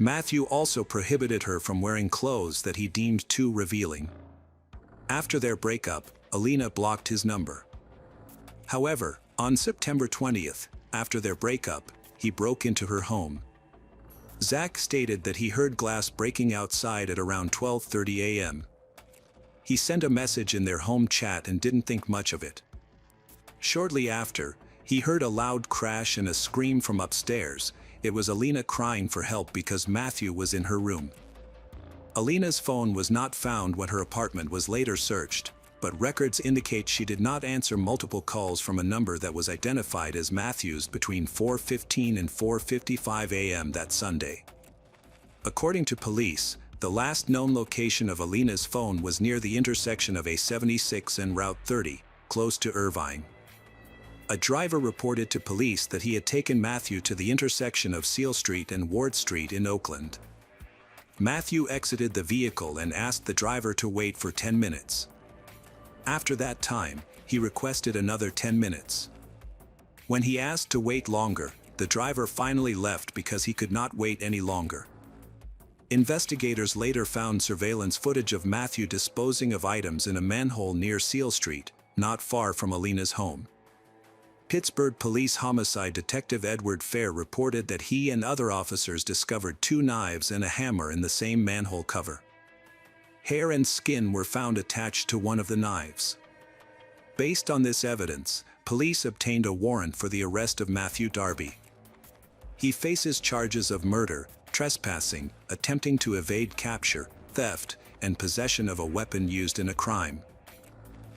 Matthew also prohibited her from wearing clothes that he deemed too revealing. After their breakup, Alina blocked his number. However, on September 20th, after their breakup, he broke into her home. Zach stated that he heard glass breaking outside at around 12:30 a.m. He sent a message in their home chat and didn't think much of it. Shortly after, he heard a loud crash and a scream from upstairs. It was Alina crying for help because Matthew was in her room. Alina's phone was not found when her apartment was later searched, but records indicate she did not answer multiple calls from a number that was identified as Matthew's between 4:15 and 4:55 a.m. that Sunday. According to police, the last known location of Alina's phone was near the intersection of A76 and Route 30, close to Irvine. A driver reported to police that he had taken Matthew to the intersection of Seal Street and Ward Street in Oakland. Matthew exited the vehicle and asked the driver to wait for 10 minutes. After that time, he requested another 10 minutes. When he asked to wait longer, the driver finally left because he could not wait any longer. Investigators later found surveillance footage of Matthew disposing of items in a manhole near Seal Street, not far from Alina's home. Pittsburgh Police Homicide Detective Edward Fair reported that he and other officers discovered 2 knives and a hammer in the same manhole cover. Hair and skin were found attached to one of the knives. Based on this evidence, police obtained a warrant for the arrest of Matthew Darby. He faces charges of murder, trespassing, attempting to evade capture, theft, and possession of a weapon used in a crime.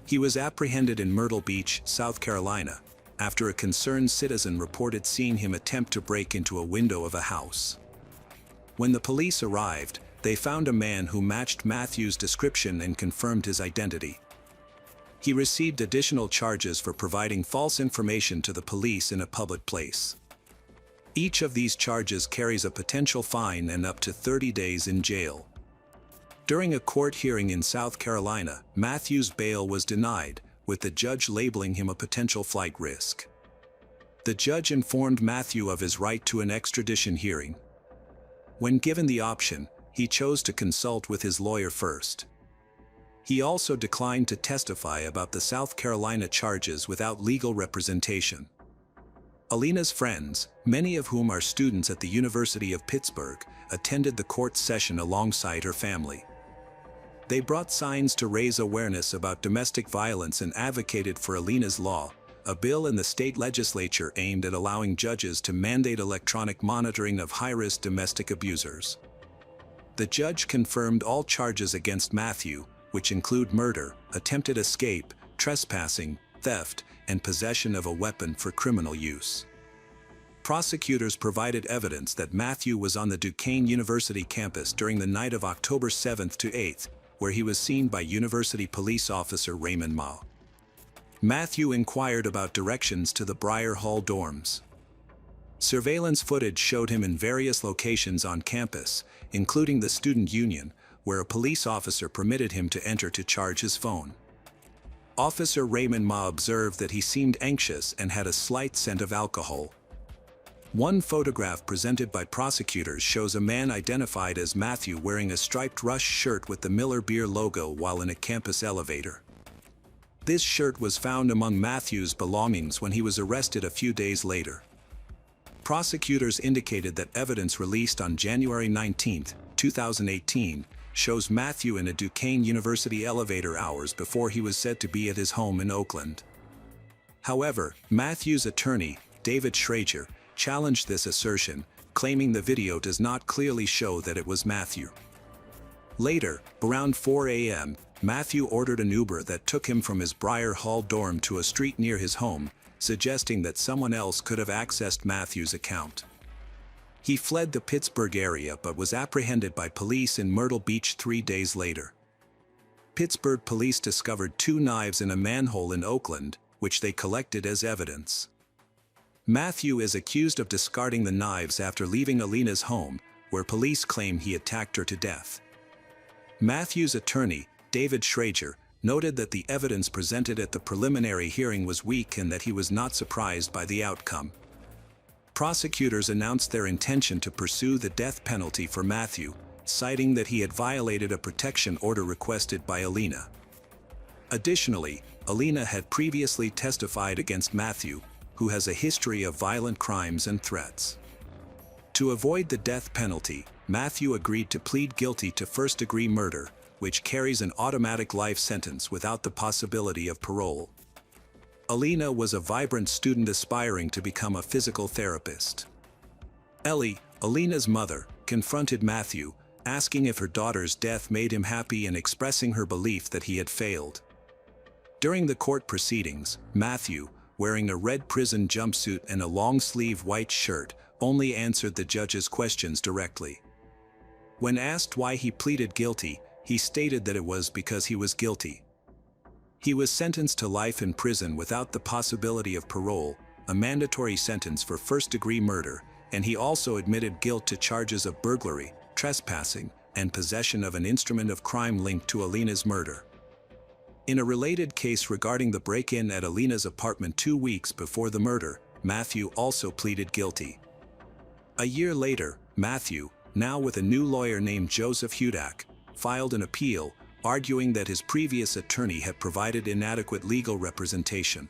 He was apprehended in Myrtle Beach, South Carolina, after a concerned citizen reported seeing him attempt to break into a window of a house. When the police arrived, they found a man who matched Matthew's description and confirmed his identity. He received additional charges for providing false information to the police in a public place. Each of these charges carries a potential fine and up to 30 days in jail. During a court hearing in South Carolina, Matthew's bail was denied, with the judge labeling him a potential flight risk. The judge informed Matthew of his right to an extradition hearing. When given the option, he chose to consult with his lawyer first. He also declined to testify about the South Carolina charges without legal representation. Alina's friends, many of whom are students at the University of Pittsburgh, attended the court session alongside her family. They brought signs to raise awareness about domestic violence and advocated for Alina's Law, a bill in the state legislature aimed at allowing judges to mandate electronic monitoring of high-risk domestic abusers. The judge confirmed all charges against Matthew, which include murder, attempted escape, trespassing, theft, and possession of a weapon for criminal use. Prosecutors provided evidence that Matthew was on the Duquesne University campus during the night of October 7th to 8th, where he was seen by University Police Officer Raymond Ma. Matthew inquired about directions to the Briar Hall dorms. Surveillance footage showed him in various locations on campus, including the Student Union, where a police officer permitted him to enter to charge his phone. Officer Raymond Ma observed that he seemed anxious and had a slight scent of alcohol. One photograph presented by prosecutors shows a man identified as Matthew wearing a striped Rush shirt with the Miller Beer logo while in a campus elevator. This shirt was found among Matthew's belongings when he was arrested a few days later. Prosecutors indicated that evidence released on January 19, 2018, shows Matthew in a Duquesne University elevator hours before he was said to be at his home in Oakland. However, Matthew's attorney, David Schrager, challenged this assertion, claiming the video does not clearly show that it was Matthew. Later, around 4 a.m., Matthew ordered an Uber that took him from his Briar Hall dorm to a street near his home, suggesting that someone else could have accessed Matthew's account. He fled the Pittsburgh area but was apprehended by police in Myrtle Beach 3 days later. Pittsburgh police discovered 2 knives in a manhole in Oakland, which they collected as evidence. Matthew is accused of discarding the knives after leaving Alina's home, where police claim he attacked her to death. Matthew's attorney, David Schrager, noted that the evidence presented at the preliminary hearing was weak and that he was not surprised by the outcome. Prosecutors announced their intention to pursue the death penalty for Matthew, citing that he had violated a protection order requested by Alina. Additionally, Alina had previously testified against Matthew, who has a history of violent crimes and threats. To avoid the death penalty, Matthew agreed to plead guilty to first-degree murder, which carries an automatic life sentence without the possibility of parole. Alina was a vibrant student aspiring to become a physical therapist. Ellie, Alina's mother, confronted Matthew, asking if her daughter's death made him happy and expressing her belief that he had failed. During the court proceedings, Matthew, wearing a red prison jumpsuit and a long-sleeve white shirt, only answered the judge's questions directly. When asked why he pleaded guilty, he stated that it was because he was guilty. He was sentenced to life in prison without the possibility of parole, a mandatory sentence for first-degree murder, and he also admitted guilt to charges of burglary, trespassing, and possession of an instrument of crime linked to Alina's murder. In a related case regarding the break-in at Alina's apartment 2 weeks before the murder, Matthew also pleaded guilty. A year later, Matthew, now with a new lawyer named Joseph Hudak, filed an appeal, arguing that his previous attorney had provided inadequate legal representation.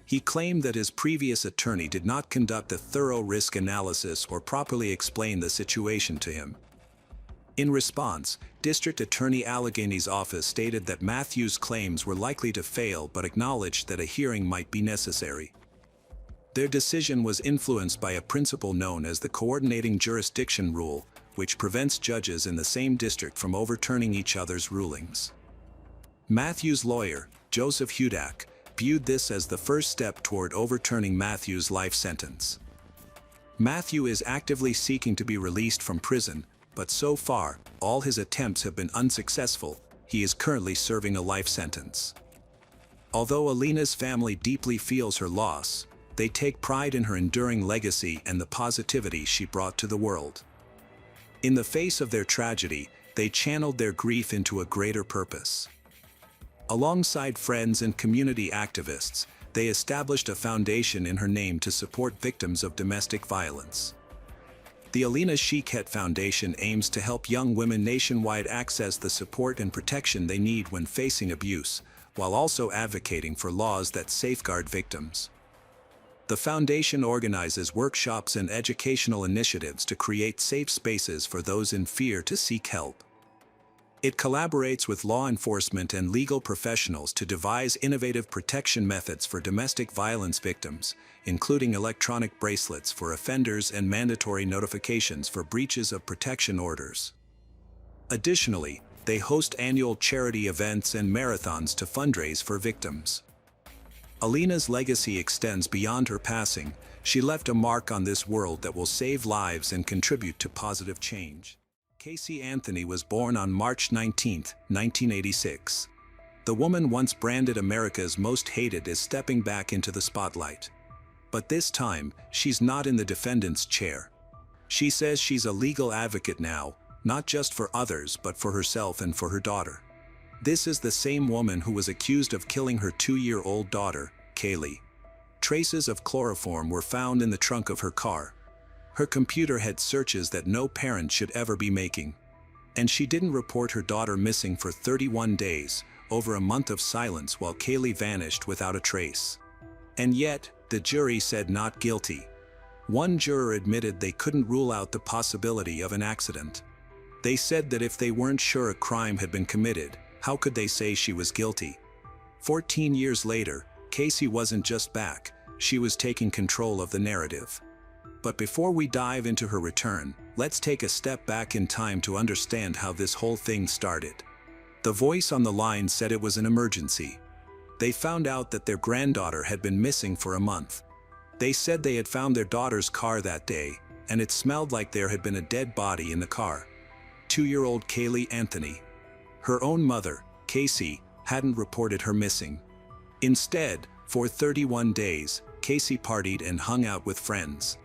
He claimed that his previous attorney did not conduct a thorough risk analysis or properly explain the situation to him. In response, District Attorney Allegheny's office stated that Matthew's claims were likely to fail but acknowledged that a hearing might be necessary. Their decision was influenced by a principle known as the coordinating jurisdiction rule, which prevents judges in the same district from overturning each other's rulings. Matthew's lawyer, Joseph Hudak, viewed this as the first step toward overturning Matthew's life sentence. Matthew is actively seeking to be released from prison, but so far, all his attempts have been unsuccessful. He is currently serving a life sentence. Although Alina's family deeply feels her loss, they take pride in her enduring legacy and the positivity she brought to the world. In the face of their tragedy, they channeled their grief into a greater purpose. Alongside friends and community activists, they established a foundation in her name to support victims of domestic violence. The Alina Shikhet Foundation aims to help young women nationwide access the support and protection they need when facing abuse, while also advocating for laws that safeguard victims. The foundation organizes workshops and educational initiatives to create safe spaces for those in fear to seek help. It collaborates with law enforcement and legal professionals to devise innovative protection methods for domestic violence victims, including electronic bracelets for offenders and mandatory notifications for breaches of protection orders. Additionally, they host annual charity events and marathons to fundraise for victims. Alina's legacy extends beyond her passing. She left a mark on this world that will save lives and contribute to positive change. Casey Anthony was born on March 19, 1986. The woman once branded America's most hated is stepping back into the spotlight. But this time, she's not in the defendant's chair. She says she's a legal advocate now, not just for others but for herself and for her daughter. This is the same woman who was accused of killing her 2-year-old daughter, Kaylee. Traces of chloroform were found in the trunk of her car. Her computer had searches that no parent should ever be making. And she didn't report her daughter missing for 31 days, over a month of silence while Kaylee vanished without a trace. And yet, the jury said not guilty. One juror admitted they couldn't rule out the possibility of an accident. They said that if they weren't sure a crime had been committed, how could they say she was guilty? 14 years later, Casey wasn't just back, she was taking control of the narrative. But before we dive into her return, let's take a step back in time to understand how this whole thing started. The voice on the line said it was an emergency. They found out that their granddaughter had been missing for a month. They said they had found their daughter's car that day, and it smelled like there had been a dead body in the car. 2-year-old Kaylee Anthony. Her own mother, Casey, hadn't reported her missing. Instead, for 31 days, Casey partied and hung out with friends.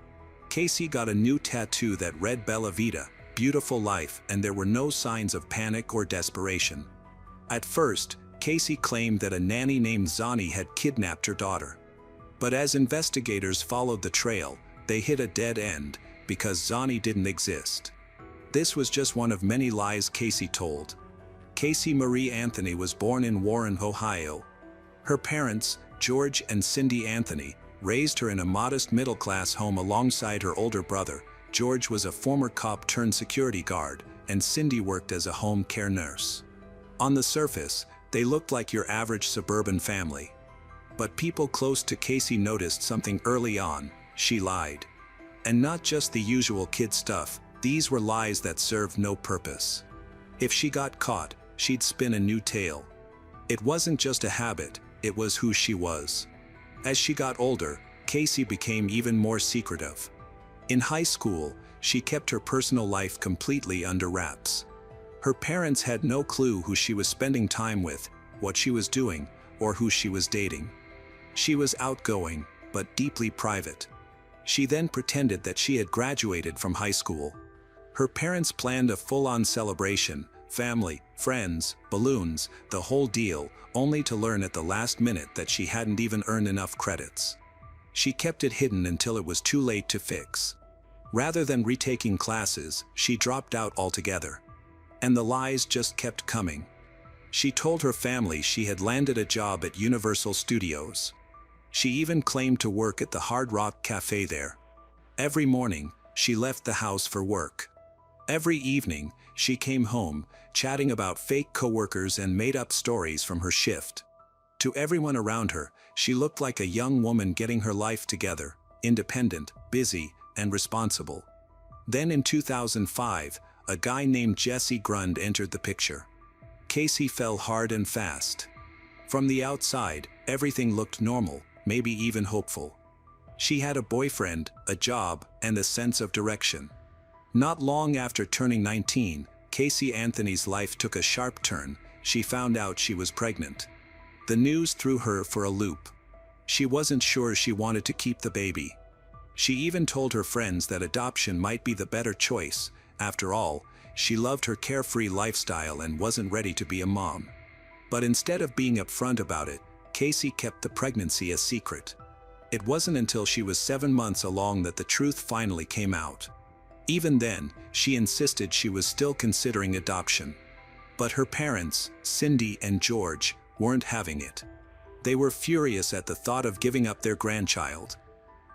Casey got a new tattoo that read Bella Vita, beautiful life, and there were no signs of panic or desperation. At first, Casey claimed that a nanny named Zani had kidnapped her daughter. But as investigators followed the trail, they hit a dead end, because Zani didn't exist. This was just one of many lies Casey told. Casey Marie Anthony was born in Warren, Ohio. Her parents, George and Cindy Anthony, raised her in a modest middle-class home alongside her older brother. George was a former cop turned security guard, and Cindy worked as a home care nurse. On the surface, they looked like your average suburban family. But people close to Casey noticed something early on: she lied. And not just the usual kid stuff, these were lies that served no purpose. If she got caught, she'd spin a new tale. It wasn't just a habit, it was who she was. As she got older, Casey became even more secretive. In high school, she kept her personal life completely under wraps. Her parents had no clue who she was spending time with, what she was doing, or who she was dating. She was outgoing, but deeply private. She then pretended that she had graduated from high school. Her parents planned a full-on celebration, family, friends, balloons, the whole deal, only to learn at the last minute that she hadn't even earned enough credits. She kept it hidden until it was too late to fix. Rather than retaking classes, she dropped out altogether. And the lies just kept coming. She told her family she had landed a job at Universal Studios. She even claimed to work at the Hard Rock Cafe there. Every morning, she left the house for work. Every evening, she came home, chatting about fake coworkers and made-up stories from her shift. To everyone around her, she looked like a young woman getting her life together, independent, busy, and responsible. Then in 2005, a guy named Jesse Grund entered the picture. Casey fell hard and fast. From the outside, everything looked normal, maybe even hopeful. She had a boyfriend, a job, and a sense of direction. Not long after turning 19, Casey Anthony's life took a sharp turn. She found out she was pregnant. The news threw her for a loop. She wasn't sure she wanted to keep the baby. She even told her friends that adoption might be the better choice. After all, she loved her carefree lifestyle and wasn't ready to be a mom. But instead of being upfront about it, Casey kept the pregnancy a secret. It wasn't until she was 7 months along that the truth finally came out. Even then, she insisted she was still considering adoption. But her parents, Cindy and George, weren't having it. They were furious at the thought of giving up their grandchild.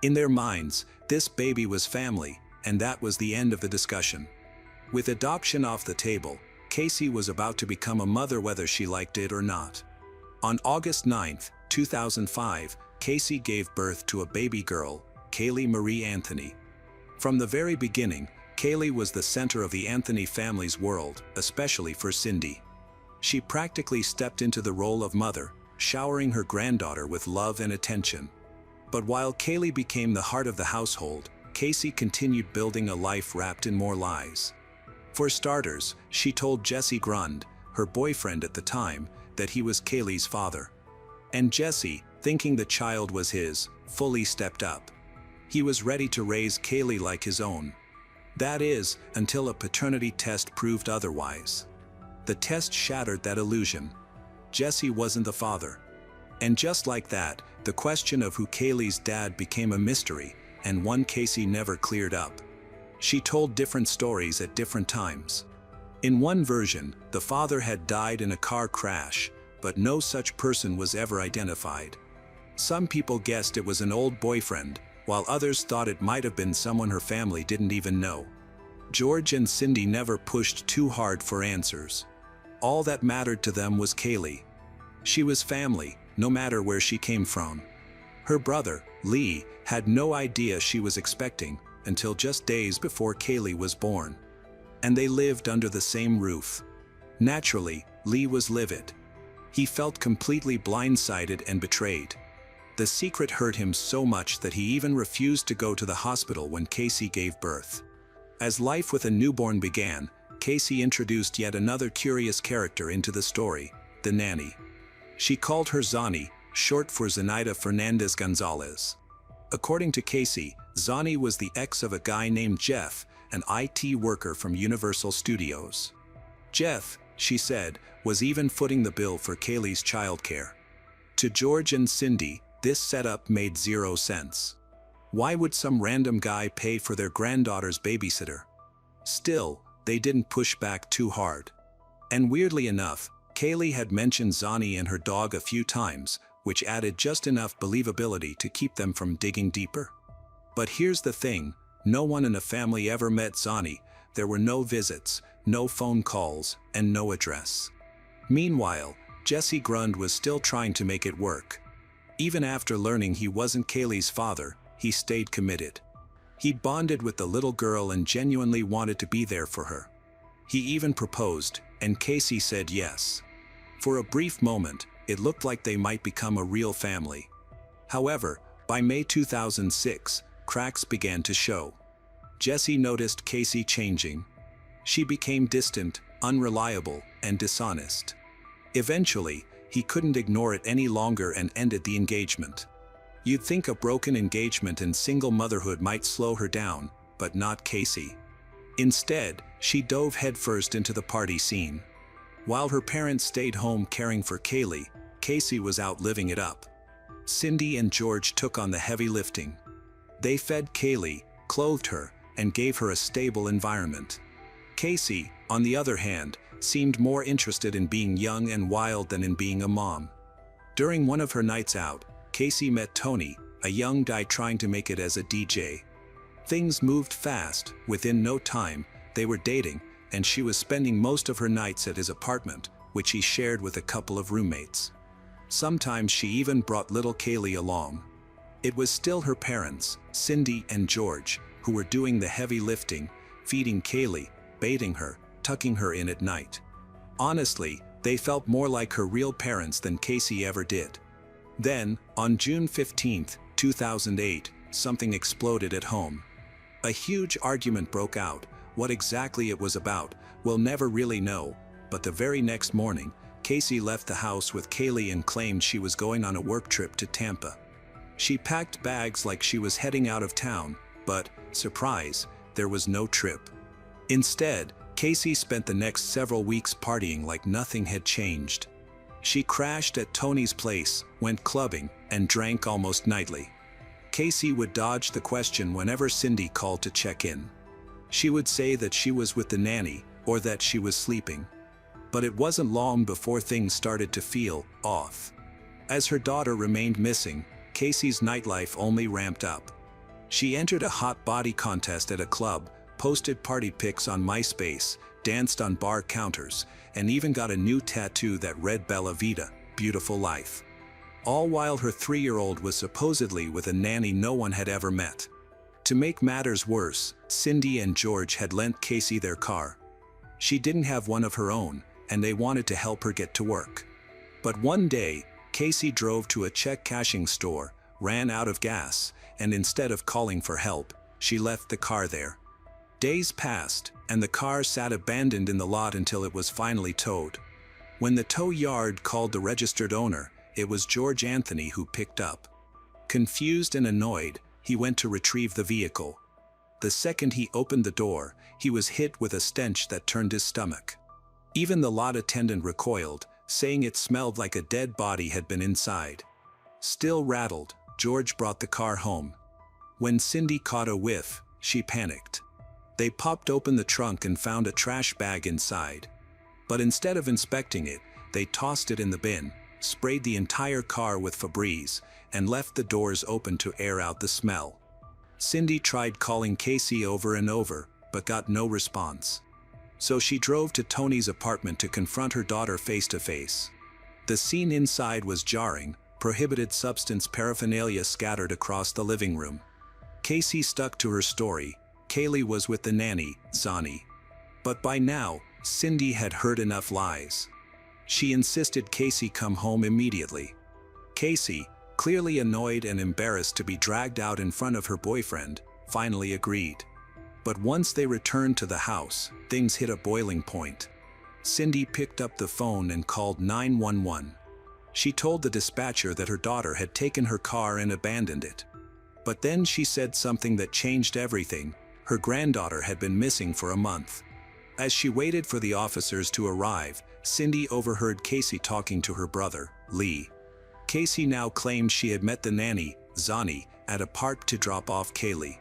In their minds, this baby was family, and that was the end of the discussion. With adoption off the table, Casey was about to become a mother whether she liked it or not. On August 9, 2005, Casey gave birth to a baby girl, Kaylee Marie Anthony. From the very beginning, Kaylee was the center of the Anthony family's world, especially for Cindy. She practically stepped into the role of mother, showering her granddaughter with love and attention. But while Kaylee became the heart of the household, Casey continued building a life wrapped in more lies. For starters, she told Jesse Grund, her boyfriend at the time, that he was Kaylee's father. And Jesse, thinking the child was his, fully stepped up. He was ready to raise Kaylee like his own. That is, until a paternity test proved otherwise. The test shattered that illusion. Jesse wasn't the father. And just like that, the question of who Kaylee's dad became a mystery, and one Casey never cleared up. She told different stories at different times. In one version, the father had died in a car crash, but no such person was ever identified. Some people guessed it was an old boyfriend, while others thought it might have been someone her family didn't even know. George and Cindy never pushed too hard for answers. All that mattered to them was Kaylee. She was family, no matter where she came from. Her brother, Lee, had no idea she was expecting until just days before Kaylee was born. And they lived under the same roof. Naturally, Lee was livid. He felt completely blindsided and betrayed. The secret hurt him so much that he even refused to go to the hospital when Casey gave birth. As life with a newborn began, Casey introduced yet another curious character into the story, the nanny. She called her Zani, short for Zenaida Fernandez Gonzalez. According to Casey, Zani was the ex of a guy named Jeff, an IT worker from Universal Studios. Jeff, she said, was even footing the bill for Kaylee's childcare. To George and Cindy, this setup made zero sense. Why would some random guy pay for their granddaughter's babysitter? Still, they didn't push back too hard. And weirdly enough, Kaylee had mentioned Zani and her dog a few times, which added just enough believability to keep them from digging deeper. But here's the thing, no one in the family ever met Zani. There were no visits, no phone calls, and no address. Meanwhile, Jesse Grund was still trying to make it work. Even after learning he wasn't Kaylee's father, he stayed committed. He bonded with the little girl and genuinely wanted to be there for her. He even proposed, and Casey said yes. For a brief moment, it looked like they might become a real family. However, by May 2006, cracks began to show. Jesse noticed Casey changing. She became distant, unreliable, and dishonest. Eventually, he couldn't ignore it any longer and ended the engagement. You'd think a broken engagement and single motherhood might slow her down, but not Casey. Instead, she dove headfirst into the party scene. While her parents stayed home caring for Kaylee, Casey was out living it up. Cindy and George took on the heavy lifting. They fed Kaylee, clothed her, and gave her a stable environment. Casey, on the other hand, seemed more interested in being young and wild than in being a mom. During one of her nights out, Casey met Tony, a young guy trying to make it as a DJ. Things moved fast. Within no time, they were dating, and she was spending most of her nights at his apartment, which he shared with a couple of roommates. Sometimes she even brought little Kaylee along. It was still her parents, Cindy and George, who were doing the heavy lifting, feeding Kaylee, bathing her, tucking her in at night. Honestly, they felt more like her real parents than Casey ever did. Then, on June 15, 2008, something exploded at home. A huge argument broke out. What exactly it was about, we'll never really know, but the very next morning, Casey left the house with Kaylee and claimed she was going on a work trip to Tampa. She packed bags like she was heading out of town, but, surprise, there was no trip. Instead, Casey spent the next several weeks partying like nothing had changed. She crashed at Tony's place, went clubbing, and drank almost nightly. Casey would dodge the question whenever Cindy called to check in. She would say that she was with the nanny, or that she was sleeping. But it wasn't long before things started to feel off. As her daughter remained missing, Casey's nightlife only ramped up. She entered a hot body contest at a club, posted party pics on MySpace, danced on bar counters, and even got a new tattoo that read Bella Vita, beautiful life. All while her 3-year-old was supposedly with a nanny no one had ever met. To make matters worse, Cindy and George had lent Casey their car. She didn't have one of her own, and they wanted to help her get to work. But one day, Casey drove to a check cashing store, ran out of gas, and instead of calling for help, she left the car there. Days passed, and the car sat abandoned in the lot until it was finally towed. When the tow yard called the registered owner, it was George Anthony who picked up. Confused and annoyed, he went to retrieve the vehicle. The second he opened the door, he was hit with a stench that turned his stomach. Even the lot attendant recoiled, saying it smelled like a dead body had been inside. Still rattled, George brought the car home. When Cindy caught a whiff, she panicked. They popped open the trunk and found a trash bag inside. But instead of inspecting it, they tossed it in the bin, sprayed the entire car with Febreze, and left the doors open to air out the smell. Cindy tried calling Casey over and over, but got no response. So she drove to Tony's apartment to confront her daughter face to face. The scene inside was jarring, prohibited substance paraphernalia scattered across the living room. Casey stuck to her story. Kaylee was with the nanny, Zani. But by now, Cindy had heard enough lies. She insisted Casey come home immediately. Casey, clearly annoyed and embarrassed to be dragged out in front of her boyfriend, finally agreed. But once they returned to the house, things hit a boiling point. Cindy picked up the phone and called 911. She told the dispatcher that her daughter had taken her car and abandoned it. But then she said something that changed everything. Her granddaughter had been missing for a month. As she waited for the officers to arrive, Cindy overheard Casey talking to her brother, Lee. Casey now claimed she had met the nanny, Zani, at a park to drop off Kaylee.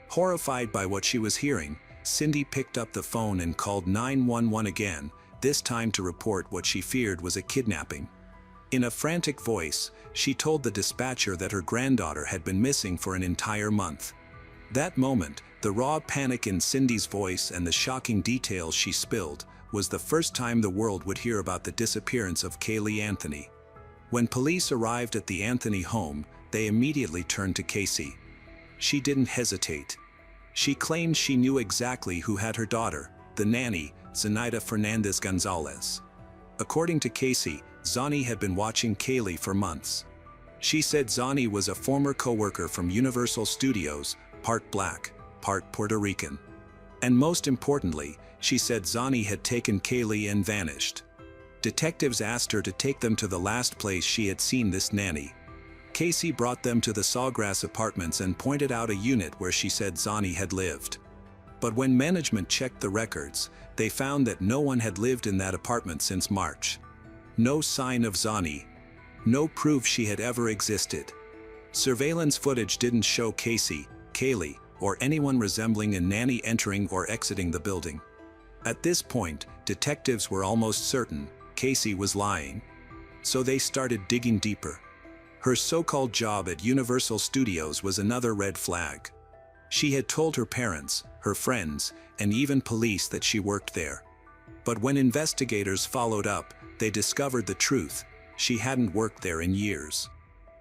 Horrified by what she was hearing, Cindy picked up the phone and called 911 again, this time to report what she feared was a kidnapping. In a frantic voice, she told the dispatcher that her granddaughter had been missing for an entire month. That moment, the raw panic in Cindy's voice and the shocking details she spilled, was the first time the world would hear about the disappearance of Kaylee Anthony. When police arrived at the Anthony home, they immediately turned to Casey. She didn't hesitate. She claimed she knew exactly who had her daughter, the nanny, Zenaida Fernandez Gonzalez. According to Casey, Zani had been watching Kaylee for months. She said Zani was a former co-worker from Universal Studios, part black, part Puerto Rican. And most importantly, she said Zani had taken Kaylee and vanished. Detectives asked her to take them to the last place she had seen this nanny. Casey brought them to the Sawgrass Apartments and pointed out a unit where she said Zani had lived. But when management checked the records, they found that no one had lived in that apartment since March. No sign of Zani. No proof she had ever existed. Surveillance footage didn't show Casey, Kaylee, or anyone resembling a nanny entering or exiting the building. At this point, detectives were almost certain Casey was lying. So they started digging deeper. Her so-called job at Universal Studios was another red flag. She had told her parents, her friends, and even police that she worked there. But when investigators followed up, they discovered the truth. She hadn't worked there in years.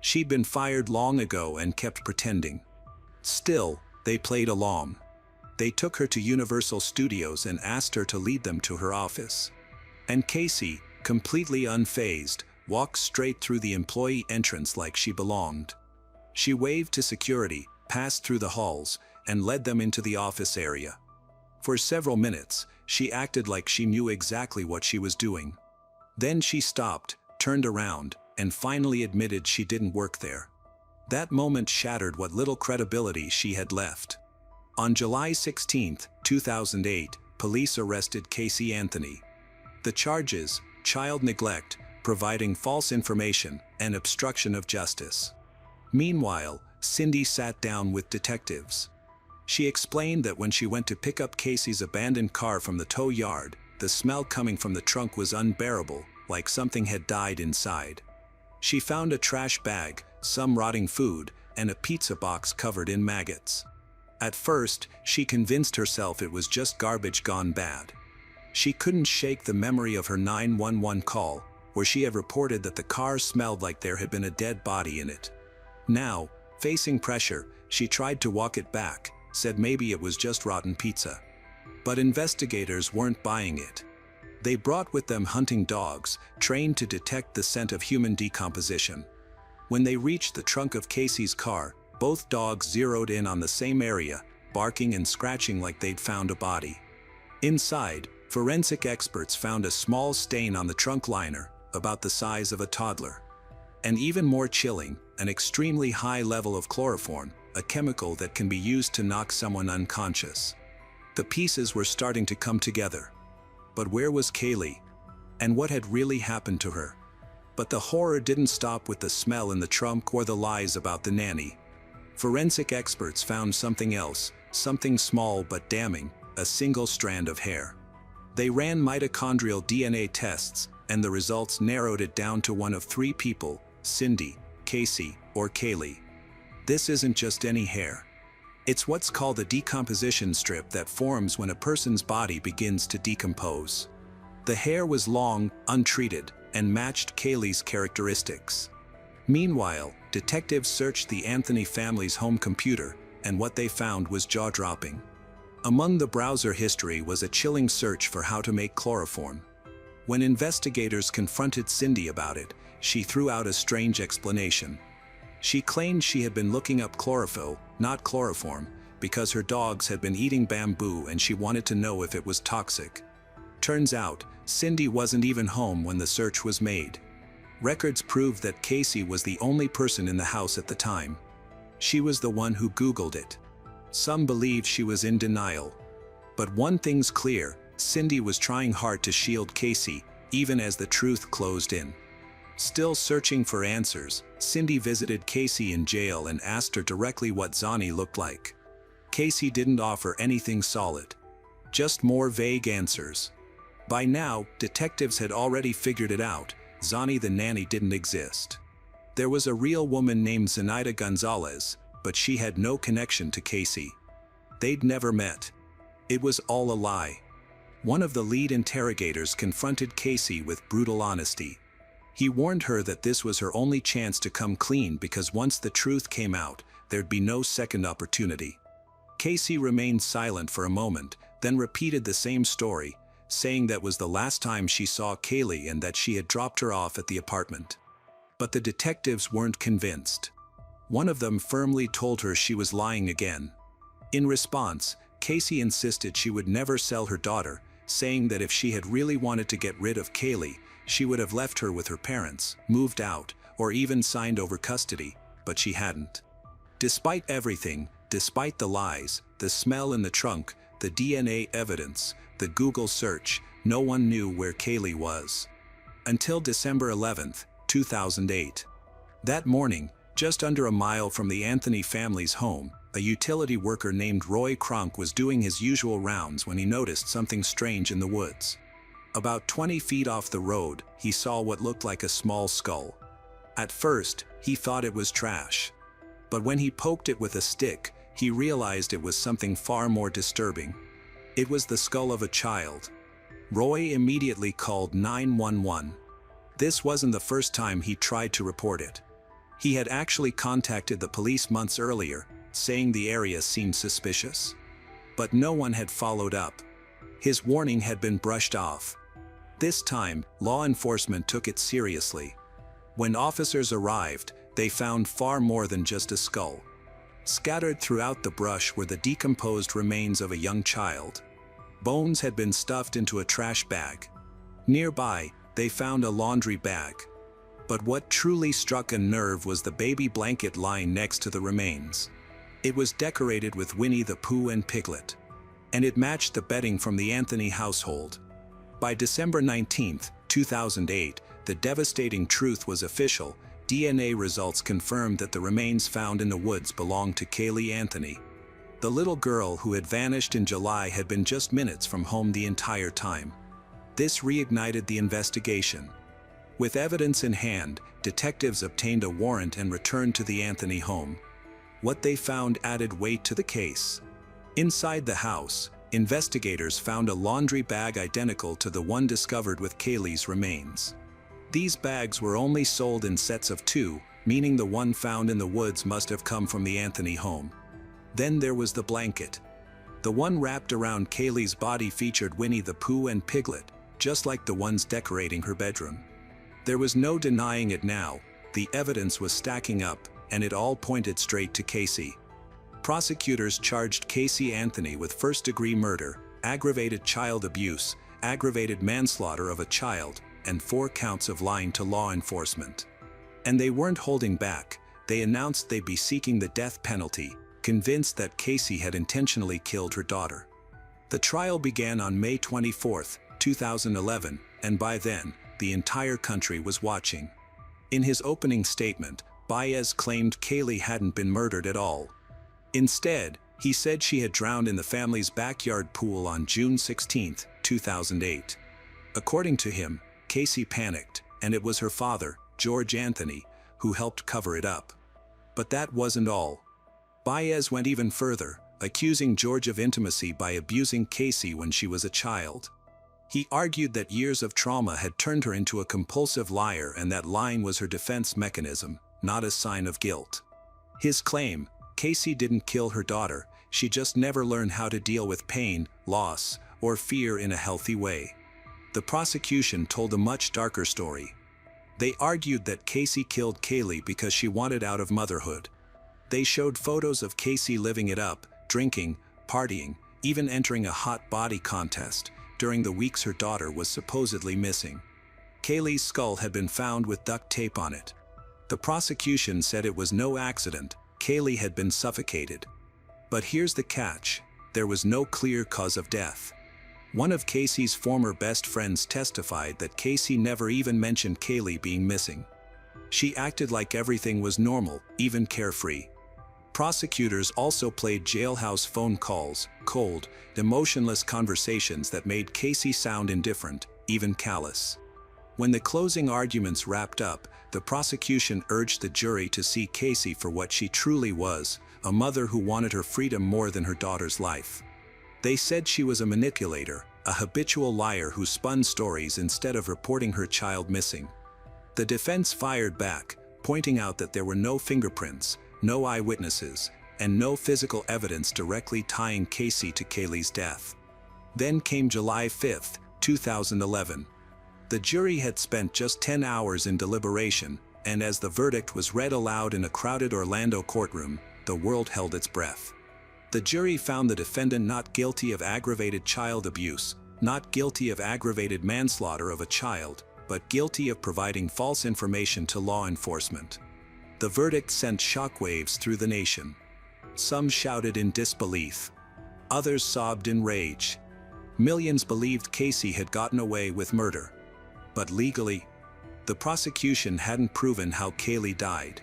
She'd been fired long ago and kept pretending. Still, they played along. They took her to Universal Studios and asked her to lead them to her office. And Casey, completely unfazed, walked straight through the employee entrance like she belonged. She waved to security, passed through the halls, and led them into the office area. For several minutes, she acted like she knew exactly what she was doing. Then she stopped, turned around, and finally admitted she didn't work there. That moment shattered what little credibility she had left. On July 16, 2008, police arrested Casey Anthony. The charges: child neglect, providing false information, and obstruction of justice. Meanwhile, Cindy sat down with detectives. She explained that when she went to pick up Casey's abandoned car from the tow yard, the smell coming from the trunk was unbearable, like something had died inside. She found a trash bag, some rotting food, and a pizza box covered in maggots. At first, she convinced herself it was just garbage gone bad. She couldn't shake the memory of her 911 call, where she had reported that the car smelled like there had been a dead body in it. Now, facing pressure, she tried to walk it back, said maybe it was just rotten pizza. But investigators weren't buying it. They brought with them hunting dogs, trained to detect the scent of human decomposition. When they reached the trunk of Casey's car, both dogs zeroed in on the same area, barking and scratching like they'd found a body. Inside, forensic experts found a small stain on the trunk liner, about the size of a toddler. And even more chilling, an extremely high level of chloroform, a chemical that can be used to knock someone unconscious. The pieces were starting to come together. But where was Kaylee? And what had really happened to her? But the horror didn't stop with the smell in the trunk or the lies about the nanny. Forensic experts found something else, something small but damning: a single strand of hair. They ran mitochondrial DNA tests, and the results narrowed it down to one of three people: Cindy, Casey, or Kaylee. This isn't just any hair. It's what's called a decomposition strip that forms when a person's body begins to decompose. The hair was long, untreated, and matched Kaylee's characteristics. Meanwhile, detectives searched the Anthony family's home computer, and what they found was jaw-dropping. Among the browser history was a chilling search for how to make chloroform. When investigators confronted Cindy about it, she threw out a strange explanation. She claimed she had been looking up chlorophyll, not chloroform, because her dogs had been eating bamboo and she wanted to know if it was toxic. Turns out, Cindy wasn't even home when the search was made. Records proved that Casey was the only person in the house at the time. She was the one who Googled it. Some believe she was in denial. But one thing's clear: Cindy was trying hard to shield Casey, even as the truth closed in. Still searching for answers, Cindy visited Casey in jail and asked her directly what Zani looked like. Casey didn't offer anything solid. Just more vague answers. By now, detectives had already figured it out: Zani the nanny didn't exist. There was a real woman named Zenaida Gonzalez, but she had no connection to Casey. They'd never met. It was all a lie. One of the lead interrogators confronted Casey with brutal honesty. He warned her that this was her only chance to come clean, because once the truth came out, there'd be no second opportunity. Casey remained silent for a moment, then repeated the same story, saying that was the last time she saw Kaylee and that she had dropped her off at the apartment. But the detectives weren't convinced. One of them firmly told her she was lying again. In response, Casey insisted she would never sell her daughter, saying that if she had really wanted to get rid of Kaylee, she would have left her with her parents, moved out, or even signed over custody, but she hadn't. Despite everything, despite the lies, the smell in the trunk, the DNA evidence, the Google search, no one knew where Kaylee was. Until December 11, 2008. That morning, just under a mile from the Anthony family's home, a utility worker named Roy Kronk was doing his usual rounds when he noticed something strange in the woods. About 20 feet off the road, he saw what looked like a small skull. At first, he thought it was trash. But when he poked it with a stick, he realized it was something far more disturbing. It was the skull of a child. Roy immediately called 911. This wasn't the first time he tried to report it. He had actually contacted the police months earlier, saying the area seemed suspicious. But no one had followed up. His warning had been brushed off. This time, law enforcement took it seriously. When officers arrived, they found far more than just a skull. Scattered throughout the brush were the decomposed remains of a young child. Bones had been stuffed into a trash bag. Nearby, they found a laundry bag. But what truly struck a nerve was the baby blanket lying next to the remains. It was decorated with Winnie the Pooh and Piglet. And it matched the bedding from the Anthony household. By December 19, 2008, the devastating truth was official. DNA results confirmed that the remains found in the woods belonged to Caylee Anthony. The little girl who had vanished in July had been just minutes from home the entire time. This reignited the investigation. With evidence in hand, detectives obtained a warrant and returned to the Anthony home. What they found added weight to the case. Inside the house, investigators found a laundry bag identical to the one discovered with Caylee's remains. These bags were only sold in sets of 2, meaning the one found in the woods must have come from the Anthony home. Then there was the blanket. The one wrapped around Caylee's body featured Winnie the Pooh and Piglet, just like the ones decorating her bedroom. There was no denying it now, the evidence was stacking up, and it all pointed straight to Casey. Prosecutors charged Caylee Anthony with first-degree murder, aggravated child abuse, aggravated manslaughter of a child, and 4 counts of lying to law enforcement. And they weren't holding back, they announced they'd be seeking the death penalty, convinced that Casey had intentionally killed her daughter. The trial began on May 24, 2011, and by then, the entire country was watching. In his opening statement, Baez claimed Caylee hadn't been murdered at all. Instead, he said she had drowned in the family's backyard pool on June 16, 2008. According to him, Casey panicked, and it was her father, George Anthony, who helped cover it up. But that wasn't all. Baez went even further, accusing George of intimacy by abusing Casey when she was a child. He argued that years of trauma had turned her into a compulsive liar and that lying was her defense mechanism, not a sign of guilt. His claim, Casey didn't kill her daughter, she just never learned how to deal with pain, loss, or fear in a healthy way. The prosecution told a much darker story. They argued that Casey killed Caylee because she wanted out of motherhood. They showed photos of Casey living it up, drinking, partying, even entering a hot body contest, during the weeks her daughter was supposedly missing. Caylee's skull had been found with duct tape on it. The prosecution said it was no accident, Caylee had been suffocated. But here's the catch, there was no clear cause of death. One of Casey's former best friends testified that Casey never even mentioned Caylee being missing. She acted like everything was normal, even carefree. Prosecutors also played jailhouse phone calls, cold, emotionless conversations that made Casey sound indifferent, even callous. When the closing arguments wrapped up, the prosecution urged the jury to see Casey for what she truly was, a mother who wanted her freedom more than her daughter's life. They said she was a manipulator, a habitual liar who spun stories instead of reporting her child missing. The defense fired back, pointing out that there were no fingerprints, no eyewitnesses, and no physical evidence directly tying Casey to Caylee's death. Then came July 5, 2011. The jury had spent just 10 hours in deliberation, and as the verdict was read aloud in a crowded Orlando courtroom, the world held its breath. The jury found the defendant not guilty of aggravated child abuse, not guilty of aggravated manslaughter of a child, but guilty of providing false information to law enforcement. The verdict sent shockwaves through the nation. Some shouted in disbelief. Others sobbed in rage. Millions believed Casey had gotten away with murder. But legally, the prosecution hadn't proven how Caylee died.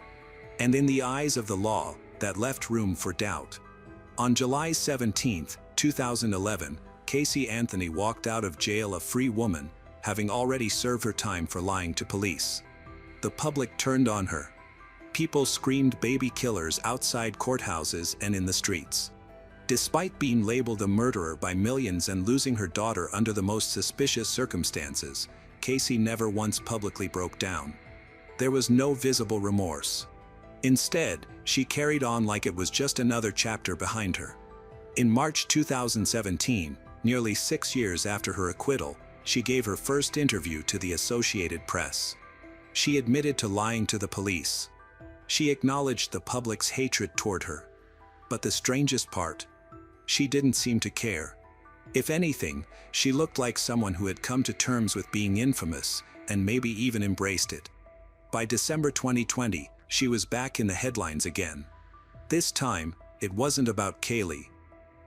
And in the eyes of the law, that left room for doubt. On July 17, 2011, Caylee Anthony walked out of jail a free woman, having already served her time for lying to police. The public turned on her. People screamed baby killers outside courthouses and in the streets. Despite being labeled a murderer by millions and losing her daughter under the most suspicious circumstances, Casey never once publicly broke down. There was no visible remorse. Instead, she carried on like it was just another chapter behind her. In March 2017, nearly 6 years after her acquittal, she gave her first interview to the Associated Press. She admitted to lying to the police. She acknowledged the public's hatred toward her. But the strangest part? She didn't seem to care. If anything, she looked like someone who had come to terms with being infamous, and maybe even embraced it. By December 2020, she was back in the headlines again. This time, it wasn't about Kaylee.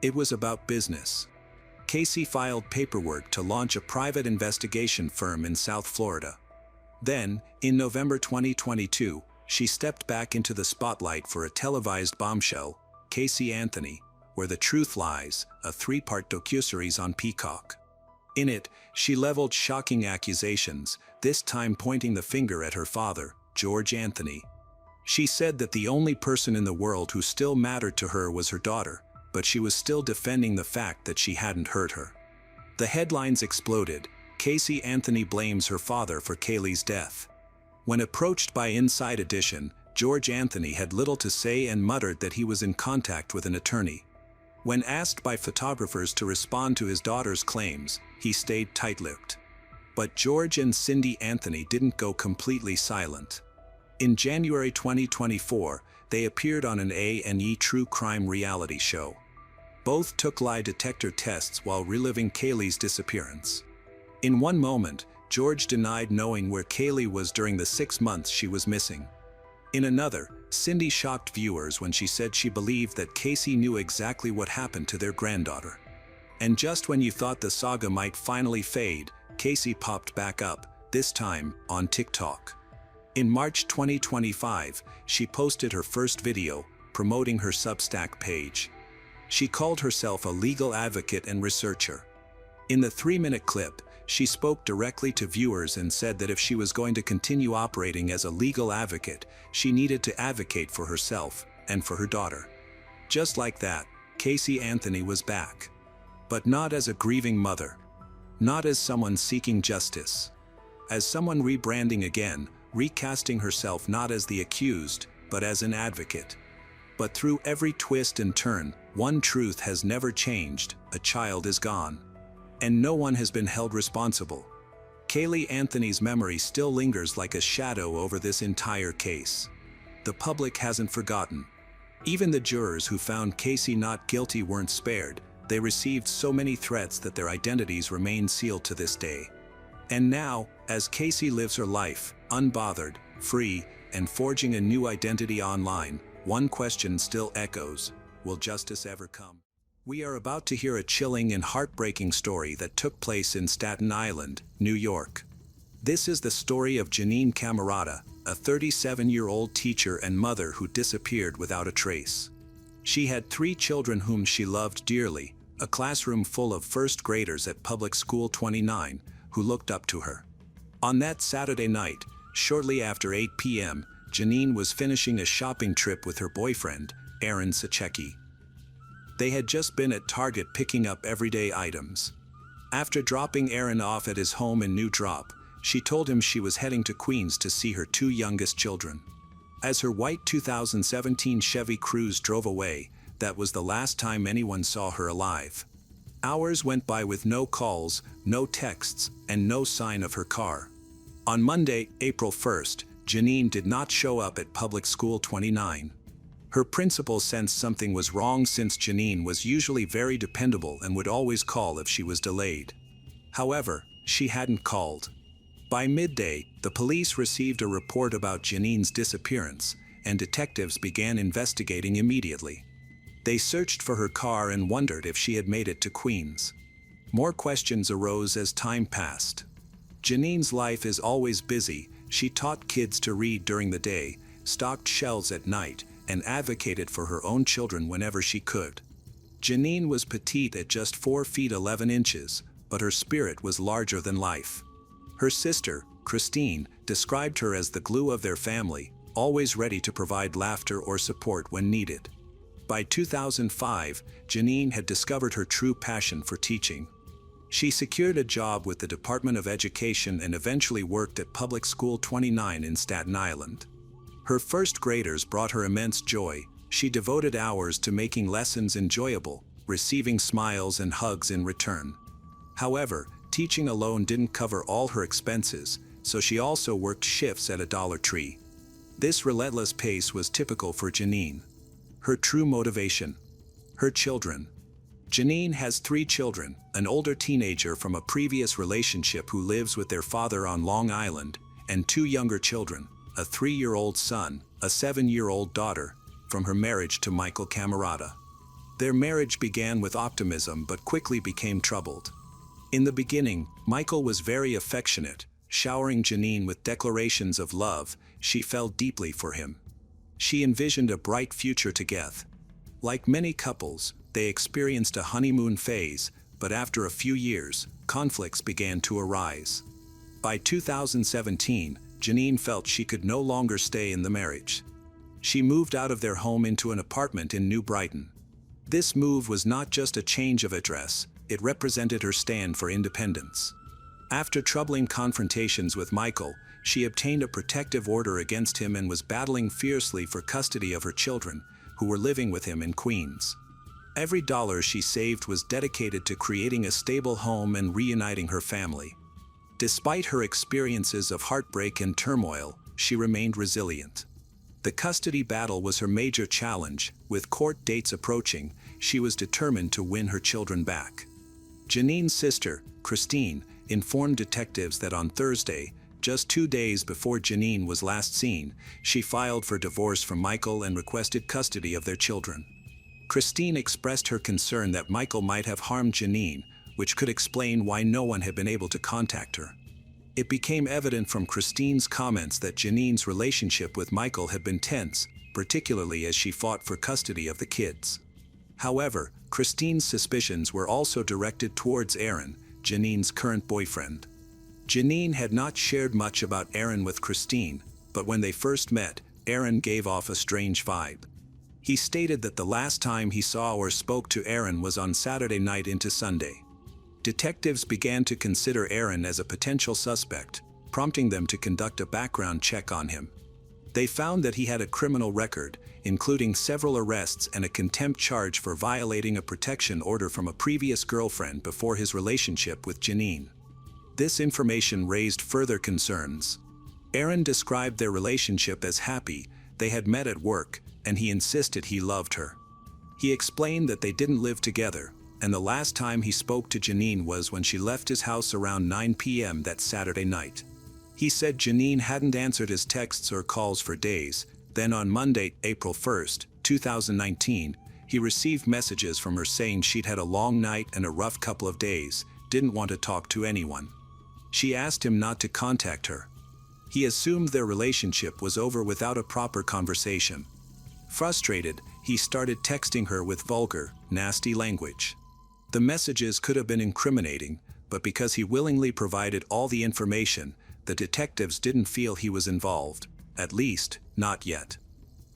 It was about business. Casey filed paperwork to launch a private investigation firm in South Florida. Then, in November 2022, she stepped back into the spotlight for a televised bombshell, Casey Anthony, Where the Truth Lies, a 3-part docuseries on Peacock. In it, she leveled shocking accusations, this time pointing the finger at her father, George Anthony. She said that the only person in the world who still mattered to her was her daughter, but she was still defending the fact that she hadn't hurt her. The headlines exploded. Casey Anthony blames her father for Kaylee's death. When approached by Inside Edition, George Anthony had little to say and muttered that he was in contact with an attorney. When asked by photographers to respond to his daughter's claims, he stayed tight-lipped. But George and Cindy Anthony didn't go completely silent. In January 2024, they appeared on an A&E true crime reality show. Both took lie detector tests while reliving Kaylee's disappearance. In one moment, George denied knowing where Kaylee was during the 6 months she was missing. In another, Cindy shocked viewers when she said she believed that Casey knew exactly what happened to their granddaughter. And just when you thought the saga might finally fade, Casey popped back up, this time on TikTok. In March 2025, she posted her first video, promoting her Substack page. She called herself a legal advocate and researcher. In the 3-minute clip, she spoke directly to viewers and said that if she was going to continue operating as a legal advocate, she needed to advocate for herself and for her daughter. Just like that, Casey Anthony was back. But not as a grieving mother. Not as someone seeking justice. As someone rebranding again, recasting herself not as the accused, but as an advocate. But through every twist and turn, one truth has never changed: a child is gone. And no one has been held responsible. Kaylee Anthony's memory still lingers like a shadow over this entire case. The public hasn't forgotten. Even the jurors who found Casey not guilty weren't spared. They received so many threats that their identities remain sealed to this day. And now, as Casey lives her life, unbothered, free, and forging a new identity online, one question still echoes: will justice ever come? We are about to hear a chilling and heartbreaking story that took place in Staten Island, New York. This is the story of Janine Camerata, a 37-year-old teacher and mother who disappeared without a trace. She had 3 children whom she loved dearly, a classroom full of first graders at Public School 29 who looked up to her. On that Saturday night, shortly after 8 p.m., Janine was finishing a shopping trip with her boyfriend, Aaron Sachecki. They had just been at Target picking up everyday items. After dropping Aaron off at his home in New Drop, she told him she was heading to Queens to see her 2 youngest children. As her white 2017 Chevy Cruze drove away, that was the last time anyone saw her alive. Hours went by with no calls, no texts, and no sign of her car. On Monday, April 1st, Janine did not show up at Public School 29. Her principal sensed something was wrong since Janine was usually very dependable and would always call if she was delayed. However, she hadn't called. By midday, the police received a report about Janine's disappearance, and detectives began investigating immediately. They searched for her car and wondered if she had made it to Queens. More questions arose as time passed. Janine's life is always busy. She taught kids to read during the day, stocked shelves at night, and advocated for her own children whenever she could. Janine was petite at just 4 feet 11 inches, but her spirit was larger than life. Her sister, Christine, described her as the glue of their family, always ready to provide laughter or support when needed. By 2005, Janine had discovered her true passion for teaching. She secured a job with the Department of Education and eventually worked at Public School 29 in Staten Island. Her first graders brought her immense joy. She devoted hours to making lessons enjoyable, receiving smiles and hugs in return. However, teaching alone didn't cover all her expenses, so she also worked shifts at a Dollar Tree. This relentless pace was typical for Janine. Her true motivation. Her children. Janine has 3 children, an older teenager from a previous relationship who lives with their father on Long Island, and 2 younger children, a 3-year-old son, a 7-year-old daughter, from her marriage to Michael Camerata. Their marriage began with optimism but quickly became troubled. In the beginning, Michael was very affectionate, showering Janine with declarations of love. She felt deeply for him. She envisioned a bright future together. Like many couples, they experienced a honeymoon phase, but after a few years, conflicts began to arise. By 2017, Janine felt she could no longer stay in the marriage. She moved out of their home into an apartment in New Brighton. This move was not just a change of address, it represented her stand for independence. After troubling confrontations with Michael, she obtained a protective order against him and was battling fiercely for custody of her children, who were living with him in Queens. Every dollar she saved was dedicated to creating a stable home and reuniting her family. Despite her experiences of heartbreak and turmoil, she remained resilient. The custody battle was her major challenge. With court dates approaching, she was determined to win her children back. Janine's sister, Christine, informed detectives that on Thursday, just 2 days before Janine was last seen, she filed for divorce from Michael and requested custody of their children. Christine expressed her concern that Michael might have harmed Janine, which could explain why no one had been able to contact her. It became evident from Christine's comments that Janine's relationship with Michael had been tense, particularly as she fought for custody of the kids. However, Christine's suspicions were also directed towards Aaron, Janine's current boyfriend. Janine had not shared much about Aaron with Christine, but when they first met, Aaron gave off a strange vibe. He stated that the last time he saw or spoke to Aaron was on Saturday night into Sunday. Detectives began to consider Aaron as a potential suspect, prompting them to conduct a background check on him. They found that he had a criminal record, including several arrests and a contempt charge for violating a protection order from a previous girlfriend before his relationship with Janine. This information raised further concerns. Aaron described their relationship as happy. They had met at work, and he insisted he loved her. He explained that they didn't live together, and the last time he spoke to Janine was when she left his house around 9 p.m. that Saturday night. He said Janine hadn't answered his texts or calls for days. Then on Monday, April 1, 2019, he received messages from her saying she'd had a long night and a rough couple of days, didn't want to talk to anyone. She asked him not to contact her. He assumed their relationship was over without a proper conversation. Frustrated, he started texting her with vulgar, nasty language. The messages could have been incriminating, but because he willingly provided all the information, the detectives didn't feel he was involved, at least, not yet.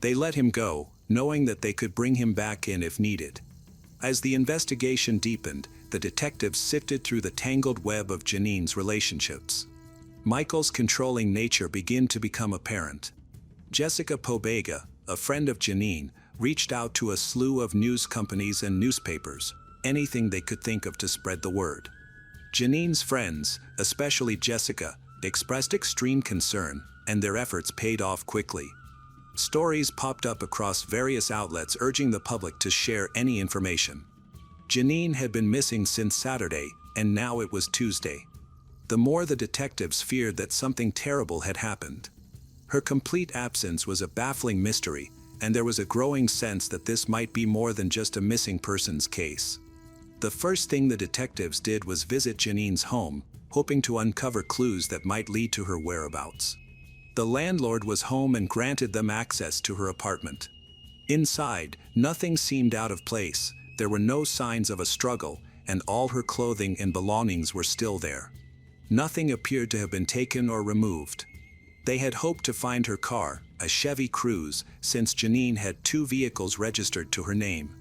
They let him go, knowing that they could bring him back in if needed. As the investigation deepened, the detectives sifted through the tangled web of Janine's relationships. Michael's controlling nature began to become apparent. Jessica Pobega, a friend of Janine, reached out to a slew of news companies and newspapers, anything they could think of to spread the word. Janine's friends, especially Jessica, expressed extreme concern, and their efforts paid off quickly. Stories popped up across various outlets urging the public to share any information. Janine had been missing since Saturday, and now it was Tuesday. The more the detectives feared that something terrible had happened. Her complete absence was a baffling mystery, and there was a growing sense that this might be more than just a missing persons case. The first thing the detectives did was visit Janine's home, hoping to uncover clues that might lead to her whereabouts. The landlord was home and granted them access to her apartment. Inside, nothing seemed out of place. There were no signs of a struggle, and all her clothing and belongings were still there. Nothing appeared to have been taken or removed. They had hoped to find her car, a Chevy Cruze, since Janine had 2 vehicles registered to her name.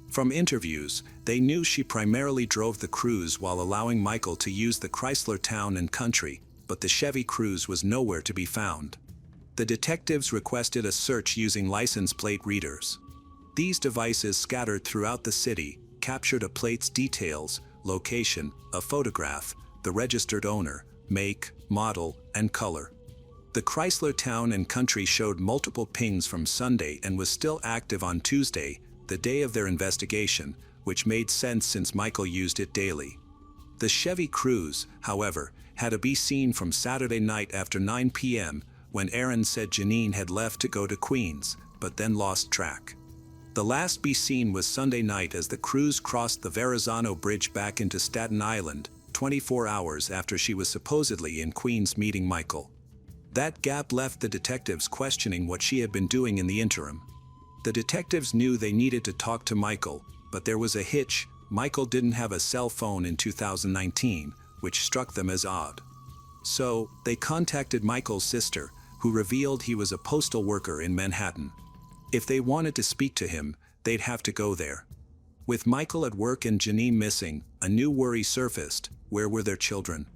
From interviews, they knew she primarily drove the Cruze while allowing Michael to use the Chrysler Town & Country, but the Chevy Cruze was nowhere to be found. The detectives requested a search using license plate readers. These devices scattered throughout the city captured a plate's details, location, a photograph, the registered owner, make, model, and color. The Chrysler Town and Country showed multiple pings from Sunday and was still active on Tuesday, the day of their investigation, which made sense since Michael used it daily. The Chevy Cruze, however, had to be seen from Saturday night after 9 p.m., when Aaron said Janine had left to go to Queens, but then lost track. The last be seen was Sunday night as the Cruze crossed the Verrazano Bridge back into Staten Island, 24 hours after she was supposedly in Queens meeting Michael. That gap left the detectives questioning what she had been doing in the interim. The detectives knew they needed to talk to Michael, but there was a hitch: Michael didn't have a cell phone in 2019, which struck them as odd. So, they contacted Michael's sister, who revealed he was a postal worker in Manhattan. If they wanted to speak to him, they'd have to go there. With Michael at work and Janine missing, a new worry surfaced: where were their children?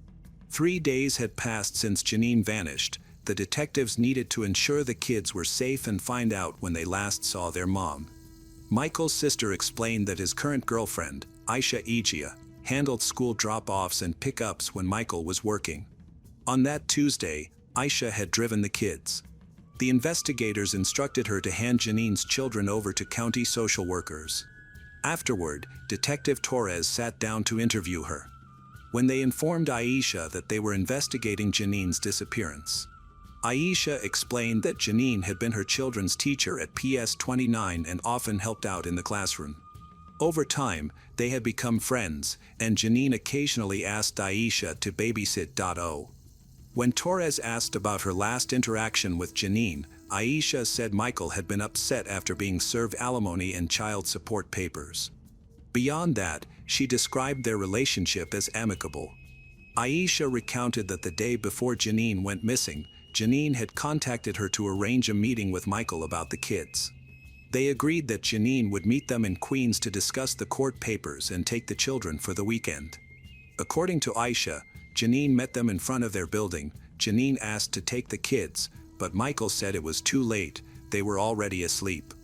3 days had passed since Janine vanished. The detectives needed to ensure the kids were safe and find out when they last saw their mom. Michael's sister explained that his current girlfriend, Aisha Ejia, handled school drop-offs and pick-ups when Michael was working. On that Tuesday, Aisha had driven the kids. The investigators instructed her to hand Janine's children over to county social workers. Afterward, Detective Torres sat down to interview her. When they informed Aisha that they were investigating Janine's disappearance, Aisha explained that Janine had been her children's teacher at PS 29 and often helped out in the classroom. Over time, they had become friends, and Janine occasionally asked Aisha to babysit. When Torres asked about her last interaction with Janine, Aisha said Michael had been upset after being served alimony and child support papers. Beyond that, she described their relationship as amicable. Aisha recounted that the day before Janine went missing, Janine had contacted her to arrange a meeting with Michael about the kids. They agreed that Janine would meet them in Queens to discuss the court papers and take the children for the weekend. According to Aisha, Janine met them in front of their building. Janine asked to take the kids, but Michael said it was too late, they were already asleep.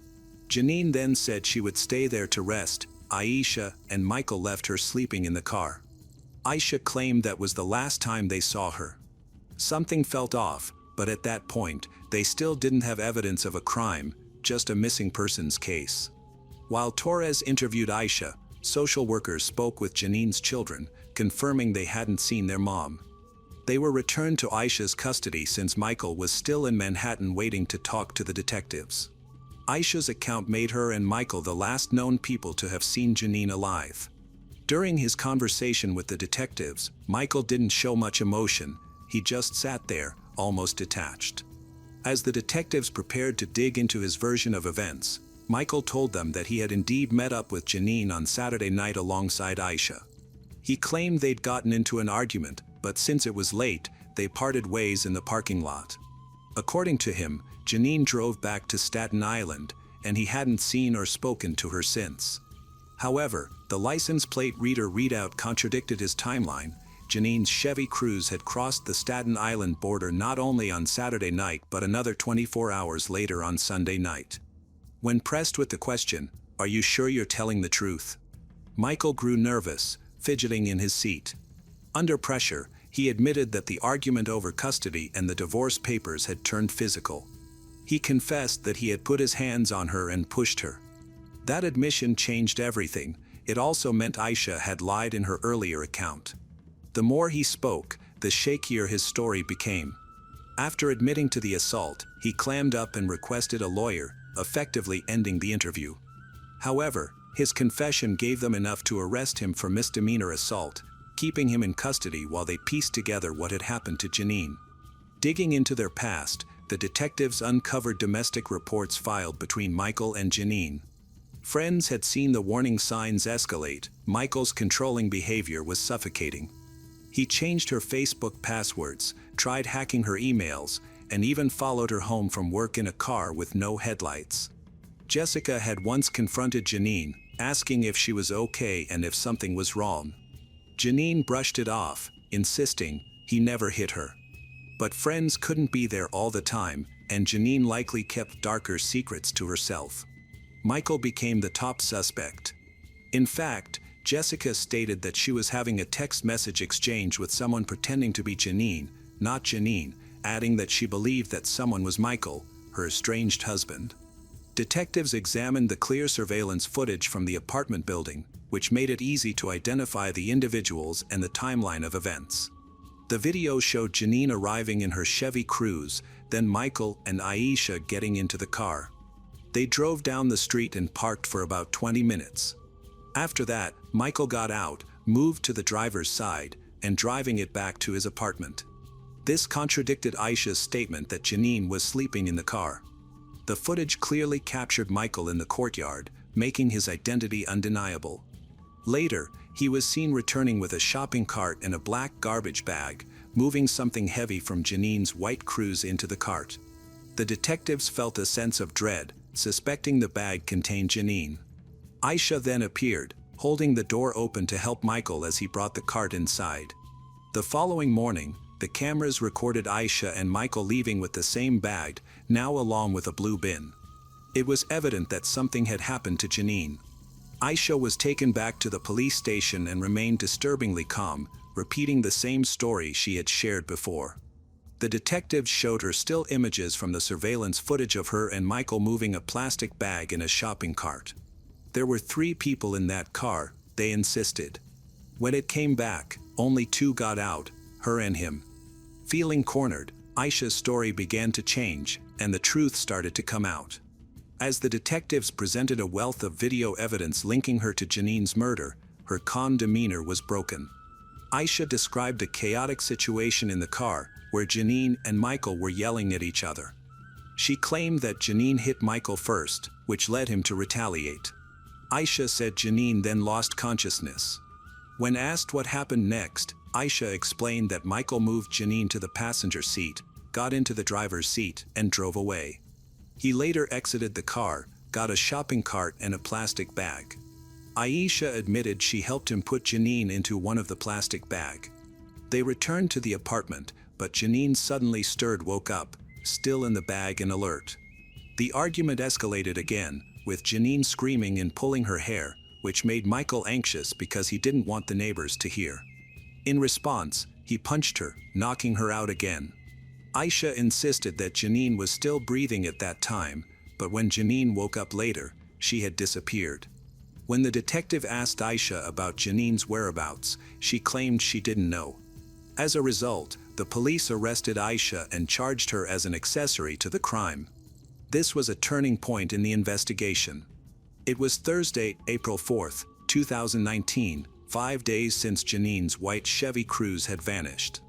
Janine then said she would stay there to rest. Aisha and Michael left her sleeping in the car. Aisha claimed that was the last time they saw her. Something felt off, but at that point, they still didn't have evidence of a crime, just a missing persons case. While Torres interviewed Aisha, social workers spoke with Janine's children, confirming they hadn't seen their mom. They were returned to Aisha's custody since Michael was still in Manhattan waiting to talk to the detectives. Aisha's account made her and Michael the last known people to have seen Janine alive. During his conversation with the detectives, Michael didn't show much emotion. He just sat there, almost detached. As the detectives prepared to dig into his version of events, Michael told them that he had indeed met up with Janine on Saturday night alongside Aisha. He claimed they'd gotten into an argument, but since it was late, they parted ways in the parking lot. According to him, Janine drove back to Staten Island, and he hadn't seen or spoken to her since. However, the license plate reader readout contradicted his timeline. Janine's Chevy Cruze had crossed the Staten Island border not only on Saturday night but another 24 hours later on Sunday night. When pressed with the question, "Are you sure you're telling the truth?" Michael grew nervous, fidgeting in his seat. Under pressure, he admitted that the argument over custody and the divorce papers had turned physical. He confessed that he had put his hands on her and pushed her. That admission changed everything. It also meant Aisha had lied in her earlier account. The more he spoke, the shakier his story became. After admitting to the assault, he clammed up and requested a lawyer, effectively ending the interview. However, his confession gave them enough to arrest him for misdemeanor assault, keeping him in custody while they pieced together what had happened to Janine. Digging into their past, the detectives uncovered domestic reports filed between Michael and Janine. Friends had seen the warning signs escalate. Michael's controlling behavior was suffocating. He changed her Facebook passwords, tried hacking her emails, and even followed her home from work in a car with no headlights. Jessica had once confronted Janine, asking if she was okay and if something was wrong. Janine brushed it off, insisting he never hit her. But friends couldn't be there all the time, and Janine likely kept darker secrets to herself. Michael became the top suspect. In fact, Jessica stated that she was having a text message exchange with someone pretending to be Janine, not Janine, adding that she believed that someone was Michael, her estranged husband. Detectives examined the clear surveillance footage from the apartment building, which made it easy to identify the individuals and the timeline of events. The video showed Janine arriving in her Chevy Cruze, then Michael and Aisha getting into the car. They drove down the street and parked for about 20 minutes. After that, Michael got out, moved to the driver's side, and driving it back to his apartment. This contradicted Aisha's statement that Janine was sleeping in the car. The footage clearly captured Michael in the courtyard, making his identity undeniable. Later, he was seen returning with a shopping cart and a black garbage bag, moving something heavy from Janine's white Cruze into the cart. The detectives felt a sense of dread, suspecting the bag contained Janine. Aisha then appeared, holding the door open to help Michael as he brought the cart inside. The following morning, the cameras recorded Aisha and Michael leaving with the same bag, now along with a blue bin. It was evident that something had happened to Janine. Aisha was taken back to the police station and remained disturbingly calm, repeating the same story she had shared before. The detectives showed her still images from the surveillance footage of her and Michael moving a plastic bag in a shopping cart. There were 3 people in that car, they insisted. When it came back, only 2 got out, her and him. Feeling cornered, Aisha's story began to change, and the truth started to come out. As the detectives presented a wealth of video evidence linking her to Janine's murder, her calm demeanor was broken. Aisha described a chaotic situation in the car, where Janine and Michael were yelling at each other. She claimed that Janine hit Michael first, which led him to retaliate. Aisha said Janine then lost consciousness. When asked what happened next, Aisha explained that Michael moved Janine to the passenger seat, got into the driver's seat, and drove away. He later exited the car, got a shopping cart and a plastic bag. Aisha admitted she helped him put Janine into one of the plastic bag. They returned to the apartment, but Janine suddenly woke up, still in the bag and alert. The argument escalated again, with Janine screaming and pulling her hair, which made Michael anxious because he didn't want the neighbors to hear. In response, he punched her, knocking her out again. Aisha insisted that Janine was still breathing at that time, but when Janine woke up later, she had disappeared. When the detective asked Aisha about Janine's whereabouts, she claimed she didn't know. As a result, the police arrested Aisha and charged her as an accessory to the crime. This was a turning point in the investigation. It was Thursday, April 4, 2019, 5 days since Janine's white Chevy Cruze had vanished.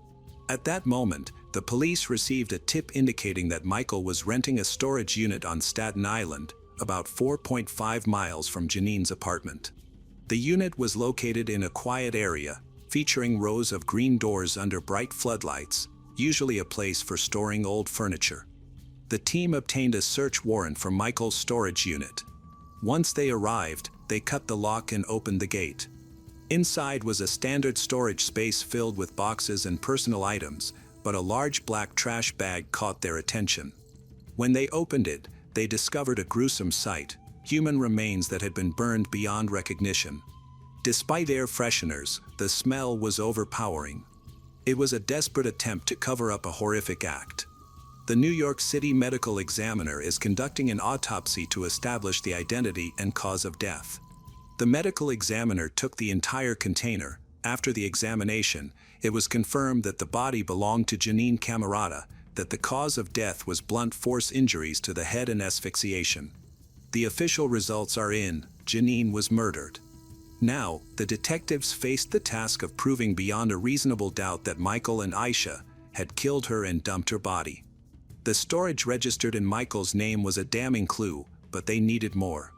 At that moment, the police received a tip indicating that Michael was renting a storage unit on Staten Island, about 4.5 miles from Janine's apartment. The unit was located in a quiet area, featuring rows of green doors under bright floodlights, usually a place for storing old furniture. The team obtained a search warrant for Michael's storage unit. Once they arrived, they cut the lock and opened the gate. Inside was a standard storage space filled with boxes and personal items, but a large black trash bag caught their attention. When they opened it, they discovered a gruesome sight: human remains that had been burned beyond recognition. Despite air fresheners, the smell was overpowering. It was a desperate attempt to cover up a horrific act. The New York City Medical Examiner is conducting an autopsy to establish the identity and cause of death. The medical examiner took the entire container. After the examination, it was confirmed that the body belonged to Janine Camerata, that the cause of death was blunt force injuries to the head and asphyxiation. The official results are in: Janine was murdered. Now, the detectives faced the task of proving beyond a reasonable doubt that Michael and Aisha had killed her and dumped her body. The storage registered in Michael's name was a damning clue, but they needed more.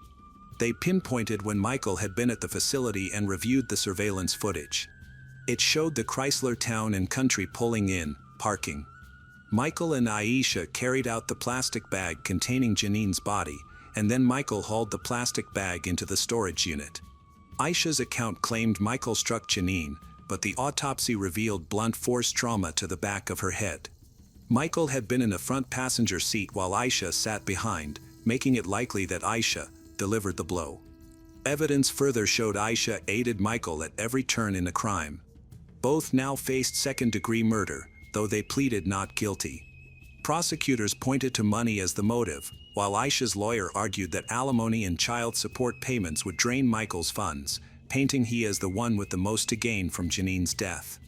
They pinpointed when Michael had been at the facility and reviewed the surveillance footage. It showed the Chrysler Town and Country pulling in, parking. Michael and Aisha carried out the plastic bag containing Janine's body, and then Michael hauled the plastic bag into the storage unit. Aisha's account claimed Michael struck Janine, but the autopsy revealed blunt force trauma to the back of her head. Michael had been in the front passenger seat while Aisha sat behind, making it likely that Aisha delivered the blow. Evidence further showed Aisha aided Michael at every turn in the crime. Both now faced second-degree murder, though they pleaded not guilty. Prosecutors pointed to money as the motive, while Aisha's lawyer argued that alimony and child support payments would drain Michael's funds, painting he as the one with the most to gain from Janine's death.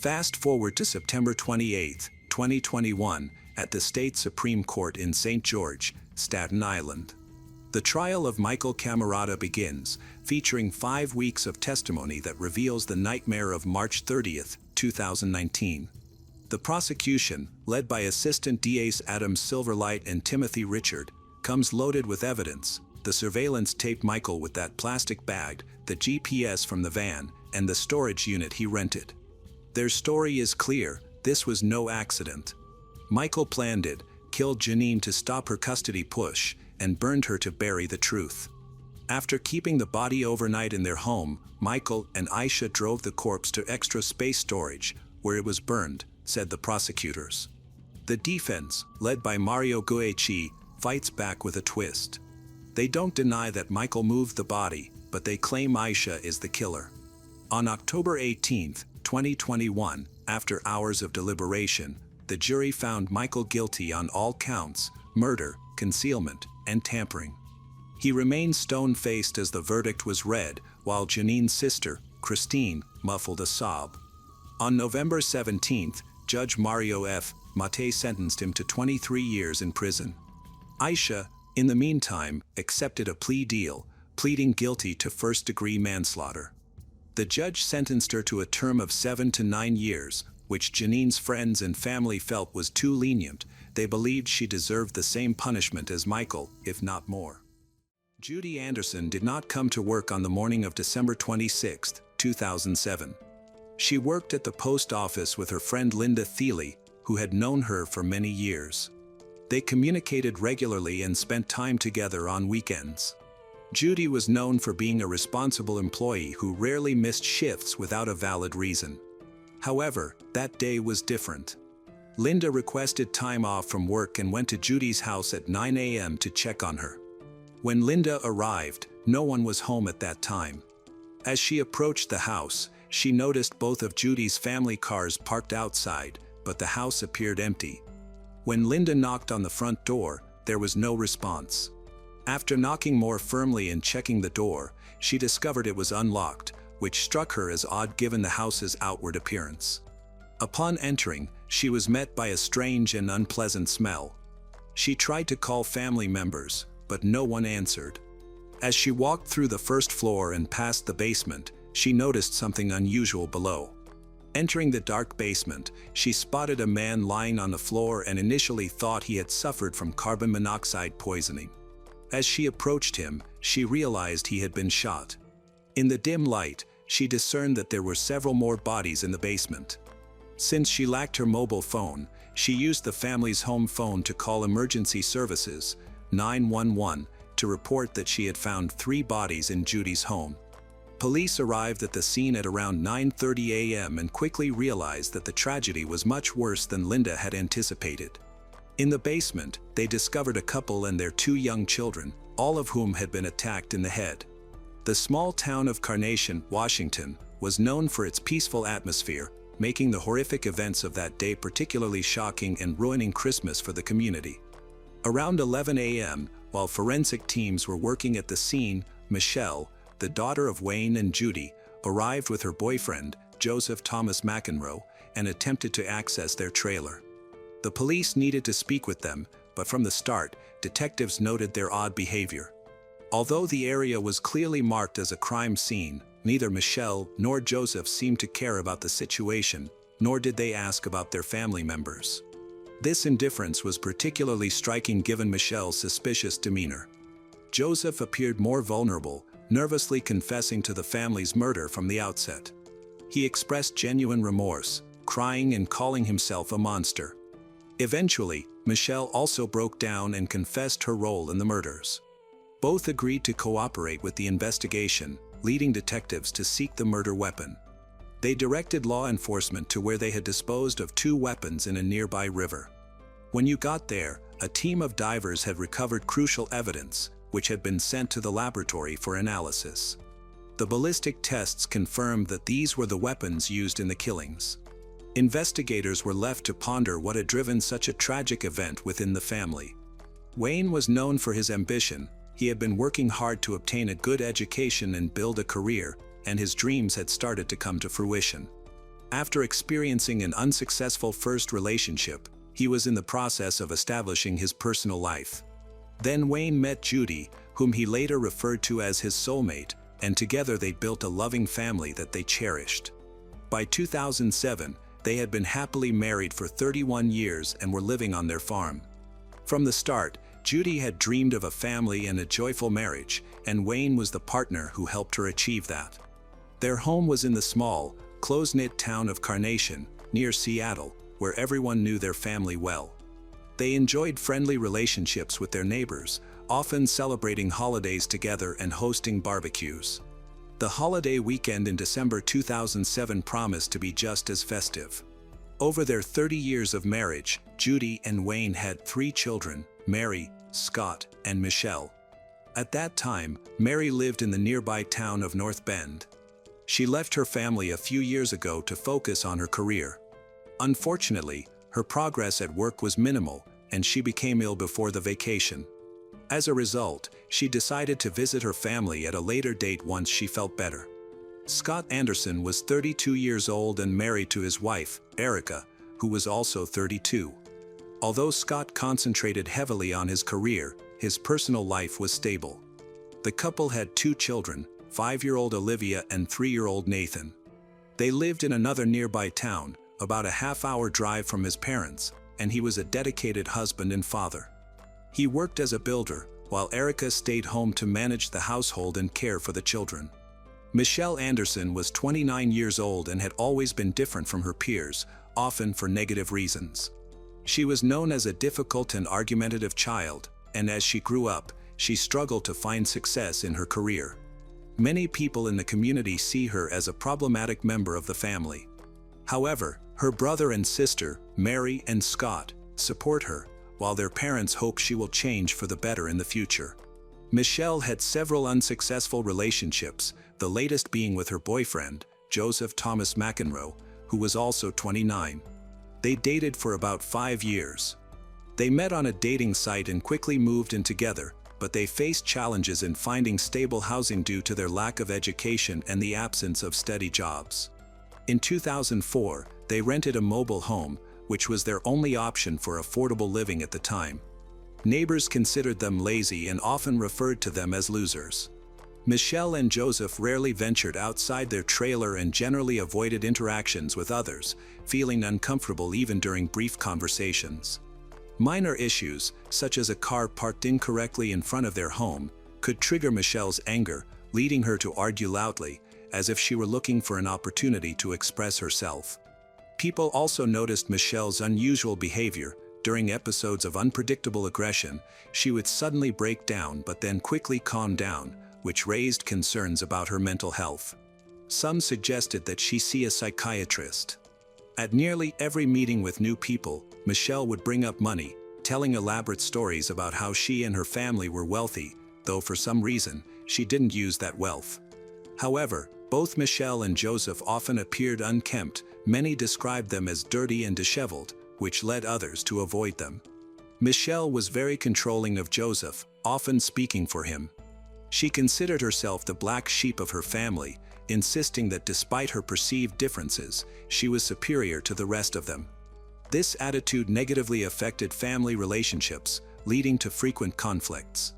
Fast forward to September 28, 2021, at the state Supreme Court in St. George, Staten Island. The trial of Michael Camerata begins, featuring 5 weeks of testimony that reveals the nightmare of March 30, 2019. The prosecution, led by Assistant DAs Adam Silverlight and Timothy Richard, comes loaded with evidence: the surveillance taped Michael with that plastic bag, the GPS from the van, and the storage unit he rented. Their story is clear: this was no accident. Michael planned it, killed Janine to stop her custody push, and burned her to bury the truth. After keeping the body overnight in their home, Michael and Aisha drove the corpse to extra space storage, where it was burned, said the prosecutors. The defense, led by Mario Guechi, fights back with a twist. They don't deny that Michael moved the body, but they claim Aisha is the killer. On October 18, 2021, after hours of deliberation, the jury found Michael guilty on all counts: murder, concealment, and tampering. He remained stone-faced as the verdict was read, while Janine's sister, Christine, muffled a sob. On November 17, Judge Mario F. Mate sentenced him to 23 years in prison. Aisha, in the meantime, accepted a plea deal, pleading guilty to first-degree manslaughter. The judge sentenced her to a term of 7 to 9 years, which Janine's friends and family felt was too lenient. They believed she deserved the same punishment as Michael, if not more. Judy Anderson did not come to work on the morning of December 26, 2007. She worked at the post office with her friend Linda Thiele, who had known her for many years. They communicated regularly and spent time together on weekends. Judy was known for being a responsible employee who rarely missed shifts without a valid reason. However, that day was different. Linda requested time off from work and went to Judy's house at 9 a.m. to check on her. When Linda arrived, no one was home at that time. As she approached the house, she noticed both of Judy's family cars parked outside, but the house appeared empty. When Linda knocked on the front door, there was no response. After knocking more firmly and checking the door, she discovered it was unlocked, which struck her as odd given the house's outward appearance. Upon entering, she was met by a strange and unpleasant smell. She tried to call family members, but no one answered. As she walked through the first floor and past the basement, she noticed something unusual below. Entering the dark basement, she spotted a man lying on the floor and initially thought he had suffered from carbon monoxide poisoning. As she approached him, she realized he had been shot. In the dim light, she discerned that there were several more bodies in the basement. Since she lacked her mobile phone, she used the family's home phone to call emergency services, 911, to report that she had found 3 bodies in Judy's home. Police arrived at the scene at around 9:30 a.m. and quickly realized that the tragedy was much worse than Linda had anticipated. In the basement, they discovered a couple and their 2 young children, all of whom had been attacked in the head. The small town of Carnation, Washington, was known for its peaceful atmosphere, making the horrific events of that day particularly shocking and ruining Christmas for the community. Around 11 a.m., while forensic teams were working at the scene, Michelle, the daughter of Wayne and Judy, arrived with her boyfriend, Joseph Thomas McEnroe, and attempted to access their trailer. The police needed to speak with them, but from the start, detectives noted their odd behavior. Although the area was clearly marked as a crime scene, neither Michelle nor Joseph seemed to care about the situation, nor did they ask about their family members. This indifference was particularly striking given Michelle's suspicious demeanor. Joseph appeared more vulnerable, nervously confessing to the family's murder from the outset. He expressed genuine remorse, crying and calling himself a monster. Eventually, Michelle also broke down and confessed her role in the murders. Both agreed to cooperate with the investigation, leading detectives to seek the murder weapon. They directed law enforcement to where they had disposed of 2 weapons in a nearby river. When you got there, a team of divers had recovered crucial evidence, which had been sent to the laboratory for analysis. The ballistic tests confirmed that these were the weapons used in the killings. Investigators were left to ponder what had driven such a tragic event within the family. Wayne was known for his ambition. He had been working hard to obtain a good education and build a career, and his dreams had started to come to fruition. After experiencing an unsuccessful first relationship, he was in the process of establishing his personal life. Then Wayne met Judy, whom he later referred to as his soulmate, and together they built a loving family that they cherished. By 2007, they had been happily married for 31 years and were living on their farm. From the start, Judy had dreamed of a family and a joyful marriage, and Wayne was the partner who helped her achieve that. Their home was in the small, close-knit town of Carnation, near Seattle, where everyone knew their family well. They enjoyed friendly relationships with their neighbors, often celebrating holidays together and hosting barbecues. The holiday weekend in December 2007 promised to be just as festive. Over their 30 years of marriage, Judy and Wayne had 3 children, Mary, Scott, and Michelle. At that time, Mary lived in the nearby town of North Bend. She left her family a few years ago to focus on her career. Unfortunately, her progress at work was minimal, and she became ill before the vacation. As a result, she decided to visit her family at a later date once she felt better. Scott Anderson was 32 years old and married to his wife, Erica, who was also 32. Although Scott concentrated heavily on his career, his personal life was stable. The couple had 2 children, 5-year-old Olivia and 3-year-old Nathan. They lived in another nearby town, about a half-hour drive from his parents, and he was a dedicated husband and father. He worked as a builder, while Erica stayed home to manage the household and care for the children. Michelle Anderson was 29 years old and had always been different from her peers, often for negative reasons. She was known as a difficult and argumentative child, and as she grew up, she struggled to find success in her career. Many people in the community see her as a problematic member of the family. However, her brother and sister, Mary and Scott, support her, while their parents hope she will change for the better in the future. Michelle had several unsuccessful relationships, the latest being with her boyfriend, Joseph Thomas McEnroe, who was also 29. They dated for about 5 years. They met on a dating site and quickly moved in together, but they faced challenges in finding stable housing due to their lack of education and the absence of steady jobs. In 2004, they rented a mobile home, which was their only option for affordable living at the time. Neighbors considered them lazy and often referred to them as losers. Michelle and Joseph rarely ventured outside their trailer and generally avoided interactions with others, feeling uncomfortable even during brief conversations. Minor issues, such as a car parked incorrectly in front of their home, could trigger Michelle's anger, leading her to argue loudly, as if she were looking for an opportunity to express herself. People also noticed Michelle's unusual behavior. During episodes of unpredictable aggression, she would suddenly break down but then quickly calm down, which raised concerns about her mental health. Some suggested that she see a psychiatrist. At nearly every meeting with new people, Michelle would bring up money, telling elaborate stories about how she and her family were wealthy, though for some reason, she didn't use that wealth. However, both Michelle and Joseph often appeared unkempt. Many described them as dirty and disheveled, which led others to avoid them. Michelle was very controlling of Joseph, often speaking for him. She considered herself the black sheep of her family, insisting that despite her perceived differences, she was superior to the rest of them. This attitude negatively affected family relationships, leading to frequent conflicts.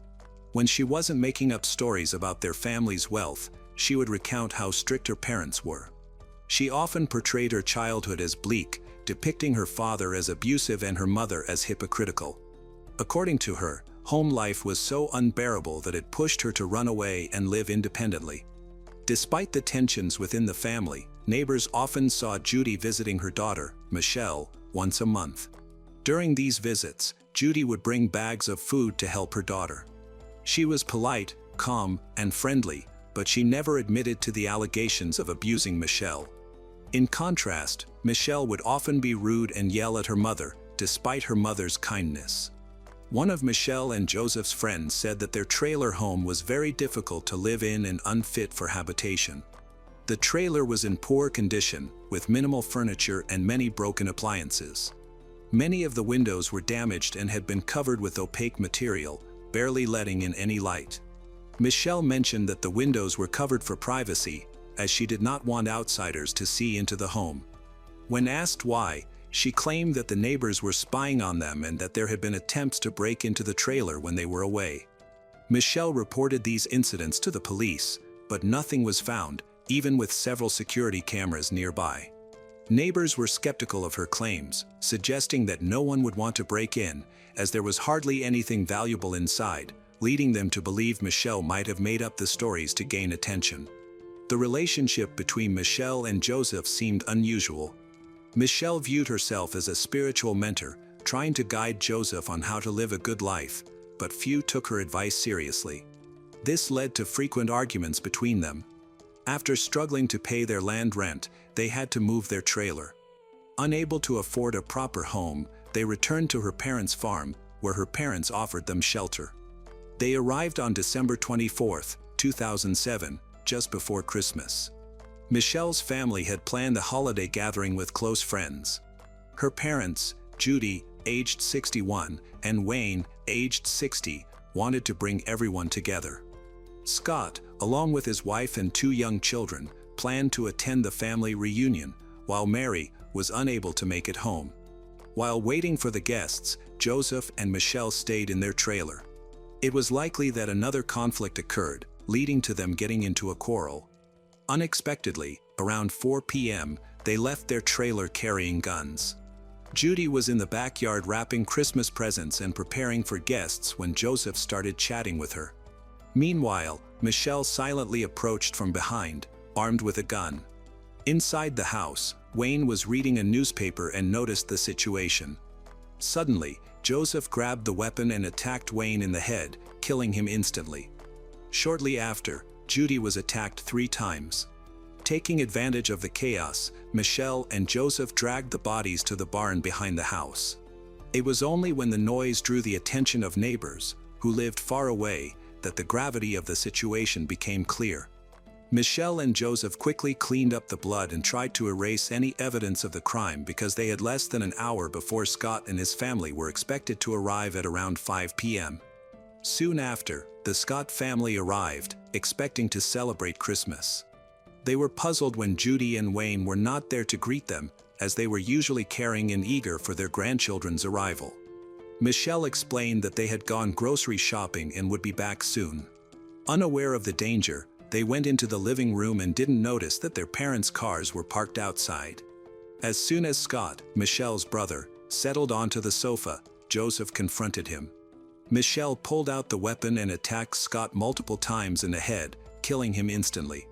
When she wasn't making up stories about their family's wealth, she would recount how strict her parents were. She often portrayed her childhood as bleak, depicting her father as abusive and her mother as hypocritical. According to her, home life was so unbearable that it pushed her to run away and live independently. Despite the tensions within the family, neighbors often saw Judy visiting her daughter, Michelle, once a month. During these visits, Judy would bring bags of food to help her daughter. She was polite, calm, and friendly, but she never admitted to the allegations of abusing Michelle. In contrast, Michelle would often be rude and yell at her mother, despite her mother's kindness. One of Michelle and Joseph's friends said that their trailer home was very difficult to live in and unfit for habitation. The trailer was in poor condition, with minimal furniture and many broken appliances. Many of the windows were damaged and had been covered with opaque material, barely letting in any light. Michelle mentioned that the windows were covered for privacy, as she did not want outsiders to see into the home. When asked why, she claimed that the neighbors were spying on them and that there had been attempts to break into the trailer when they were away. Michelle reported these incidents to the police, but nothing was found, even with several security cameras nearby. Neighbors were skeptical of her claims, suggesting that no one would want to break in, as there was hardly anything valuable inside, leading them to believe Michelle might have made up the stories to gain attention. The relationship between Michelle and Joseph seemed unusual. Michelle viewed herself as a spiritual mentor, trying to guide Joseph on how to live a good life, but few took her advice seriously. This led to frequent arguments between them. After struggling to pay their land rent, they had to move their trailer. Unable to afford a proper home, they returned to her parents' farm, where her parents offered them shelter. They arrived on December 24, 2007, just before Christmas. Michelle's family had planned a holiday gathering with close friends. Her parents, Judy, aged 61, and Wayne, aged 60, wanted to bring everyone together. Scott, along with his wife and 2 young children, planned to attend the family reunion, while Mary was unable to make it home. While waiting for the guests, Joseph and Michelle stayed in their trailer. It was likely that another conflict occurred, leading to them getting into a quarrel. Unexpectedly, around 4 p.m., they left their trailer carrying guns. Judy was in the backyard wrapping Christmas presents and preparing for guests when Joseph started chatting with her. Meanwhile, Michelle silently approached from behind, armed with a gun. Inside the house, Wayne was reading a newspaper and noticed the situation. Suddenly, Joseph grabbed the weapon and attacked Wayne in the head, killing him instantly. Shortly after, Judy was attacked 3 times. Taking advantage of the chaos, Michelle and Joseph dragged the bodies to the barn behind the house. It was only when the noise drew the attention of neighbors, who lived far away, that the gravity of the situation became clear. Michelle and Joseph quickly cleaned up the blood and tried to erase any evidence of the crime because they had less than an hour before Scott and his family were expected to arrive at around 5 p.m. Soon after, the Scott family arrived, expecting to celebrate Christmas. They were puzzled when Judy and Wayne were not there to greet them, as they were usually caring and eager for their grandchildren's arrival. Michelle explained that they had gone grocery shopping and would be back soon. Unaware of the danger, they went into the living room and didn't notice that their parents' cars were parked outside. As soon as Scott, Michelle's brother, settled onto the sofa, Joseph confronted him. Michelle pulled out the weapon and attacked Scott multiple times in the head, killing him instantly.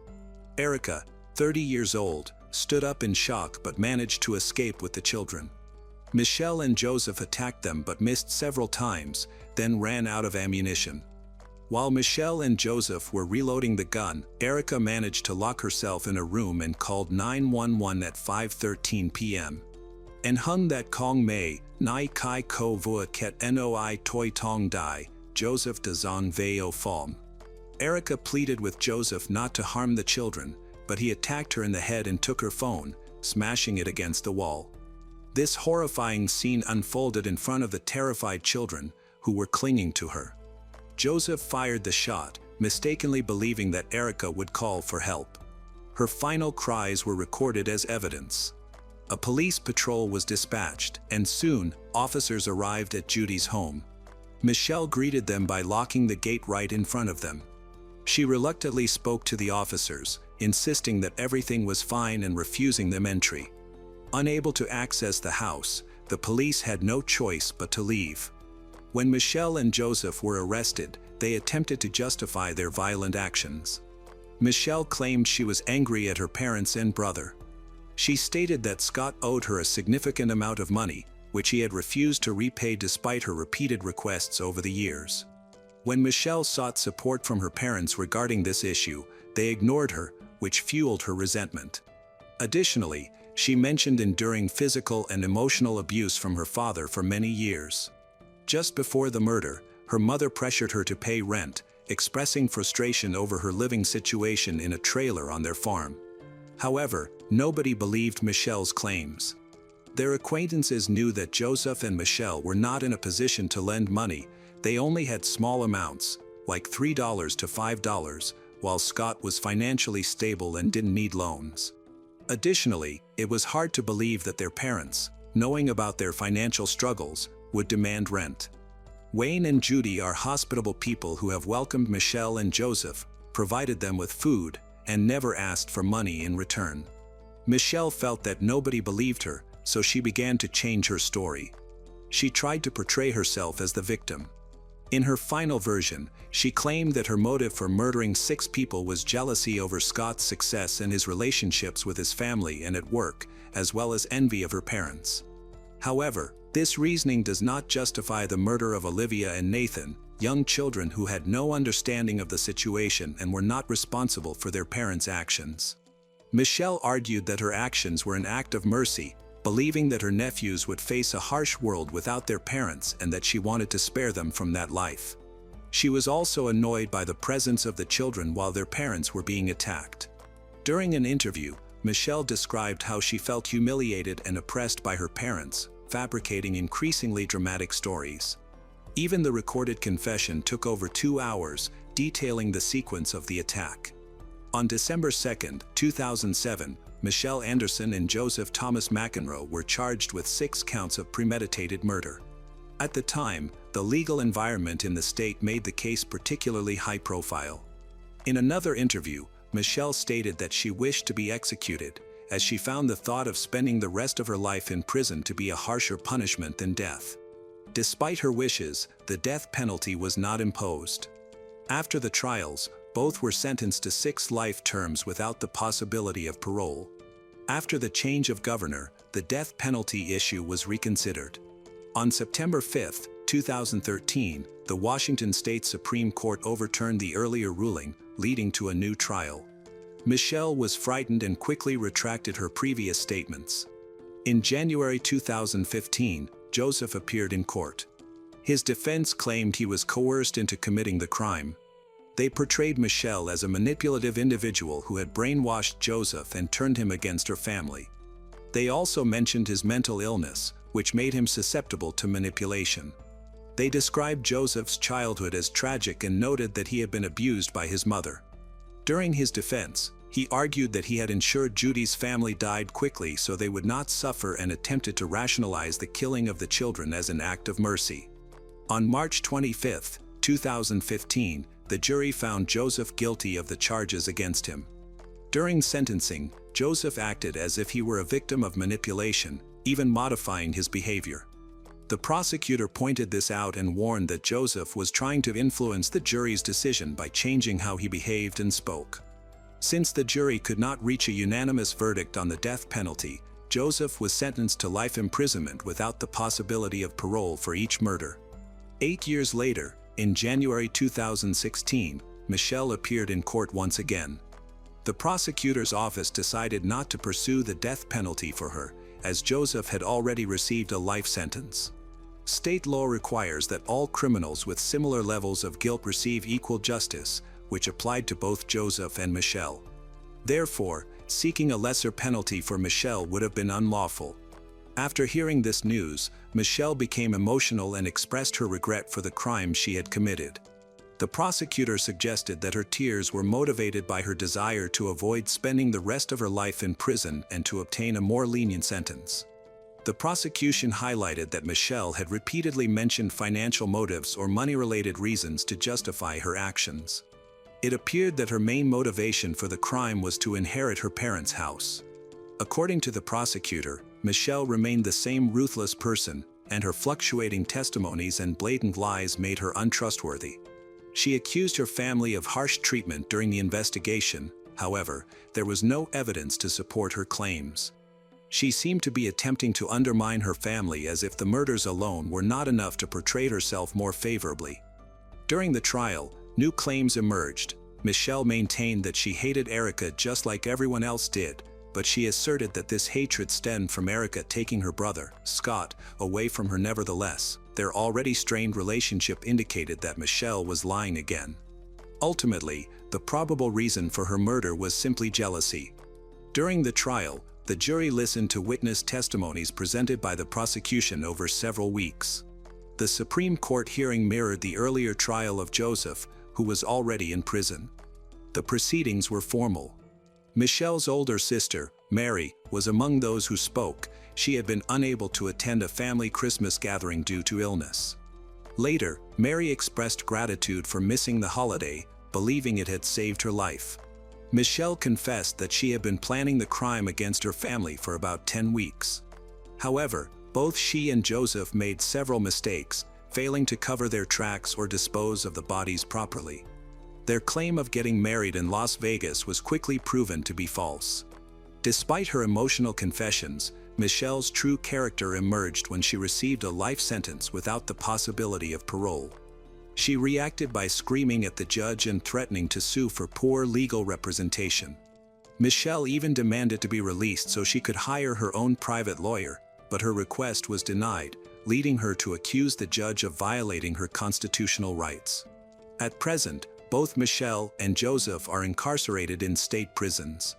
Erica, 30 years old, stood up in shock but managed to escape with the children. Michelle and Joseph attacked them but missed several times, then ran out of ammunition. While Michelle and Joseph were reloading the gun, Erica managed to lock herself in a room and called 911 at 5:13 p.m. En hung that kong mei, nai kai ko vua ket noi toi tong dai, Joseph de zong veo fom. Erica pleaded with Joseph not to harm the children, but he attacked her in the head and took her phone, smashing it against the wall. This horrifying scene unfolded in front of the terrified children, who were clinging to her. Joseph fired the shot, mistakenly believing that Erica would call for help. Her final cries were recorded as evidence. A police patrol was dispatched, and soon, officers arrived at Judy's home. Michelle greeted them by locking the gate right in front of them. She reluctantly spoke to the officers, insisting that everything was fine and refusing them entry. Unable to access the house, the police had no choice but to leave. When Michelle and Joseph were arrested, they attempted to justify their violent actions. Michelle claimed she was angry at her parents and brother. She stated that Scott owed her a significant amount of money, which he had refused to repay despite her repeated requests over the years. When Michelle sought support from her parents regarding this issue, they ignored her, which fueled her resentment. Additionally, she mentioned enduring physical and emotional abuse from her father for many years. Just before the murder, her mother pressured her to pay rent, expressing frustration over her living situation in a trailer on their farm. However, nobody believed Michelle's claims. Their acquaintances knew that Joseph and Michelle were not in a position to lend money. They only had small amounts, like $3 to $5, while Scott was financially stable and didn't need loans. Additionally, it was hard to believe that their parents, knowing about their financial struggles, would demand rent. Wayne and Judy are hospitable people who have welcomed Michelle and Joseph, provided them with food, and never asked for money in return. Michelle felt that nobody believed her, so she began to change her story. She tried to portray herself as the victim. In her final version, she claimed that her motive for murdering 6 people was jealousy over Scott's success and his relationships with his family and at work, as well as envy of her parents. However, this reasoning does not justify the murder of Olivia and Nathan, young children who had no understanding of the situation and were not responsible for their parents' actions. Michelle argued that her actions were an act of mercy, believing that her nephews would face a harsh world without their parents and that she wanted to spare them from that life. She was also annoyed by the presence of the children while their parents were being attacked. During an interview, Michelle described how she felt humiliated and oppressed by her parents, fabricating increasingly dramatic stories. Even the recorded confession took over 2 hours, detailing the sequence of the attack. On December 2, 2007, Michelle Anderson and Joseph Thomas McEnroe were charged with 6 counts of premeditated murder. At the time, the legal environment in the state made the case particularly high profile. In another interview, Michelle stated that she wished to be executed, as she found the thought of spending the rest of her life in prison to be a harsher punishment than death. Despite her wishes, the death penalty was not imposed. After the trials, both were sentenced to 6 life terms without the possibility of parole. After the change of governor, the death penalty issue was reconsidered. On September 5, 2013, the Washington State Supreme Court overturned the earlier ruling, leading to a new trial. Michelle was frightened and quickly retracted her previous statements. In January 2015, Joseph appeared in court. His defense claimed he was coerced into committing the crime. They portrayed Michelle as a manipulative individual who had brainwashed Joseph and turned him against her family. They also mentioned his mental illness, which made him susceptible to manipulation. They described Joseph's childhood as tragic and noted that he had been abused by his mother. During his defense, he argued that he had ensured Judy's family died quickly so they would not suffer and attempted to rationalize the killing of the children as an act of mercy. On March 25, 2015, the jury found Joseph guilty of the charges against him. During sentencing, Joseph acted as if he were a victim of manipulation, even modifying his behavior. The prosecutor pointed this out and warned that Joseph was trying to influence the jury's decision by changing how he behaved and spoke. Since the jury could not reach a unanimous verdict on the death penalty, Joseph was sentenced to life imprisonment without the possibility of parole for each murder. 8 years later, in January 2016, Michelle appeared in court once again. The prosecutor's office decided not to pursue the death penalty for her, as Joseph had already received a life sentence. State law requires that all criminals with similar levels of guilt receive equal justice, which applied to both Joseph and Michelle. Therefore, seeking a lesser penalty for Michelle would have been unlawful. After hearing this news, Michelle became emotional and expressed her regret for the crime she had committed. The prosecutor suggested that her tears were motivated by her desire to avoid spending the rest of her life in prison and to obtain a more lenient sentence. The prosecution highlighted that Michelle had repeatedly mentioned financial motives or money-related reasons to justify her actions. It appeared that her main motivation for the crime was to inherit her parents' house. According to the prosecutor, Michelle remained the same ruthless person, and her fluctuating testimonies and blatant lies made her untrustworthy. She accused her family of harsh treatment during the investigation. However, there was no evidence to support her claims. She seemed to be attempting to undermine her family as if the murders alone were not enough to portray herself more favorably. During the trial, new claims emerged. Michelle maintained that she hated Erica just like everyone else did, but she asserted that this hatred stemmed from Erica taking her brother, Scott, away from her. Nevertheless, their already strained relationship indicated that Michelle was lying again. Ultimately, the probable reason for her murder was simply jealousy. During the trial, the jury listened to witness testimonies presented by the prosecution over several weeks. The Supreme Court hearing mirrored the earlier trial of Joseph, who was already in prison. The proceedings were formal. Michelle's older sister, Mary, was among those who spoke. She had been unable to attend a family Christmas gathering due to illness. Later, Mary expressed gratitude for missing the holiday, believing it had saved her life. Michelle confessed that she had been planning the crime against her family for about 10 weeks. However, both she and Joseph made several mistakes, failing to cover their tracks or dispose of the bodies properly. Their claim of getting married in Las Vegas was quickly proven to be false. Despite her emotional confessions, Michelle's true character emerged when she received a life sentence without the possibility of parole. She reacted by screaming at the judge and threatening to sue for poor legal representation. Michelle even demanded to be released so she could hire her own private lawyer, but her request was denied, leading her to accuse the judge of violating her constitutional rights. At present, both Michelle and Joseph are incarcerated in state prisons.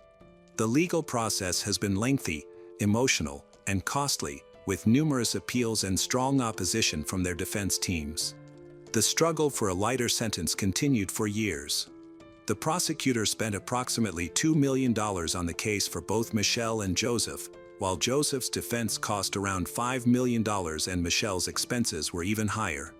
The legal process has been lengthy, emotional, and costly, with numerous appeals and strong opposition from their defense teams. The struggle for a lighter sentence continued for years. The prosecutor spent approximately $2 million on the case for both Michelle and Joseph, while Joseph's defense cost around $5 million and Michelle's expenses were even higher.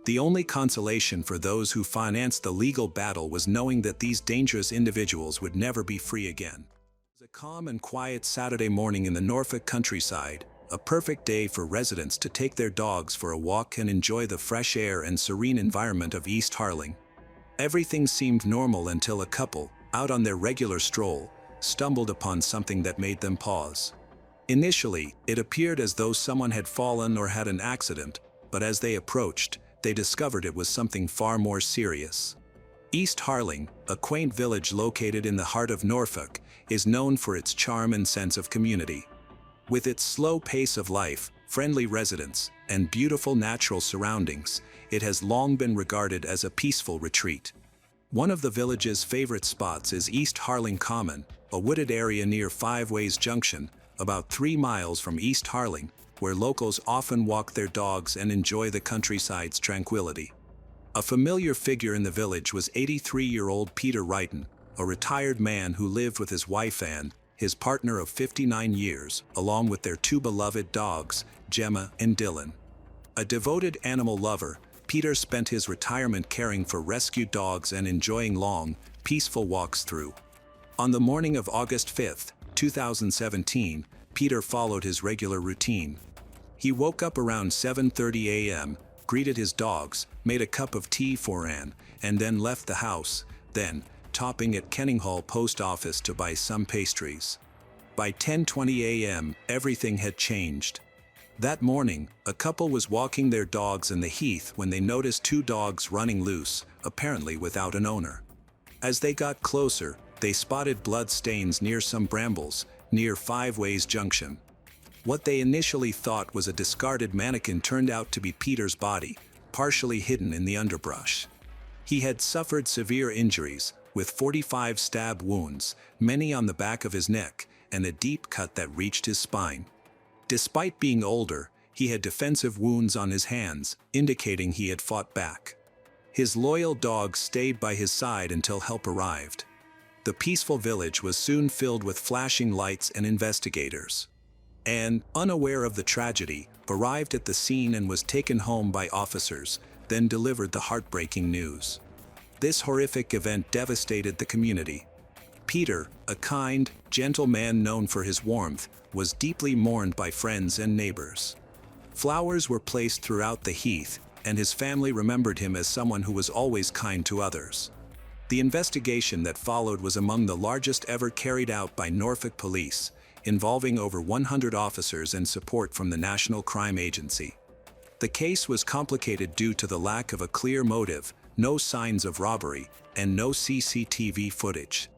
The only consolation for those who financed the legal battle was knowing that these dangerous individuals would never be free again. It was a calm and quiet Saturday morning in the Norfolk countryside, a perfect day for residents to take their dogs for a walk and enjoy the fresh air and serene environment of East Harling. Everything seemed normal until a couple, out on their regular stroll, stumbled upon something that made them pause. Initially, it appeared as though someone had fallen or had an accident, but as they approached, they discovered it was something far more serious. East Harling, a quaint village located in the heart of Norfolk, is known for its charm and sense of community. With its slow pace of life, friendly residents, and beautiful natural surroundings, it has long been regarded as a peaceful retreat. One of the village's favorite spots is East Harling Common, a wooded area near Five Ways Junction, about 3 miles from East Harling, where locals often walk their dogs and enjoy the countryside's tranquility. A familiar figure in the village was 83-year-old Peter Wrighton, a retired man who lived with his wife Anne, his partner of 59 years, along with their 2 beloved dogs, Gemma and Dylan. A devoted animal lover, Peter spent his retirement caring for rescued dogs and enjoying long, peaceful walks through. On the morning of August 5, 2017, Peter followed his regular routine. He woke up around 7:30 a.m., greeted his dogs, made a cup of tea for Anne, and then left the house, then stopping at Kenninghall Post Office to buy some pastries. By 10:20 a.m., everything had changed. That morning, a couple was walking their dogs in the heath when they noticed 2 dogs running loose, apparently without an owner. As they got closer, they spotted blood stains near some brambles, near Five Ways Junction. What they initially thought was a discarded mannequin turned out to be Peter's body, partially hidden in the underbrush. He had suffered severe injuries, with 45 stab wounds, many on the back of his neck, and a deep cut that reached his spine. Despite being older, he had defensive wounds on his hands, indicating he had fought back. His loyal dogs stayed by his side until help arrived. The peaceful village was soon filled with flashing lights and investigators. Anne, unaware of the tragedy, arrived at the scene and was taken home by officers, then delivered the heartbreaking news. This horrific event devastated the community. Peter, a kind, gentle man known for his warmth, was deeply mourned by friends and neighbors. Flowers were placed throughout the heath, and his family remembered him as someone who was always kind to others. The investigation that followed was among the largest ever carried out by Norfolk Police, involving over 100 officers and support from the National Crime Agency. The case was complicated due to the lack of a clear motive, no signs of robbery, and no CCTV footage.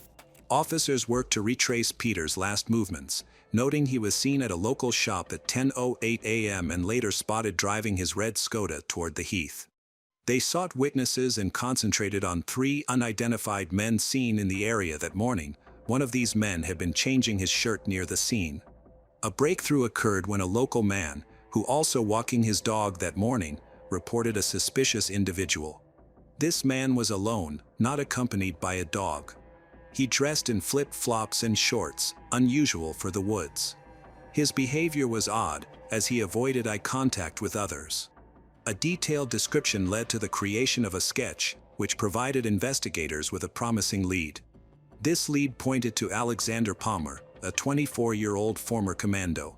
Officers worked to retrace Peter's last movements, noting he was seen at a local shop at 10:08 a.m. and later spotted driving his red Skoda toward the heath. They sought witnesses and concentrated on 3 unidentified men seen in the area that morning, one of these men had been changing his shirt near the scene. A breakthrough occurred when a local man, who also walking his dog that morning, reported a suspicious individual. This man was alone, not accompanied by a dog. He dressed in flip-flops and shorts, unusual for the woods. His behavior was odd, as he avoided eye contact with others. A detailed description led to the creation of a sketch, which provided investigators with a promising lead. This lead pointed to Alexander Palmer, a 24-year-old former commando.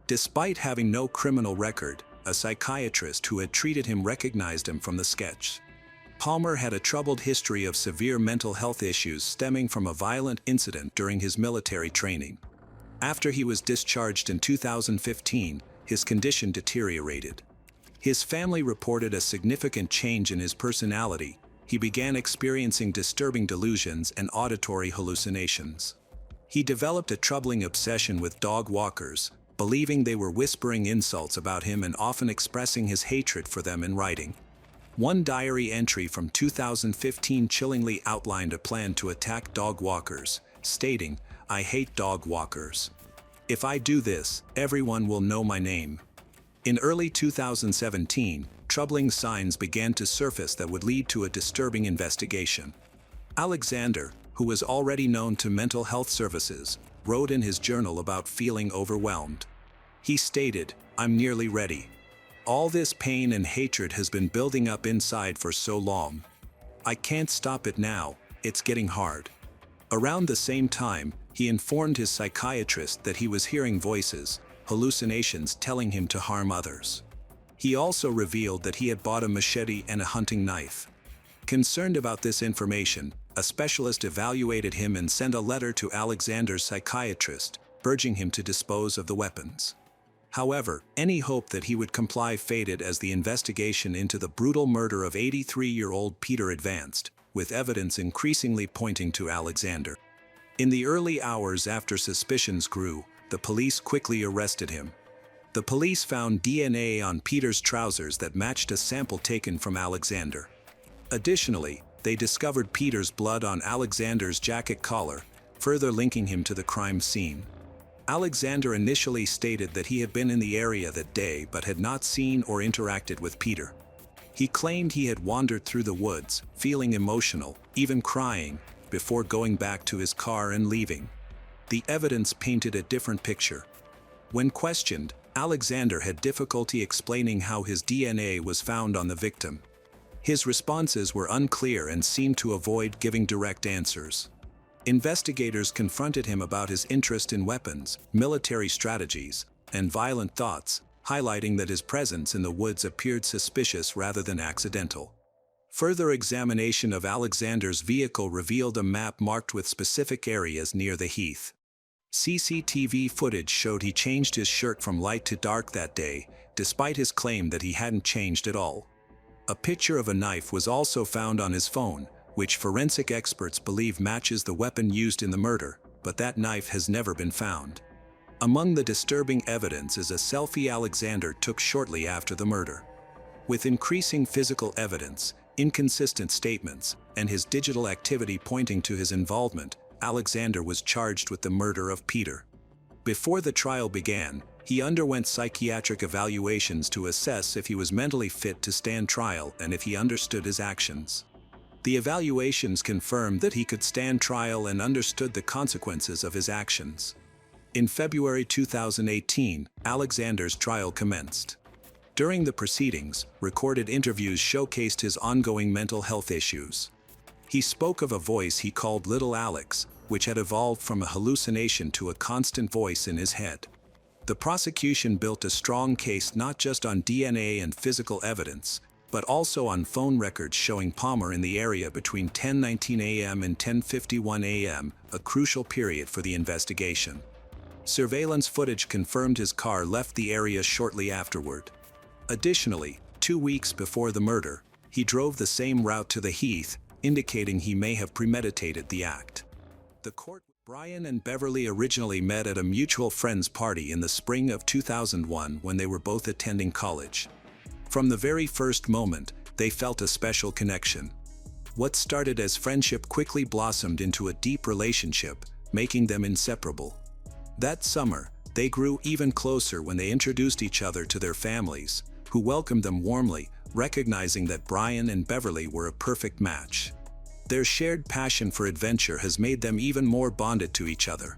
Despite having no criminal record, a psychiatrist who had treated him recognized him from the sketch. Palmer had a troubled history of severe mental health issues stemming from a violent incident during his military training. After he was discharged in 2015, his condition deteriorated. His family reported a significant change in his personality. He began experiencing disturbing delusions and auditory hallucinations. He developed a troubling obsession with dog walkers, believing they were whispering insults about him and often expressing his hatred for them in writing. One diary entry from 2015 chillingly outlined a plan to attack dog walkers, stating, "I hate dog walkers. If I do this, everyone will know my name." In early 2017, troubling signs began to surface that would lead to a disturbing investigation. Alexander, who was already known to mental health services, wrote in his journal about feeling overwhelmed. He stated, "I'm nearly ready. All this pain and hatred has been building up inside for so long. I can't stop it now, it's getting hard." Around the same time, he informed his psychiatrist that he was hearing voices, hallucinations telling him to harm others. He also revealed that he had bought a machete and a hunting knife. Concerned about this information, a specialist evaluated him and sent a letter to Alexander's psychiatrist, urging him to dispose of the weapons. However, any hope that he would comply faded as the investigation into the brutal murder of 83-year-old Peter advanced, with evidence increasingly pointing to Alexander. In the early hours after suspicions grew, the police quickly arrested him. The police found DNA on Peter's trousers that matched a sample taken from Alexander. Additionally, they discovered Peter's blood on Alexander's jacket collar, further linking him to the crime scene. Alexander initially stated that he had been in the area that day but had not seen or interacted with Peter. He claimed he had wandered through the woods, feeling emotional, even crying, before going back to his car and leaving. The evidence painted a different picture. When questioned, Alexander had difficulty explaining how his DNA was found on the victim. His responses were unclear and seemed to avoid giving direct answers. Investigators confronted him about his interest in weapons, military strategies, and violent thoughts, highlighting that his presence in the woods appeared suspicious rather than accidental. Further examination of Alexander's vehicle revealed a map marked with specific areas near the heath. CCTV footage showed he changed his shirt from light to dark that day, despite his claim that he hadn't changed at all. A picture of a knife was also found on his phone, which forensic experts believe matches the weapon used in the murder, but that knife has never been found. Among the disturbing evidence is a selfie Alexander took shortly after the murder. With increasing physical evidence, inconsistent statements, and his digital activity pointing to his involvement, Alexander was charged with the murder of Peter. Before the trial began, he underwent psychiatric evaluations to assess if he was mentally fit to stand trial and if he understood his actions. The evaluations confirmed that he could stand trial and understood the consequences of his actions. In February 2018, Alexander's trial commenced. During the proceedings, recorded interviews showcased his ongoing mental health issues. He spoke of a voice he called Little Alex, which had evolved from a hallucination to a constant voice in his head. The prosecution built a strong case not just on DNA and physical evidence, but also on phone records showing Palmer in the area between 10:19 a.m. and 10:51 a.m., a crucial period for the investigation. Surveillance footage confirmed his car left the area shortly afterward. Additionally, 2 weeks before the murder, he drove the same route to the heath, indicating he may have premeditated the act. The court. Brian and Beverly originally met at a mutual friend's party in the spring of 2001 when they were both attending college. From the very first moment, they felt a special connection. What started as friendship quickly blossomed into a deep relationship, making them inseparable. That summer, they grew even closer when they introduced each other to their families, who welcomed them warmly, recognizing that Brian and Beverly were a perfect match. Their shared passion for adventure has made them even more bonded to each other.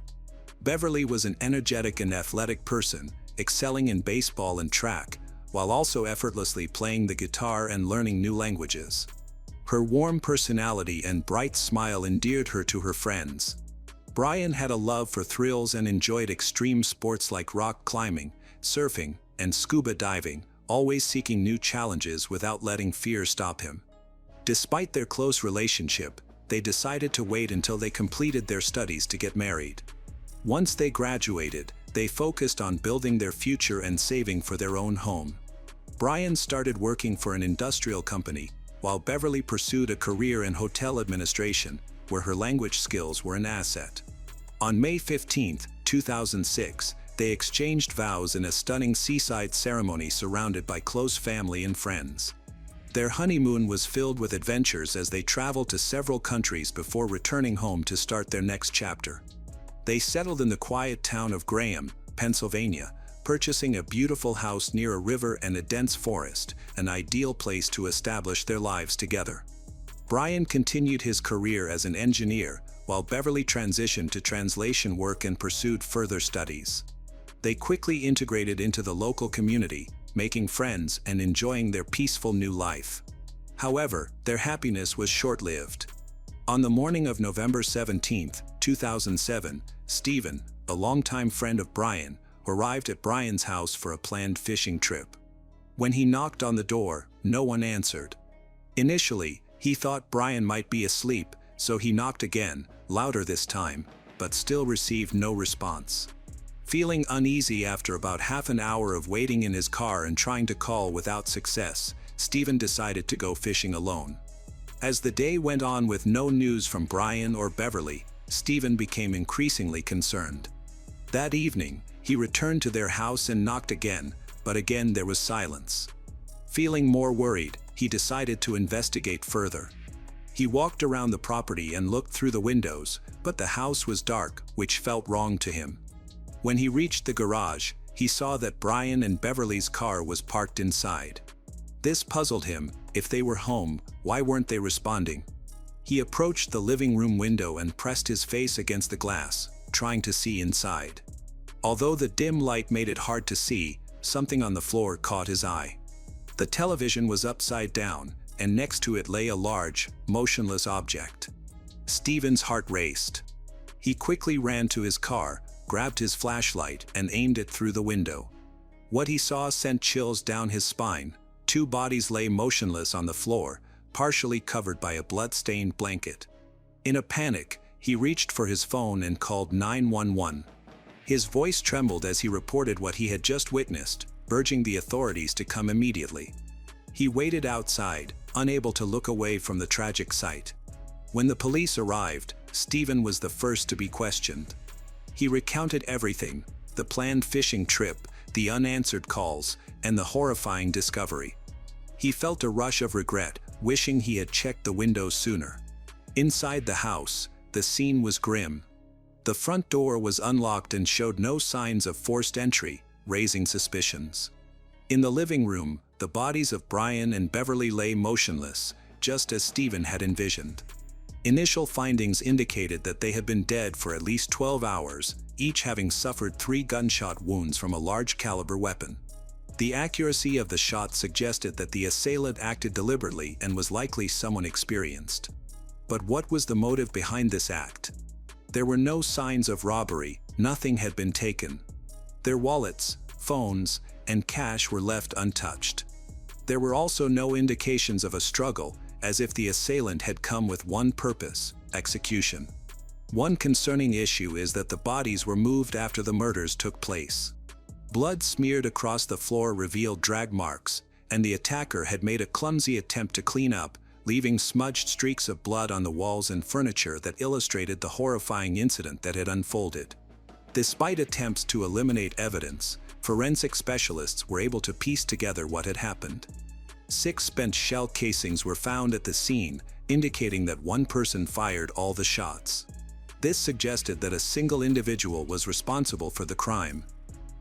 Beverly was an energetic and athletic person, excelling in baseball and track, while also effortlessly playing the guitar and learning new languages. Her warm personality and bright smile endeared her to her friends. Brian had a love for thrills and enjoyed extreme sports like rock climbing, surfing, and scuba diving, always seeking new challenges without letting fear stop him. Despite their close relationship, they decided to wait until they completed their studies to get married. Once they graduated, they focused on building their future and saving for their own home. Brian started working for an industrial company, while Beverly pursued a career in hotel administration, where her language skills were an asset. On May 15, 2006, they exchanged vows in a stunning seaside ceremony surrounded by close family and friends. Their honeymoon was filled with adventures as they traveled to several countries before returning home to start their next chapter. They settled in the quiet town of Graham, Pennsylvania, purchasing a beautiful house near a river and a dense forest, an ideal place to establish their lives together. Brian continued his career as an engineer, while Beverly transitioned to translation work and pursued further studies. They quickly integrated into the local community, making friends and enjoying their peaceful new life. However, their happiness was short-lived. On the morning of November 17, 2007, Stephen, a longtime friend of Brian, arrived at Brian's house for a planned fishing trip. When he knocked on the door, no one answered. Initially, he thought Brian might be asleep, so he knocked again, louder this time, but still received no response. Feeling uneasy after about half an hour of waiting in his car and trying to call without success, Stephen decided to go fishing alone. As the day went on with no news from Brian or Beverly, Stephen became increasingly concerned. That evening, he returned to their house and knocked again, but again there was silence. Feeling more worried, he decided to investigate further. He walked around the property and looked through the windows, but the house was dark, which felt wrong to him. When he reached the garage, he saw that Brian and Beverly's car was parked inside. This puzzled him. If they were home, why weren't they responding? He approached the living room window and pressed his face against the glass, trying to see inside. Although the dim light made it hard to see, something on the floor caught his eye. The television was upside down, and next to it lay a large, motionless object. Stephen's heart raced. He quickly ran to his car, grabbed his flashlight, and aimed it through the window. What he saw sent chills down his spine. Two bodies lay motionless on the floor, partially covered by a blood-stained blanket. In a panic, he reached for his phone and called 911. His voice trembled as he reported what he had just witnessed, urging the authorities to come immediately. He waited outside, unable to look away from the tragic sight. When the police arrived, Stephen was the first to be questioned. He recounted everything: the planned fishing trip, the unanswered calls, and the horrifying discovery. He felt a rush of regret, wishing he had checked the windows sooner. Inside the house, the scene was grim. The front door was unlocked and showed no signs of forced entry, raising suspicions. In the living room, the bodies of Brian and Beverly lay motionless, just as Stephen had envisioned. Initial findings indicated that they had been dead for at least 12 hours, each having suffered 3 gunshot wounds from a large-caliber weapon. The accuracy of the shots suggested that the assailant acted deliberately and was likely someone experienced. But what was the motive behind this act? There were no signs of robbery, nothing had been taken. Their wallets, phones, and cash were left untouched. There were also no indications of a struggle, as if the assailant had come with one purpose: execution. One concerning issue is that the bodies were moved after the murders took place. Blood smeared across the floor revealed drag marks, and the attacker had made a clumsy attempt to clean up, leaving smudged streaks of blood on the walls and furniture that illustrated the horrifying incident that had unfolded. Despite attempts to eliminate evidence, forensic specialists were able to piece together what had happened. 6 spent shell casings were found at the scene, indicating that one person fired all the shots. This suggested that a single individual was responsible for the crime.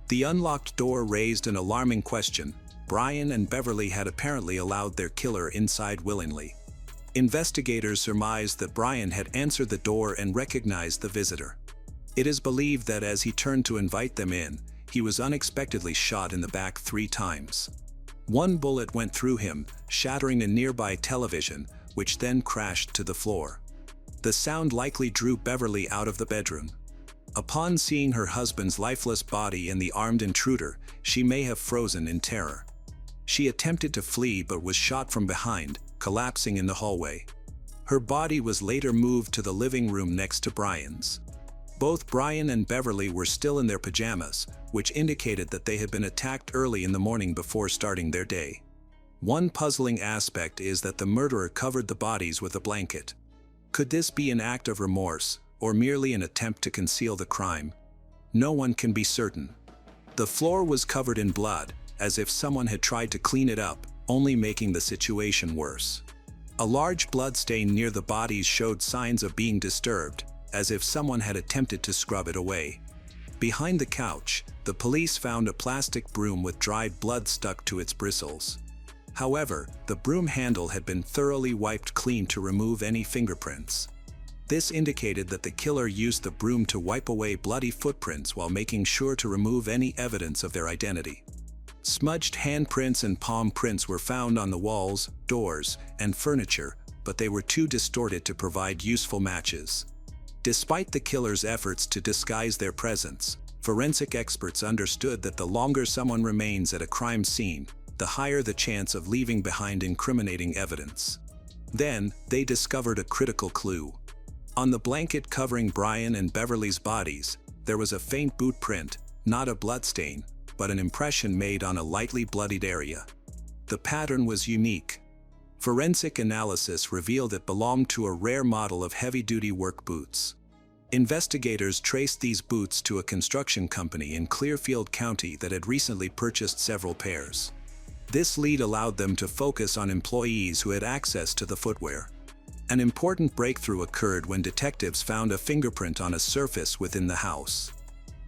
The unlocked door raised an alarming question. Brian and Beverly had apparently allowed their killer inside willingly. Investigators surmised that Brian had answered the door and recognized the visitor. It is believed that as he turned to invite them in, he was unexpectedly shot in the back 3 times. One bullet went through him, shattering a nearby television, which then crashed to the floor. The sound likely drew Beverly out of the bedroom. Upon seeing her husband's lifeless body and the armed intruder, she may have frozen in terror. She attempted to flee but was shot from behind, collapsing in the hallway. Her body was later moved to the living room next to Brian's. Both Brian and Beverly were still in their pajamas, which indicated that they had been attacked early in the morning before starting their day. One puzzling aspect is that the murderer covered the bodies with a blanket. Could this be an act of remorse, or merely an attempt to conceal the crime? No one can be certain. The floor was covered in blood, as if someone had tried to clean it up, only making the situation worse. A large blood stain near the bodies showed signs of being disturbed, as if someone had attempted to scrub it away. Behind the couch, the police found a plastic broom with dried blood stuck to its bristles. However, the broom handle had been thoroughly wiped clean to remove any fingerprints. This indicated that the killer used the broom to wipe away bloody footprints while making sure to remove any evidence of their identity. Smudged handprints and palm prints were found on the walls, doors, and furniture, but they were too distorted to provide useful matches. Despite the killer's efforts to disguise their presence, forensic experts understood that the longer someone remains at a crime scene, the higher the chance of leaving behind incriminating evidence. Then, they discovered a critical clue. On the blanket covering Brian and Beverly's bodies, there was a faint boot print, not a bloodstain, but an impression made on a lightly bloodied area. The pattern was unique. Forensic analysis revealed it belonged to a rare model of heavy-duty work boots. Investigators traced these boots to a construction company in Clearfield County that had recently purchased several pairs. This lead allowed them to focus on employees who had access to the footwear. An important breakthrough occurred when detectives found a fingerprint on a surface within the house.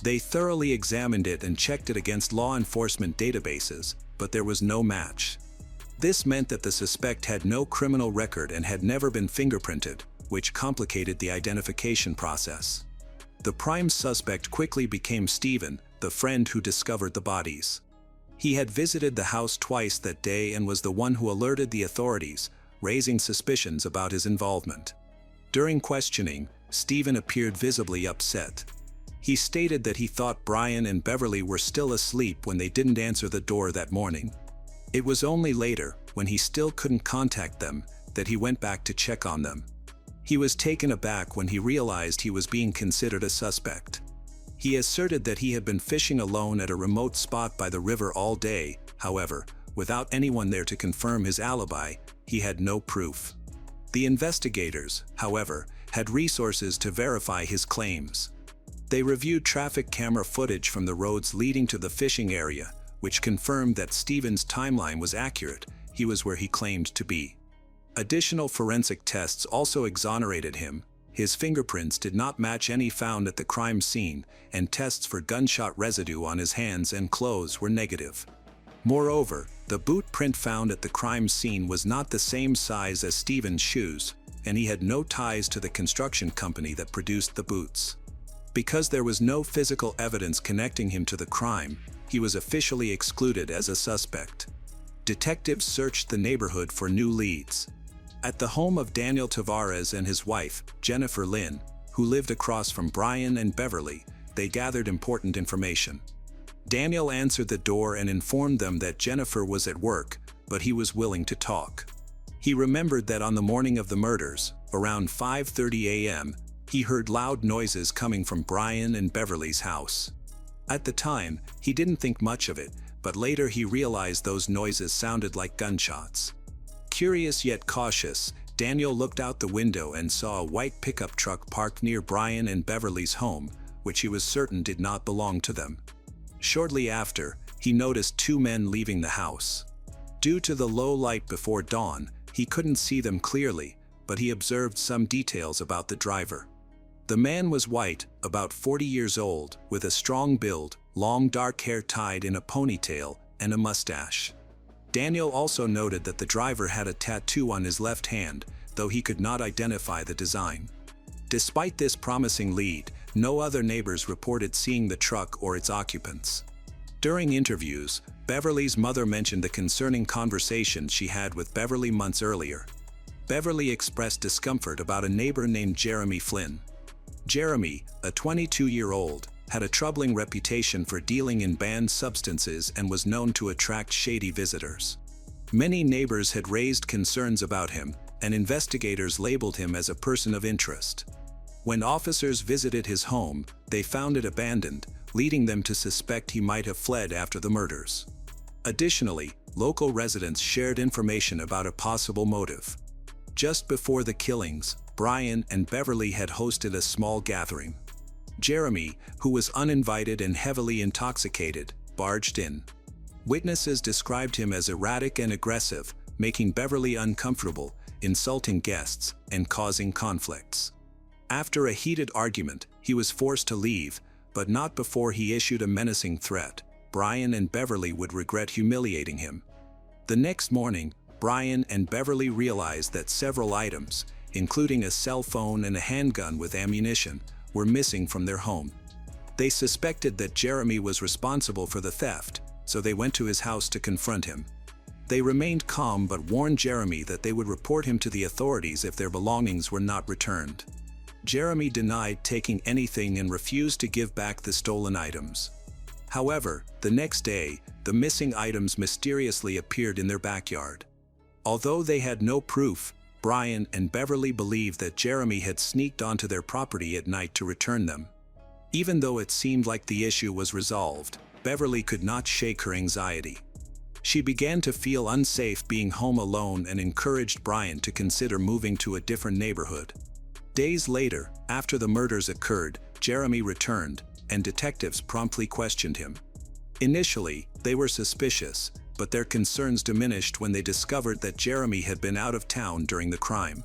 They thoroughly examined it and checked it against law enforcement databases, but there was no match. This meant that the suspect had no criminal record and had never been fingerprinted, which complicated the identification process. The prime suspect quickly became Stephen, the friend who discovered the bodies. He had visited the house twice that day and was the one who alerted the authorities, raising suspicions about his involvement. During questioning, Stephen appeared visibly upset. He stated that he thought Brian and Beverly were still asleep when they didn't answer the door that morning. It was only later, when he still couldn't contact them, that he went back to check on them. He was taken aback when he realized he was being considered a suspect. He asserted that he had been fishing alone at a remote spot by the river all day. However, without anyone there to confirm his alibi, he had no proof. The investigators, however, had resources to verify his claims. They reviewed traffic camera footage from the roads leading to the fishing area, which confirmed that Stephen's timeline was accurate. He was where he claimed to be. Additional forensic tests also exonerated him. His fingerprints did not match any found at the crime scene, and tests for gunshot residue on his hands and clothes were negative. Moreover, the boot print found at the crime scene was not the same size as Stephen's shoes, and he had no ties to the construction company that produced the boots. Because there was no physical evidence connecting him to the crime, he was officially excluded as a suspect. Detectives searched the neighborhood for new leads. At the home of Daniel Tavares and his wife, Jennifer Lynn, who lived across from Brian and Beverly, they gathered important information. Daniel answered the door and informed them that Jennifer was at work, but he was willing to talk. He remembered that on the morning of the murders, around 5:30 a.m., he heard loud noises coming from Brian and Beverly's house. At the time, he didn't think much of it, but later he realized those noises sounded like gunshots. Curious yet cautious, Daniel looked out the window and saw a white pickup truck parked near Brian and Beverly's home, which he was certain did not belong to them. Shortly after, he noticed 2 men leaving the house. Due to the low light before dawn, he couldn't see them clearly, but he observed some details about the driver. The man was white, about 40 years old, with a strong build, long dark hair tied in a ponytail, and a mustache. Daniel also noted that the driver had a tattoo on his left hand, though he could not identify the design. Despite this promising lead, no other neighbors reported seeing the truck or its occupants. During interviews, Beverly's mother mentioned the concerning conversation she had with Beverly months earlier. Beverly expressed discomfort about a neighbor named Jeremy Flynn. Jeremy, a 22-year-old, had a troubling reputation for dealing in banned substances and was known to attract shady visitors. Many neighbors had raised concerns about him, and investigators labeled him as a person of interest. When officers visited his home, they found it abandoned, leading them to suspect he might have fled after the murders. Additionally, local residents shared information about a possible motive. Just before the killings, Brian and Beverly had hosted a small gathering. Jeremy, who was uninvited and heavily intoxicated, barged in. Witnesses described him as erratic and aggressive, making Beverly uncomfortable, insulting guests, and causing conflicts. After a heated argument, he was forced to leave, but not before he issued a menacing threat. Brian and Beverly would regret humiliating him. The next morning, Brian and Beverly realized that several items, including a cell phone and a handgun with ammunition, were missing from their home. They suspected that Jeremy was responsible for the theft, so they went to his house to confront him. They remained calm but warned Jeremy that they would report him to the authorities if their belongings were not returned. Jeremy denied taking anything and refused to give back the stolen items. However, the next day, the missing items mysteriously appeared in their backyard. Although they had no proof, Brian and Beverly believed that Jeremy had sneaked onto their property at night to return them. Even though it seemed like the issue was resolved, Beverly could not shake her anxiety. She began to feel unsafe being home alone and encouraged Brian to consider moving to a different neighborhood. Days later, after the murders occurred, Jeremy returned, and detectives promptly questioned him. Initially, they were suspicious, but their concerns diminished when they discovered that Jeremy had been out of town during the crime.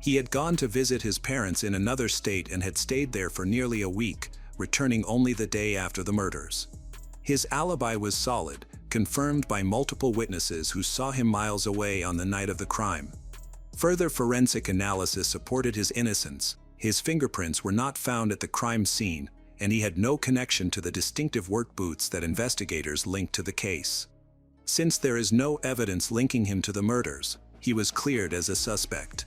He had gone to visit his parents in another state and had stayed there for nearly a week, returning only the day after the murders. His alibi was solid, confirmed by multiple witnesses who saw him miles away on the night of the crime. Further forensic analysis supported his innocence. His fingerprints were not found at the crime scene, and he had no connection to the distinctive work boots that investigators linked to the case. Since there is no evidence linking him to the murders, he was cleared as a suspect.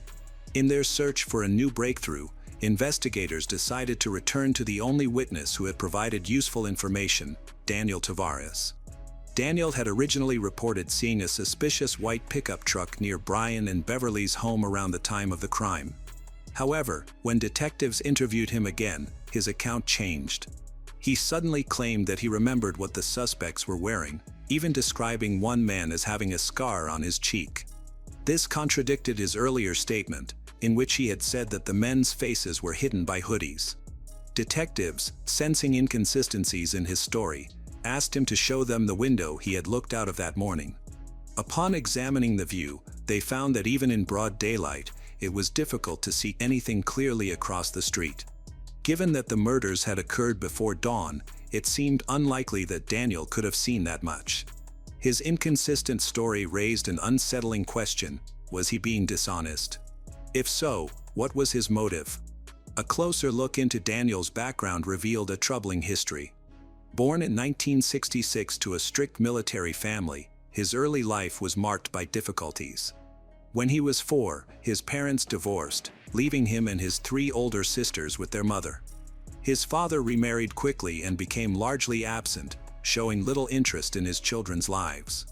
In their search for a new breakthrough, investigators decided to return to the only witness who had provided useful information, Daniel Tavares. Daniel had originally reported seeing a suspicious white pickup truck near Brian and Beverly's home around the time of the crime. However, when detectives interviewed him again, his account changed. He suddenly claimed that he remembered what the suspects were wearing, even describing one man as having a scar on his cheek. This contradicted his earlier statement, in which he had said that the men's faces were hidden by hoodies. Detectives, sensing inconsistencies in his story, asked him to show them the window he had looked out of that morning. Upon examining the view, they found that even in broad daylight, it was difficult to see anything clearly across the street. Given that the murders had occurred before dawn, it seemed unlikely that Daniel could have seen that much. His inconsistent story raised an unsettling question: was he being dishonest? If so, what was his motive? A closer look into Daniel's background revealed a troubling history. Born in 1966 to a strict military family, his early life was marked by difficulties. When he was 4, his parents divorced, leaving him and his 3 older sisters with their mother. His father remarried quickly and became largely absent, showing little interest in his children's lives.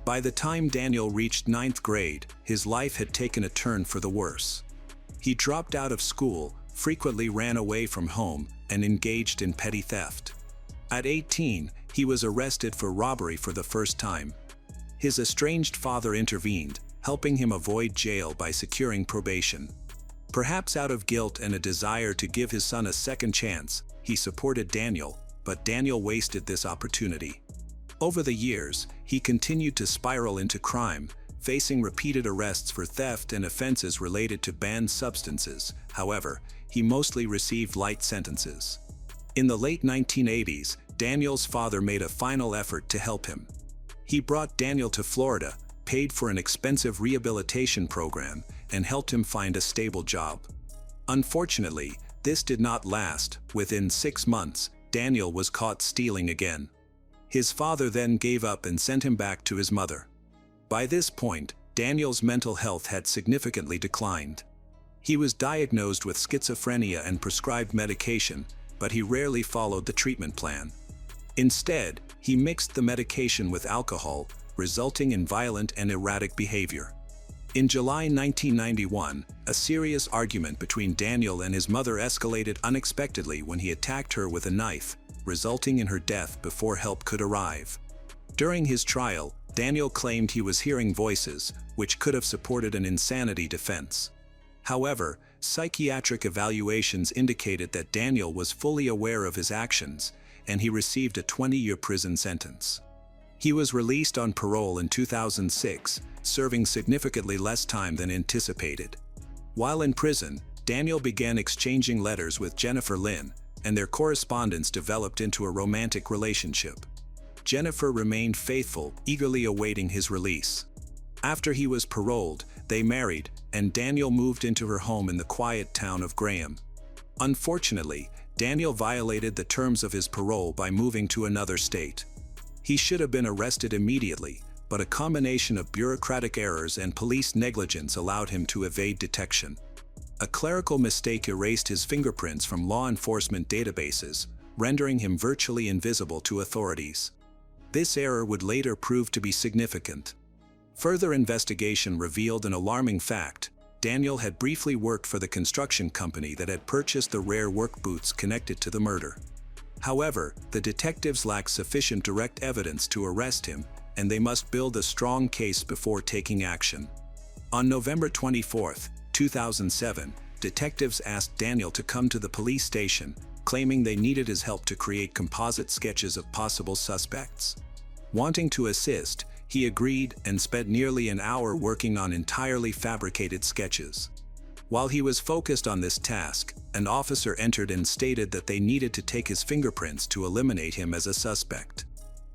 By the time Daniel reached 9th grade, his life had taken a turn for the worse. He dropped out of school, frequently ran away from home, and engaged in petty theft. At 18, he was arrested for robbery for the first time. His estranged father intervened, helping him avoid jail by securing probation. Perhaps out of guilt and a desire to give his son a second chance, he supported Daniel, but Daniel wasted this opportunity. Over the years, he continued to spiral into crime, facing repeated arrests for theft and offenses related to banned substances. However, he mostly received light sentences. In the late 1980s, Daniel's father made a final effort to help him. He brought Daniel to Florida, paid for an expensive rehabilitation program, and helped him find a stable job. Unfortunately, this did not last. Within 6 months, Daniel was caught stealing again. His father then gave up and sent him back to his mother. By this point, Daniel's mental health had significantly declined. He was diagnosed with schizophrenia and prescribed medication, but he rarely followed the treatment plan. Instead, he mixed the medication with alcohol, resulting in violent and erratic behavior. In July 1991, a serious argument between Daniel and his mother escalated unexpectedly when he attacked her with a knife, resulting in her death before help could arrive. During his trial, Daniel claimed he was hearing voices, which could have supported an insanity defense. However, psychiatric evaluations indicated that Daniel was fully aware of his actions, and he received a 20-year prison sentence. He was released on parole in 2006, serving significantly less time than anticipated. While in prison, Daniel began exchanging letters with Jennifer Lynn, and their correspondence developed into a romantic relationship. Jennifer remained faithful, eagerly awaiting his release. After he was paroled, they married, and Daniel moved into her home in the quiet town of Graham. Unfortunately, Daniel violated the terms of his parole by moving to another state. He should have been arrested immediately, but a combination of bureaucratic errors and police negligence allowed him to evade detection. A clerical mistake erased his fingerprints from law enforcement databases, rendering him virtually invisible to authorities. This error would later prove to be significant. Further investigation revealed an alarming fact: Daniel had briefly worked for the construction company that had purchased the rare work boots connected to the murder. However, the detectives lacked sufficient direct evidence to arrest him, and they must build a strong case before taking action. On November 24, 2007, detectives asked Daniel to come to the police station, claiming they needed his help to create composite sketches of possible suspects. Wanting to assist, he agreed and spent nearly an hour working on entirely fabricated sketches. While he was focused on this task, an officer entered and stated that they needed to take his fingerprints to eliminate him as a suspect.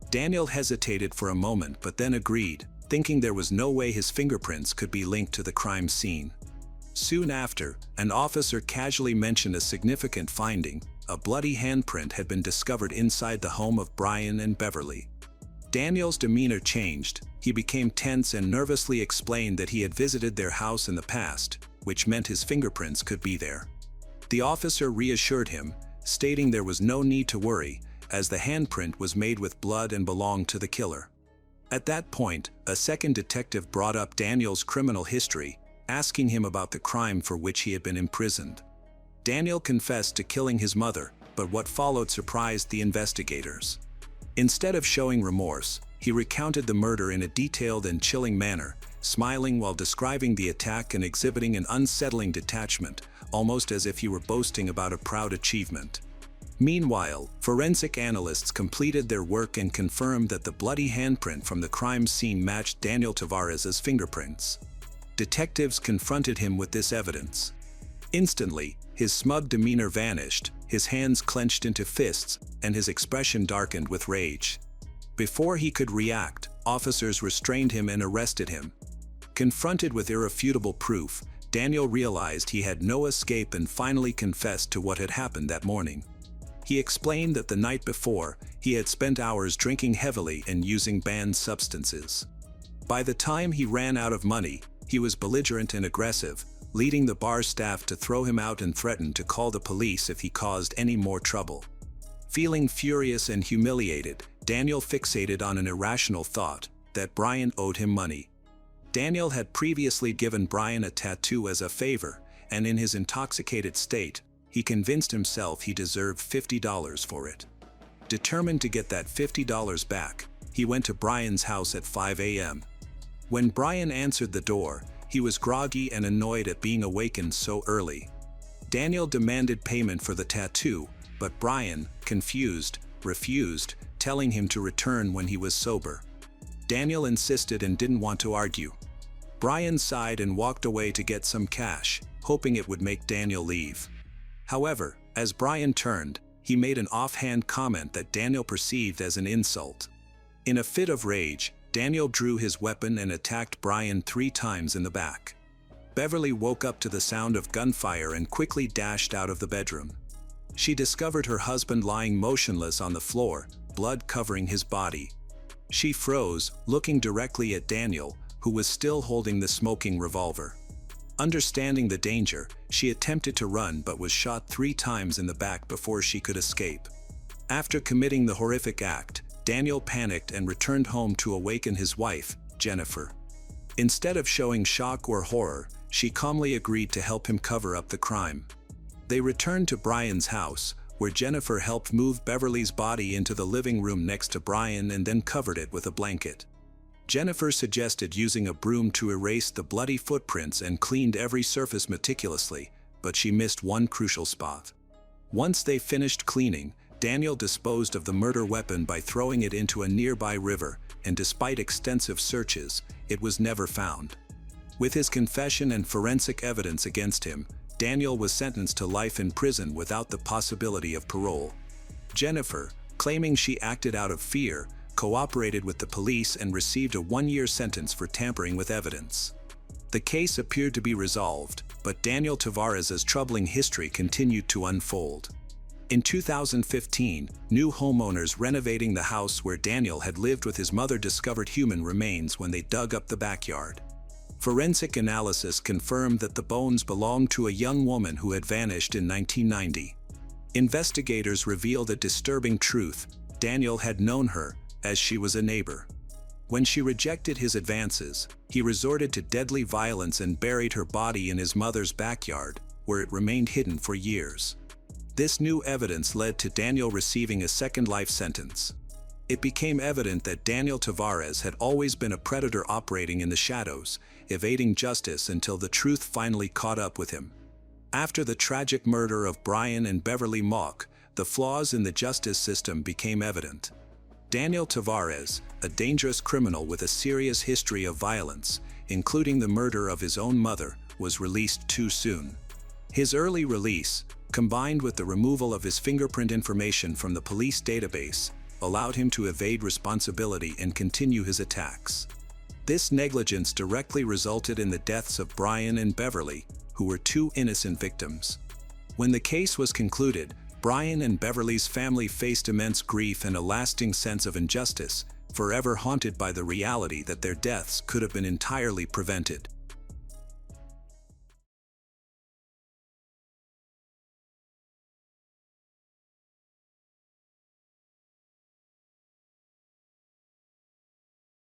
Daniel hesitated for a moment but then agreed, thinking there was no way his fingerprints could be linked to the crime scene. Soon after, an officer casually mentioned a significant finding: a bloody handprint had been discovered inside the home of Brian and Beverly. Daniel's demeanor changed. He became tense and nervously explained that he had visited their house in the past, which meant his fingerprints could be there. The officer reassured him, stating there was no need to worry, as the handprint was made with blood and belonged to the killer. At that point, a second detective brought up Daniel's criminal history, asking him about the crime for which he had been imprisoned. Daniel confessed to killing his mother, but what followed surprised the investigators. Instead of showing remorse, he recounted the murder in a detailed and chilling manner, smiling while describing the attack and exhibiting an unsettling detachment, almost as if he were boasting about a proud achievement. Meanwhile, forensic analysts completed their work and confirmed that the bloody handprint from the crime scene matched Daniel Tavares's fingerprints. Detectives confronted him with this evidence. Instantly, his smug demeanor vanished, his hands clenched into fists, and his expression darkened with rage. Before he could react, officers restrained him and arrested him. Confronted with irrefutable proof, Daniel realized he had no escape and finally confessed to what had happened that morning. He explained that the night before, he had spent hours drinking heavily and using banned substances. By the time he ran out of money, he was belligerent and aggressive, leading the bar staff to throw him out and threaten to call the police if he caused any more trouble. Feeling furious and humiliated, Daniel fixated on an irrational thought: that Brian owed him money. Daniel had previously given Brian a tattoo as a favor, and in his intoxicated state, he convinced himself he deserved $50 for it. Determined to get that $50 back, he went to Brian's house at 5 a.m. When Brian answered the door, he was groggy and annoyed at being awakened so early. Daniel demanded payment for the tattoo, but Brian, confused, refused, telling him to return when he was sober. Daniel insisted and didn't want to argue. Brian sighed and walked away to get some cash, hoping it would make Daniel leave. However, as Brian turned, he made an offhand comment that Daniel perceived as an insult. In a fit of rage, Daniel drew his weapon and attacked Brian 3 times in the back. Beverly woke up to the sound of gunfire and quickly dashed out of the bedroom. She discovered her husband lying motionless on the floor, blood covering his body. She froze, looking directly at Daniel, who was still holding the smoking revolver. Understanding the danger, she attempted to run but was shot 3 times in the back before she could escape. After committing the horrific act, Daniel panicked and returned home to awaken his wife, Jennifer. Instead of showing shock or horror, she calmly agreed to help him cover up the crime. They returned to Brian's house, where Jennifer helped move Beverly's body into the living room next to Brian and then covered it with a blanket. Jennifer suggested using a broom to erase the bloody footprints and cleaned every surface meticulously, but she missed one crucial spot. Once they finished cleaning, Daniel disposed of the murder weapon by throwing it into a nearby river, and despite extensive searches, it was never found. With his confession and forensic evidence against him, Daniel was sentenced to life in prison without the possibility of parole. Jennifer, claiming she acted out of fear, cooperated with the police and received a 1-year sentence for tampering with evidence. The case appeared to be resolved, but Daniel Tavares's troubling history continued to unfold. In 2015, new homeowners renovating the house where Daniel had lived with his mother discovered human remains when they dug up the backyard. Forensic analysis confirmed that the bones belonged to a young woman who had vanished in 1990. Investigators revealed a disturbing truth: Daniel had known her, as she was a neighbor. When she rejected his advances, he resorted to deadly violence and buried her body in his mother's backyard, where it remained hidden for years. This new evidence led to Daniel receiving a second life sentence. It became evident that Daniel Tavares had always been a predator operating in the shadows, evading justice until the truth finally caught up with him. After the tragic murder of Brian and Beverly Mock, the flaws in the justice system became evident. Daniel Tavares, a dangerous criminal with a serious history of violence, including the murder of his own mother, was released too soon. His early release, combined with the removal of his fingerprint information from the police database, allowed him to evade responsibility and continue his attacks. This negligence directly resulted in the deaths of Brian and Beverly, who were 2 innocent victims. When the case was concluded, Brian and Beverly's family faced immense grief and a lasting sense of injustice, forever haunted by the reality that their deaths could have been entirely prevented.